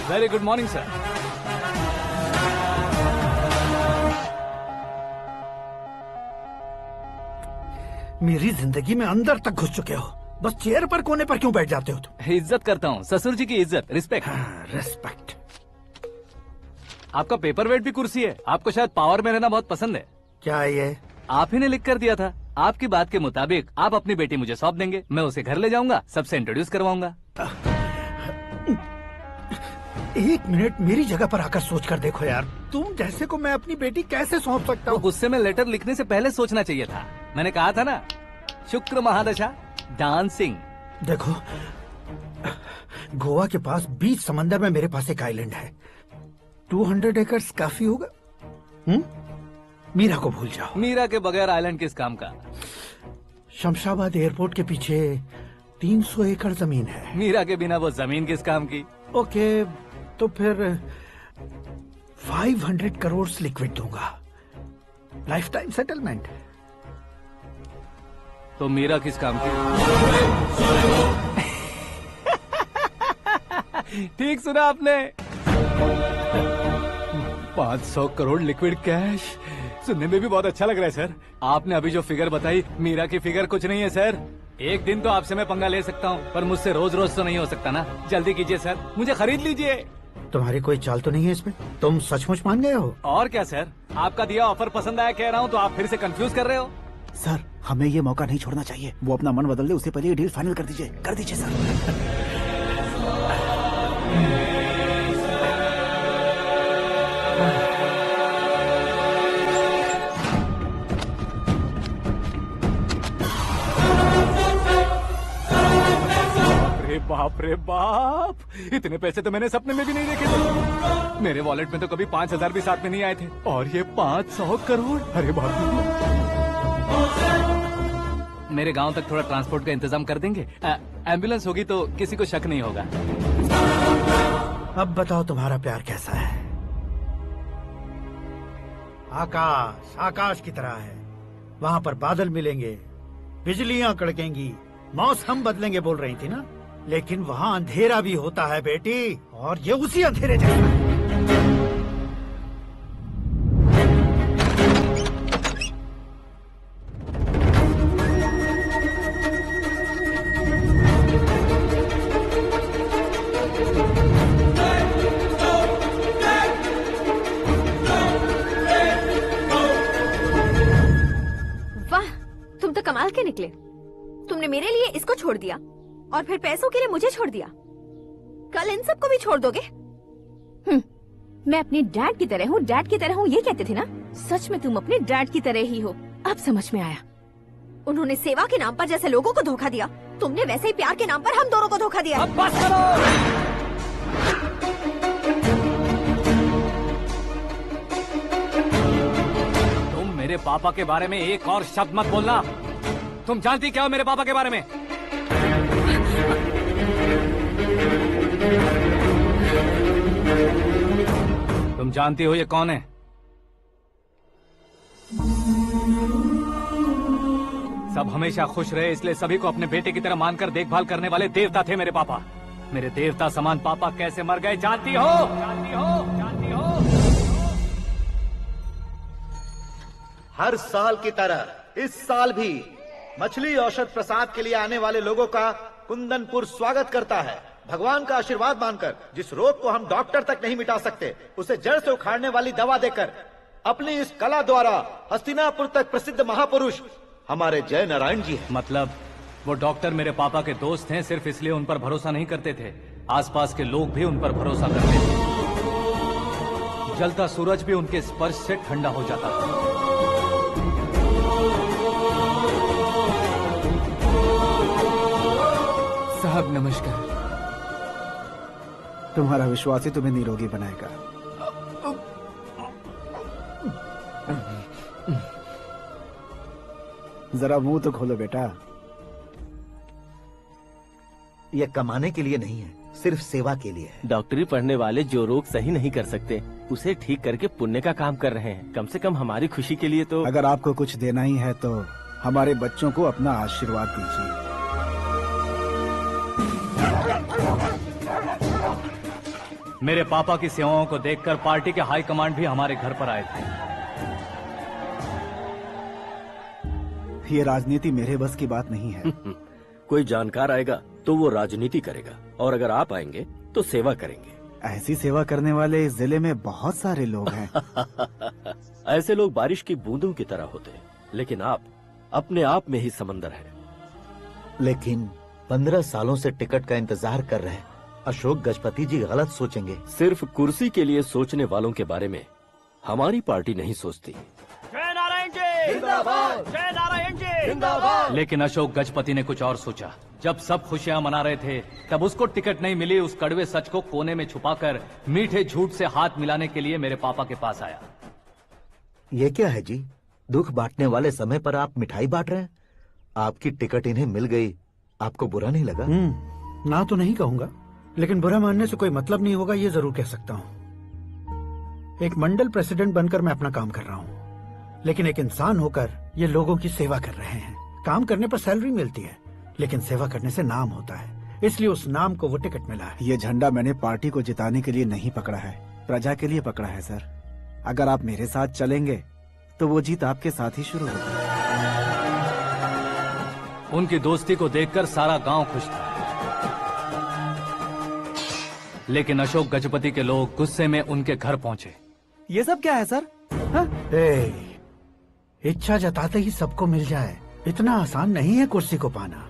Very good morning sir. मेरी जिंदगी में अंदर तक घुस चुके हो, बस चेयर पर कोने पर क्यों बैठ जाते हो तुम? इज्जत करता हूँ, ससुर जी की इज्जत, रिस्पेक्ट। रिस्पेक्ट। आपका पेपर वेट भी कुर्सी है। आपको शायद पावर में रहना बहुत पसंद है। क्या है ये? आप ही ने लिख कर दिया था। आपकी बात के मुताबिक आप अपनी बेटी मुझे सौंप देंगे, मैं उसे घर ले जाऊंगा, सबसे इंट्रोड्यूस करवाऊंगा। एक मिनट मेरी जगह पर आकर सोच कर देखो यार, तुम जैसे को मैं अपनी बेटी कैसे सौंप सकता हूँ? गुस्से में लेटर लिखने से पहले सोचना चाहिए था। मैंने कहा था ना, शुक्र महादशा डांसिंग। देखो, गोवा के पास बीच समंदर में मेरे पास एक आइलैंड है, 200 एकर्स काफी होगा। मीरा को भूल जाओ। मीरा के बगैर आइलैंड किस काम का? शमशाबाद एयरपोर्ट के पीछे 300 एकड़ जमीन है। मीरा के बिना वो जमीन किस काम की? ओके, तो फिर 500 करोड़ लिक्विड दूंगा, लाइफ टाइम सेटलमेंट। तो मीरा किस काम की? ठीक सुना आपने, 500 करोड़ लिक्विड कैश। सुनने में भी बहुत अच्छा लग रहा है सर। आपने अभी जो फिगर बताई, मीरा की फिगर कुछ नहीं है सर। एक दिन तो आपसे मैं पंगा ले सकता हूँ, पर मुझसे रोज रोज तो नहीं हो सकता ना। जल्दी कीजिए सर, मुझे खरीद लीजिए। तुम्हारी कोई चाल तो नहीं है इसमें? तुम सचमुच मान गए हो? और क्या सर, आपका दिया ऑफर पसंद आया कह रहा हूँ, तो आप फिर से कंफ्यूज कर रहे हो। सर, हमें ये मौका नहीं छोड़ना चाहिए। वो अपना मन बदल दे, उससे पहले ये डील फाइनल कर दीजिए। कर दीजिए सर। बाप रे बाप, इतने पैसे तो मैंने सपने में भी नहीं देखे थे। मेरे वॉलेट में तो कभी 5000 भी साथ में नहीं आए थे, और ये 500 करोड़। अरे बाप रे। मेरे गांव तक थोड़ा ट्रांसपोर्ट का इंतजाम कर देंगे? एम्बुलेंस होगी तो किसी को शक नहीं होगा। अब बताओ तुम्हारा प्यार कैसा है? आकाश आकाश की तरह है, वहाँ पर बादल मिलेंगे, बिजलियां कड़केंगी, मौसम बदलेंगे बोल रही थी ना, लेकिन वहाँ अंधेरा भी होता है बेटी, और ये उसी अंधेरे जैसा है। वाह, तुम तो कमाल के निकले। तुमने मेरे लिए इसको छोड़ दिया और फिर पैसों के लिए मुझे छोड़ दिया। कल इन सबको भी छोड़ दोगे? मैं अपने डैड की तरह हूँ, डैड की तरह हूँ, ये कहते थे ना। सच में तुम अपने डैड की तरह ही हो, अब समझ में आया। उन्होंने सेवा के नाम पर जैसे लोगों को धोखा दिया, तुमने वैसे ही प्यार के नाम पर हम दोनों को धोखा दिया। अब बस करो। तुम मेरे पापा के बारे में एक और शब्द मत बोलना। तुम जानती क्या हो मेरे पापा के बारे में? तुम जानती हो ये कौन है? सब हमेशा खुश रहे, इसलिए सभी को अपने बेटे की तरह मानकर देखभाल करने वाले देवता थे मेरे पापा। मेरे देवता समान पापा कैसे मर गए जानती हो? जानती हो? जानती हो? हर साल की तरह इस साल भी मछली औषध प्रसाद के लिए आने वाले लोगों का कुंदनपुर स्वागत करता है। भगवान का आशीर्वाद मानकर जिस रोग को हम डॉक्टर तक नहीं मिटा सकते, उसे जड़ से उखाड़ने वाली दवा देकर अपनी इस कला द्वारा हस्तिनापुर तक प्रसिद्ध महापुरुष हमारे जय नारायण जी हैं। मतलब वो डॉक्टर मेरे पापा के दोस्त हैं, सिर्फ इसलिए उन पर भरोसा नहीं करते थे, आसपास के लोग भी उन पर भरोसा करते थे। जलता सूरज भी उनके स्पर्श से ठंडा हो जाता था। साहब नमस्कार। तुम्हारा विश्वास ही तुम्हें निरोगी बनाएगा। जरा मुंह तो खोलो बेटा। यह कमाने के लिए नहीं है, सिर्फ सेवा के लिए है। डॉक्टरी पढ़ने वाले जो रोग सही नहीं कर सकते, उसे ठीक करके पुण्य का काम कर रहे हैं। कम से कम हमारी खुशी के लिए तो। अगर आपको कुछ देना ही है तो हमारे बच्चों को अपना आशीर्वाद दीजिए। मेरे पापा की सेवाओं को देखकर पार्टी के हाई कमांड भी हमारे घर पर आए थे। ये राजनीति मेरे बस की बात नहीं है। कोई जानकार आएगा तो वो राजनीति करेगा, और अगर आप आएंगे तो सेवा करेंगे। ऐसी सेवा करने वाले इस जिले में बहुत सारे लोग हैं। ऐसे लोग बारिश की बूंदों की तरह होते हैं, लेकिन आप अपने आप में ही समंदर हैं। लेकिन 15 सालों से टिकट का इंतजार कर रहे अशोक गजपति जी गलत सोचेंगे। सिर्फ कुर्सी के लिए सोचने वालों के बारे में हमारी पार्टी नहीं सोचती। जय नारायण जी जिंदाबाद, जय नारायण जी जिंदाबाद। लेकिन अशोक गजपति ने कुछ और सोचा। जब सब खुशियां मना रहे थे तब उसको टिकट नहीं मिली। उस कड़वे सच को कोने में छुपाकर मीठे झूठ से हाथ मिलाने के लिए मेरे पापा के पास आया। ये क्या है जी? दुख बांटने वाले समय पर आप मिठाई बांट रहे हैं। आपकी टिकट इन्हें मिल गई, आपको बुरा नहीं लगा? ना तो नहीं कहूंगा, लेकिन बुरा मानने से कोई मतलब नहीं होगा, ये जरूर कह सकता हूँ। एक मंडल प्रेसिडेंट बनकर मैं अपना काम कर रहा हूँ, लेकिन एक इंसान होकर ये लोगों की सेवा कर रहे हैं। काम करने पर सैलरी मिलती है, लेकिन सेवा करने से नाम होता है, इसलिए उस नाम को वो टिकट मिला है। ये झंडा मैंने पार्टी को जिताने के लिए नहीं पकड़ा है, प्रजा के लिए पकड़ा है सर। अगर आप मेरे साथ चलेंगे तो वो जीत आपके साथ ही शुरू होगी। उनकी दोस्ती को देखकर सारा गांव खुश था, लेकिन अशोक गजपति के लोग गुस्से में उनके घर पहुंचे। ये सब क्या है सर? इच्छा जताते ही सबको मिल जाए, इतना आसान नहीं है कुर्सी को पाना।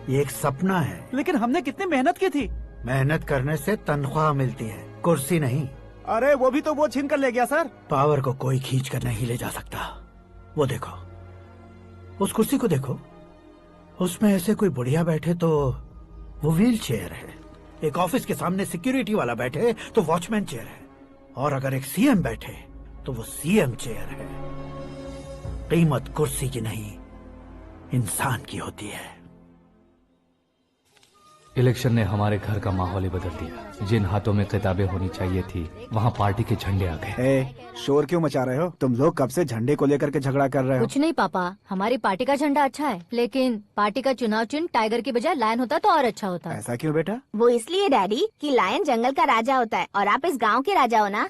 ये एक सपना है। लेकिन हमने कितनी मेहनत की थी। मेहनत करने से तनख्वाह मिलती है, कुर्सी नहीं। अरे वो भी तो वो छीन कर ले गया सर। पावर को कोई खींच कर नहीं ले जा सकता। वो देखो, उस कुर्सी को देखो, उसमें ऐसे कोई बुढ़िया बैठे तो वो व्हील चेयर है। एक ऑफिस के सामने सिक्योरिटी वाला बैठे तो वॉचमैन चेयर है, और अगर एक सीएम बैठे तो वो सीएम चेयर है। कीमत कुर्सी की नहीं, इंसान की होती है। इलेक्शन ने हमारे घर का माहौल ही बदल दिया। जिन हाथों में किताबें होनी चाहिए थी, वहाँ पार्टी के झंडे आ गए। शोर क्यों मचा रहे हो? तुम लोग कब से झंडे को लेकर के झगड़ा कर रहे हो? कुछ नहीं पापा, हमारी पार्टी का झंडा अच्छा है, लेकिन पार्टी का चुनाव चिन्ह टाइगर की बजाय लायन होता तो और अच्छा होता। ऐसा क्यों बेटा? वो इसलिए डैडी कि लायन जंगल का राजा होता है और आप इस गांव के राजा हो ना।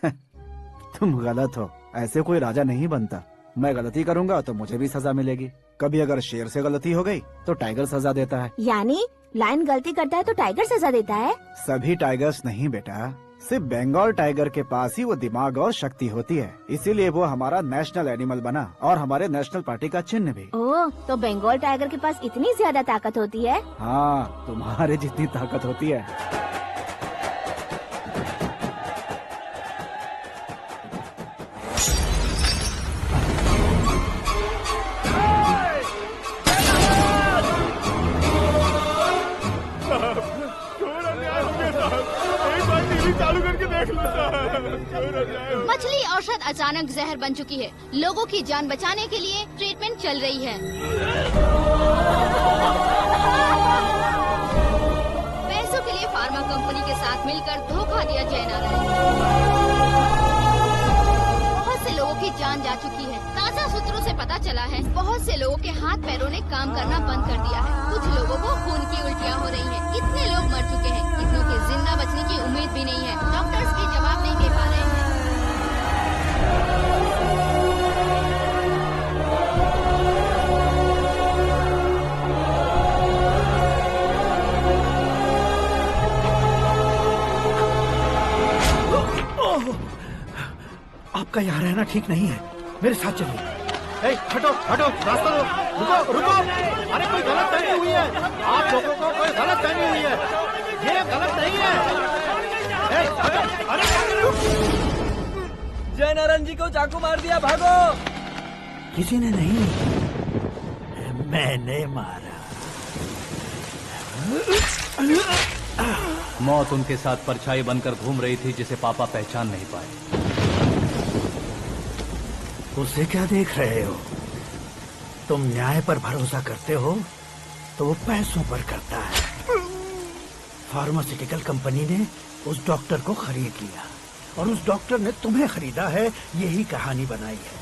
तुम गलत हो, ऐसे कोई राजा नहीं बनता। मैं गलती करूंगा तो मुझे भी सजा मिलेगी। कभी अगर शेर से गलती हो गई तो टाइगर सजा देता है। यानी लायन गलती करता है तो टाइगर सजा देता है? सभी टाइगर्स नहीं बेटा, सिर्फ बंगाल टाइगर के पास ही वो दिमाग और शक्ति होती है, इसीलिए वो हमारा नेशनल एनिमल बना और हमारे नेशनल पार्टी का चिन्ह भी। ओह, तो बंगाल टाइगर के पास इतनी ज्यादा ताकत होती है? हाँ, तुम्हारे जितनी ताकत होती है। मछली औषध अचानक जहर बन चुकी है। लोगों की जान बचाने के लिए ट्रीटमेंट चल रही है। पैसों के लिए फार्मा कंपनी के साथ मिलकर धोखा दिया जय नारायण। बहुत से लोगों की जान जा चुकी है। ताजा सूत्रों से पता चला है बहुत से लोगों के हाथ पैरों ने काम करना बंद कर दिया है। कुछ लोगों को खून की उल्टियाँ हो रही हैं। कितने लोग मर चुके हैं, कितनों के जिंदा बचने की उम्मीद भी नहीं है। डॉक्टर्स भी जवाब नहीं दे पा रहे हैं। आपका यहाँ रहना ठीक नहीं है, मेरे साथ चलिए। हटो हटो, रास्ता दो, रुको रुको। अरे कोई गलत फहमी हुई है, आप लोगों को कोई गलत फहमी हुई है, ये गलत नहीं है। अरे जय नारायण जी को चाकू मार दिया, भागो। किसी ने नहीं, मैंने मारा। मौत उनके साथ परछाई बनकर घूम रही थी, जिसे पापा पहचान नहीं पाए। उसे क्या देख रहे हो? तुम न्याय पर भरोसा करते हो तो वो पैसों पर करता है। फार्मास्यूटिकल कंपनी ने उस डॉक्टर को खरीद लिया और उस डॉक्टर ने तुम्हें खरीदा है, यही कहानी बनाई है।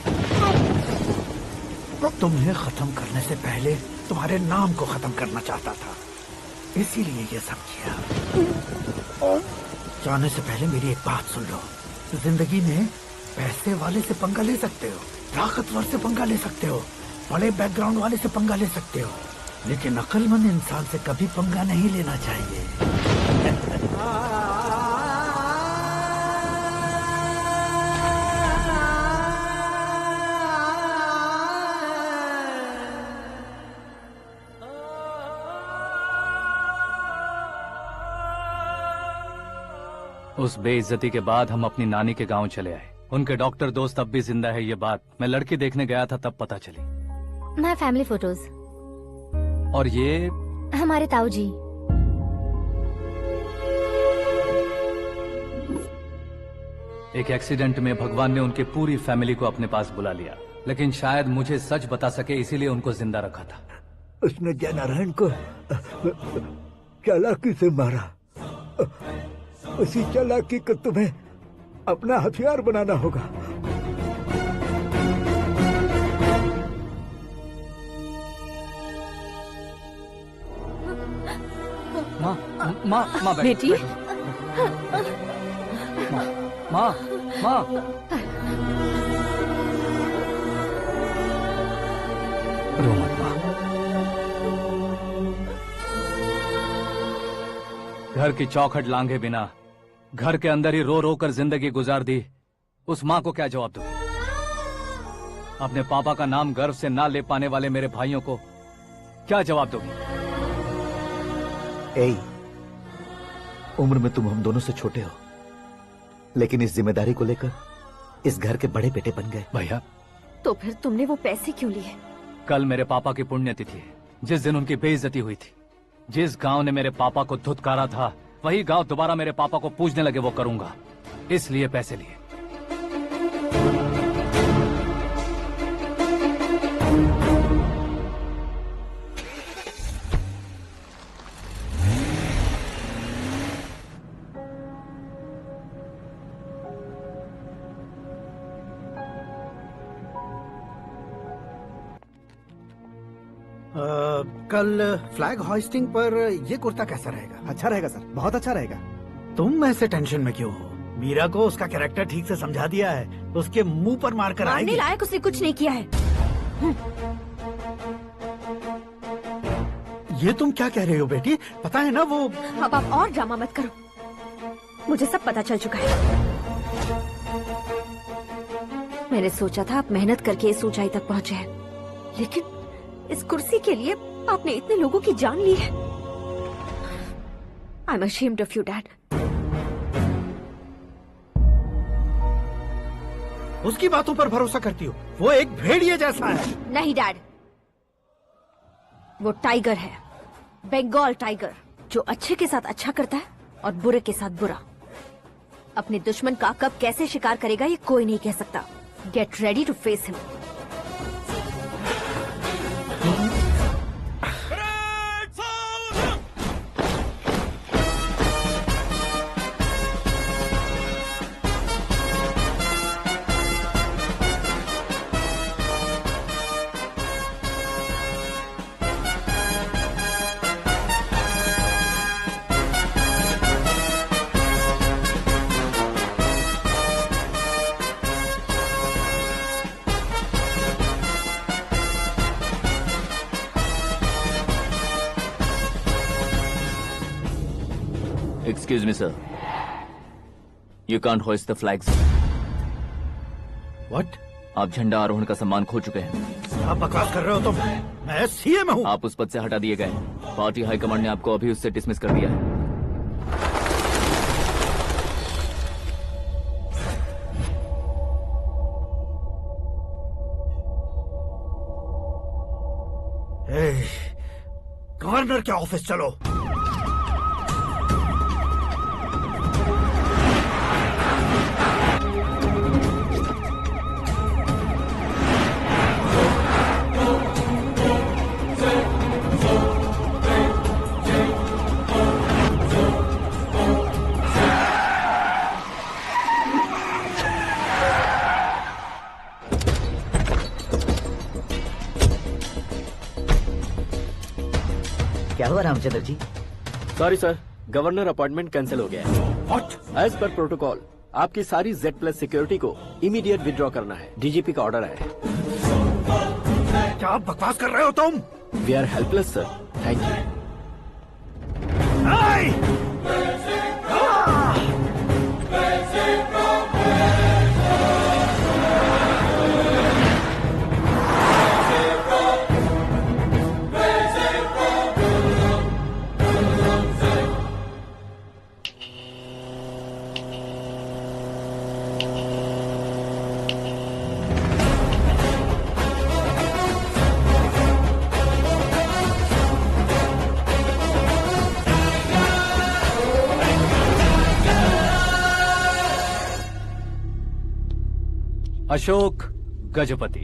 तुम्हें खत्म करने से पहले तुम्हारे नाम को खत्म करना चाहता था, इसीलिए ये सब किया। जाने से पहले मेरी एक बात सुन लो। जिंदगी में पैसे वाले से पंगा ले सकते हो, ताकतवर से पंगा ले सकते हो, बड़े बैकग्राउंड वाले से पंगा ले सकते हो, लेकिन अक्लमंद इंसान से कभी पंगा नहीं लेना चाहिए। उस बेइज्जती के बाद हम अपनी नानी के गांव चले आए। उनके डॉक्टर दोस्त अब भी जिंदा है, ये बात मैं लड़की देखने गया था तब पता चली। My family photos. और ये हमारे ताऊ जी। एक एक्सीडेंट में भगवान ने उनकी पूरी फैमिली को अपने पास बुला लिया, लेकिन शायद मुझे सच बता सके इसीलिए उनको जिंदा रखा था। उसने जयनारायण को चालाकी से मारा। उसी चालाकी को तुम्हें अपना हथियार बनाना होगा। माँ बेटी। माँ रो मत माँ। घर की चौखट लांघे बिना घर के अंदर ही रो रो कर जिंदगी गुजार दी उस माँ को क्या जवाब दूं? अपने पापा का नाम गर्व से ना ले पाने वाले मेरे भाइयों को क्या जवाब दोगी? उम्र में तुम हम दोनों से छोटे हो, लेकिन इस जिम्मेदारी को लेकर इस घर के बड़े बेटे बन गए। भैया, तो फिर तुमने वो पैसे क्यों लिए? कल मेरे पापा की पुण्यतिथि है, जिस दिन उनकी बेइज्जती हुई थी। जिस गांव ने मेरे पापा को धुतकारा था वही गांव दोबारा मेरे पापा को पूजने लगे वो करूंगा, इसलिए पैसे लिए। कल फ्लैग होइस्टिंग पर ये कुर्ता कैसा रहेगा? अच्छा रहेगा सर, बहुत अच्छा रहेगा। तुम ऐसे टेंशन में क्यों हो? मीरा को उसका कैरेक्टर ठीक से समझा दिया है, उसके मुंह पर मारकर मारने आएगी। लायक उसने कुछ नहीं किया है। ये तुम क्या कह रहे हो बेटी? पता है ना वो। अब आप और ड्रामा मत करो, मुझे सब पता चल चुका है। मैंने सोचा था आप मेहनत करके इस ऊंचाई तक पहुंचे हैं, लेकिन इस कुर्सी के लिए आपने इतने लोगों की जान ली है। I am ashamed of you, Dad. उसकी बातों पर भरोसा करती हो? वो एक भेड़िए जैसा है। नहीं डैड, वो टाइगर है, बंगाल टाइगर, जो अच्छे के साथ अच्छा करता है और बुरे के साथ बुरा। अपने दुश्मन का कब कैसे शिकार करेगा ये कोई नहीं कह सकता। Get ready to face him. Excuse me, sir. You can't hoist the flags. What? आप झंडा आरोहण का सम्मान खो चुके हैं। क्या बकवास कर रहे हो तुम? मैं सीएम हूँ। आप उस पद से हटा दिए गए। पार्टी हाईकमांड ने आपको अभी उससे डिसमिस कर दिया है। गवर्नर के ऑफिस चलो। क्या हुआ Ramchandra ji? Sorry sir, governor appointment cancel हो गया है। एज पर प्रोटोकॉल आपकी सारी Z+ सिक्योरिटी को इमीडिएट विड्रॉ करना है। डीजीपी का ऑर्डर है। क्या आप बकवास कर रहे हो तुम? We are helpless sir. Thank you. Ashok Gajapati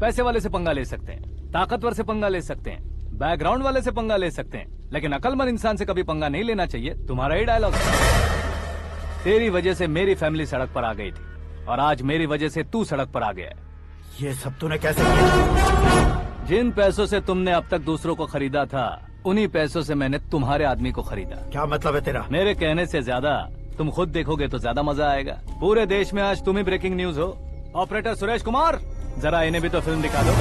पैसे वाले से पंगा ले सकते हैं, ताकतवर से पंगा ले सकते हैं, बैकग्राउंड वाले से पंगा ले सकते हैं, लेकिन अकलमंद इंसान से कभी पंगा नहीं लेना चाहिए। तुम्हारा ही डायलॉग। तेरी वजह से मेरी फैमिली सड़क पर आ गई थी और आज मेरी वजह से तू सड़क पर आ गया है। ये सब तूने कैसे किया? जिन पैसों से तुमने अब तक दूसरों को खरीदा था, उन्हीं पैसों से मैंने तुम्हारे आदमी को खरीदा। क्या मतलब है तेरा? मेरे कहने से ज्यादा तुम खुद देखोगे तो ज्यादा मजा आएगा। पूरे देश में आज तुम ही ब्रेकिंग न्यूज हो। ऑपरेटर सुरेश कुमार, जरा इन्हें भी तो फिल्म दिखा दो।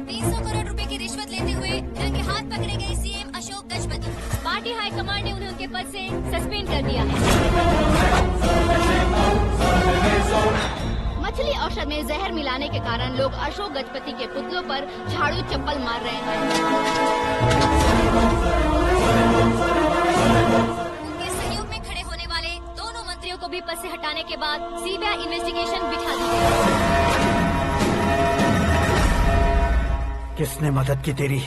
300 करोड़ रुपए की रिश्वत लेते हुए रंगे हाथ पकड़े गए CM Ashok Gajapati. Party high command ने उन्हें उनके पद से सस्पेंड कर दिया है। मछली औषध में जहर मिलाने के कारण लोग अशोक गजपति के पुतलों पर झाड़ू चप्पल मार रहे हैं। उनके सहयोग में खड़े होने वाले दोनों मंत्रियों को भी पद से हटाने के बाद सीबीआई इन्वेस्टिगेशन बिठा दी गई। किसने मदद की तेरी?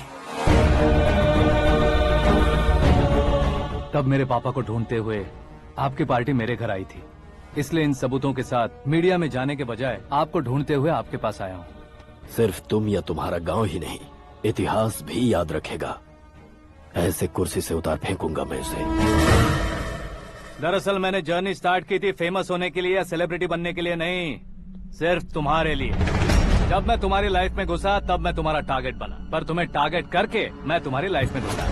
तब मेरे पापा को ढूंढते हुए आपकी पार्टी मेरे घर आई थी, इसलिए इन सबूतों के साथ मीडिया में जाने के बजाय आपको ढूंढते हुए आपके पास आया हूँ। सिर्फ तुम या तुम्हारा गांव ही नहीं, इतिहास भी याद रखेगा। ऐसे कुर्सी से उतार फेंकूंगा मैं उसे। दरअसल मैंने जर्नी स्टार्ट की थी फेमस होने के लिए या सेलिब्रिटी बनने के लिए नहीं, सिर्फ तुम्हारे लिए। जब मैं तुम्हारी लाइफ में घुसा तब मैं तुम्हारा टारगेट बना, पर तुम्हें टारगेट करके मैं तुम्हारी लाइफ में घुसा।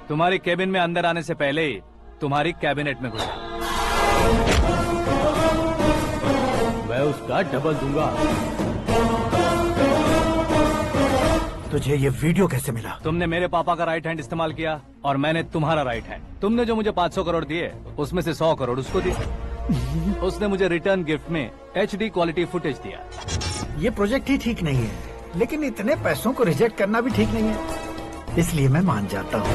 तुम्हारी केबिन में अंदर आने से पहले ही तुम्हारी कैबिनेट में घुसा। मैं उसका डबल दूंगा। तुझे ये वीडियो कैसे मिला? तुमने मेरे पापा का राइट हैंड इस्तेमाल किया और मैंने तुम्हारा राइट हैंड। तुमने जो मुझे 500 करोड़ दिए उसमें से 100 करोड़ उसको दिए। उसने मुझे रिटर्न गिफ्ट में HD क्वालिटी फुटेज दिया। ये प्रोजेक्ट ही ठीक नहीं है, लेकिन इतने पैसों को रिजेक्ट करना भी ठीक नहीं है, इसलिए मैं मान जाता हूँ।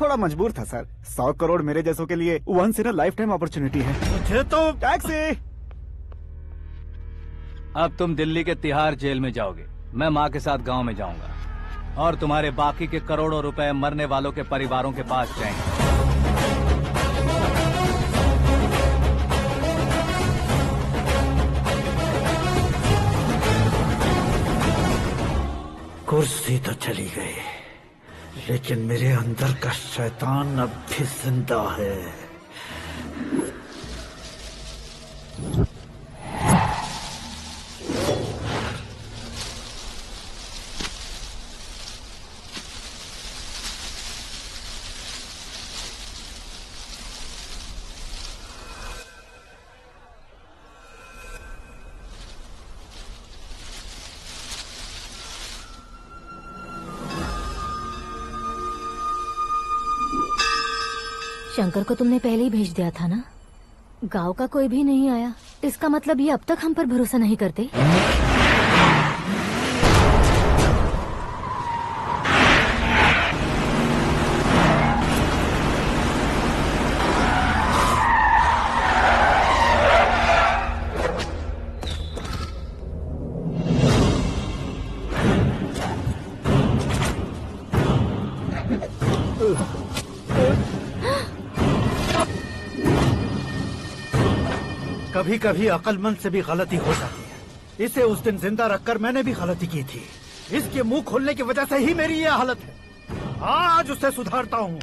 थोड़ा मजबूर था सर। 100 करोड़ मेरे जैसों के लिए once in a lifetime opportunity है। मुझे तो टैक्सी। अब तुम दिल्ली के तिहाड़ जेल में जाओगे, मैं माँ के साथ गांव में जाऊंगा और तुम्हारे बाकी के करोड़ों रुपए मरने वालों के परिवारों के पास जाएंगे। कुर्सी तो चली गई, लेकिन मेरे अंदर का शैतान अब भी जिंदा है। शंकर को तुमने पहले ही भेज दिया था ना? गांव का कोई भी नहीं आया, इसका मतलब ये अब तक हम पर भरोसा नहीं करते। कभी कभी अक्लमंद से भी गलती हो जाती है। इसे उस दिन जिंदा रखकर मैंने भी गलती की थी। इसके मुंह खोलने की वजह से ही मेरी ये हालत है। आज उसे सुधारता हूँ।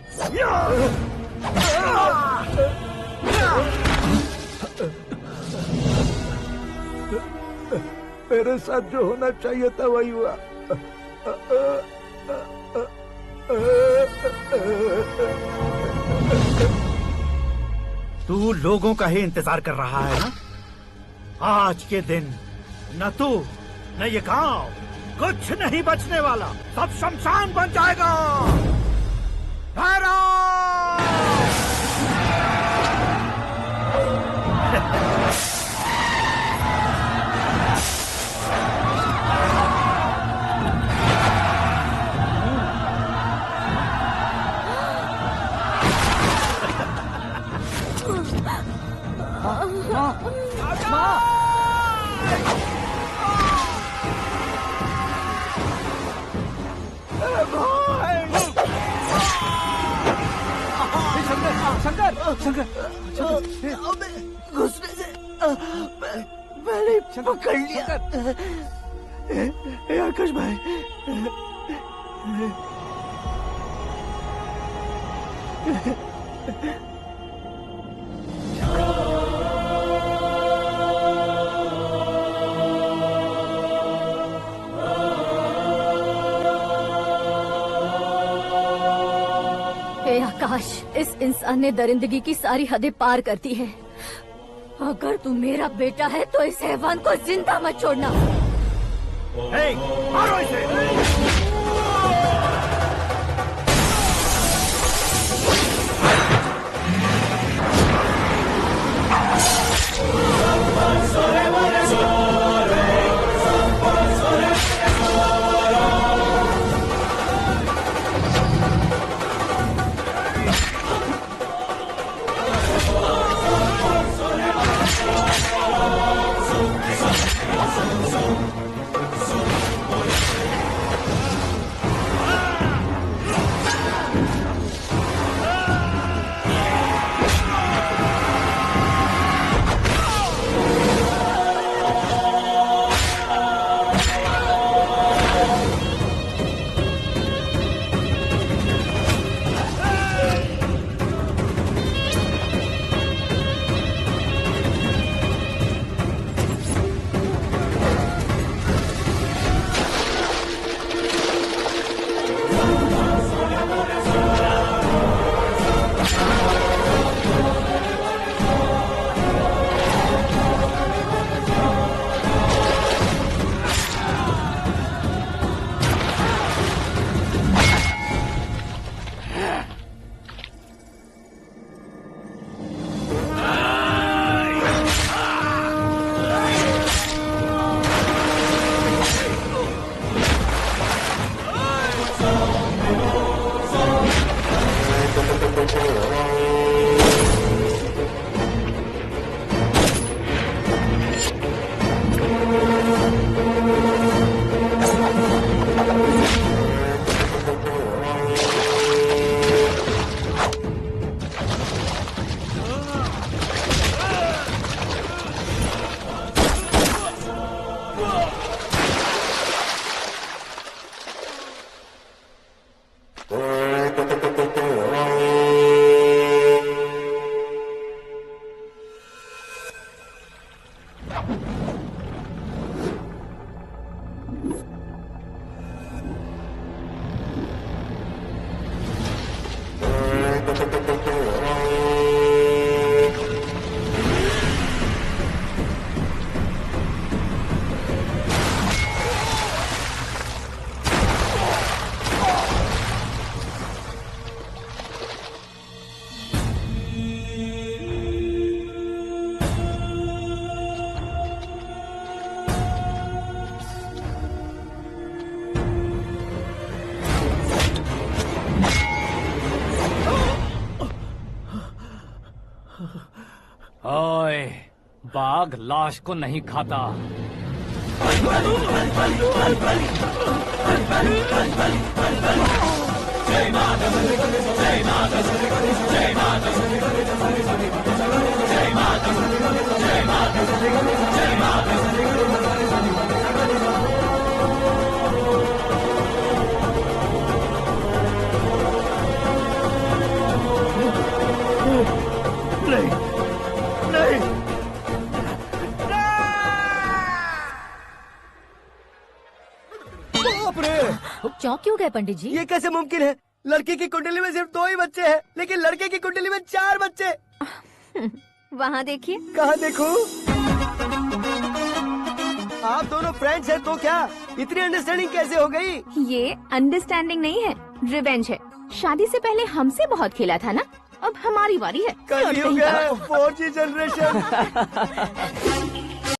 मेरे साथ जो होना चाहिए था वही हुआ। तू लोगों का ही इंतजार कर रहा है ना? आज के दिन न तू न ये गांव कुछ नहीं बचने वाला, सब शमशान बन जाएगा। शंकर शंकर घुसने से मैंने पकड़ लिया। आकाश भाई, हे आकाश, इस इंसान ने दरिंदगी की सारी हदें पार कर दी है। अगर तू मेरा बेटा है तो इस हैवान को जिंदा मत छोड़ना। मारो इसे। ओए, बाघ लाश को नहीं खाता। नहीं, नहीं, बाप रे! चौंक क्यों गए पंडित जी? ये कैसे मुमकिन है? लड़की की कुंडली में सिर्फ 2 ही बच्चे हैं, लेकिन लड़के की कुंडली में 4 बच्चे। वहाँ देखिए। कहाँ देखूं? आप दोनों फ्रेंड्स हैं तो क्या इतनी अंडरस्टैंडिंग कैसे हो गई? ये अंडरस्टैंडिंग नहीं है, रिवेंज है। शादी से पहले हमसे बहुत खेला था ना, अब हमारी बारी है। कल ही हो गया है 4G जनरेशन।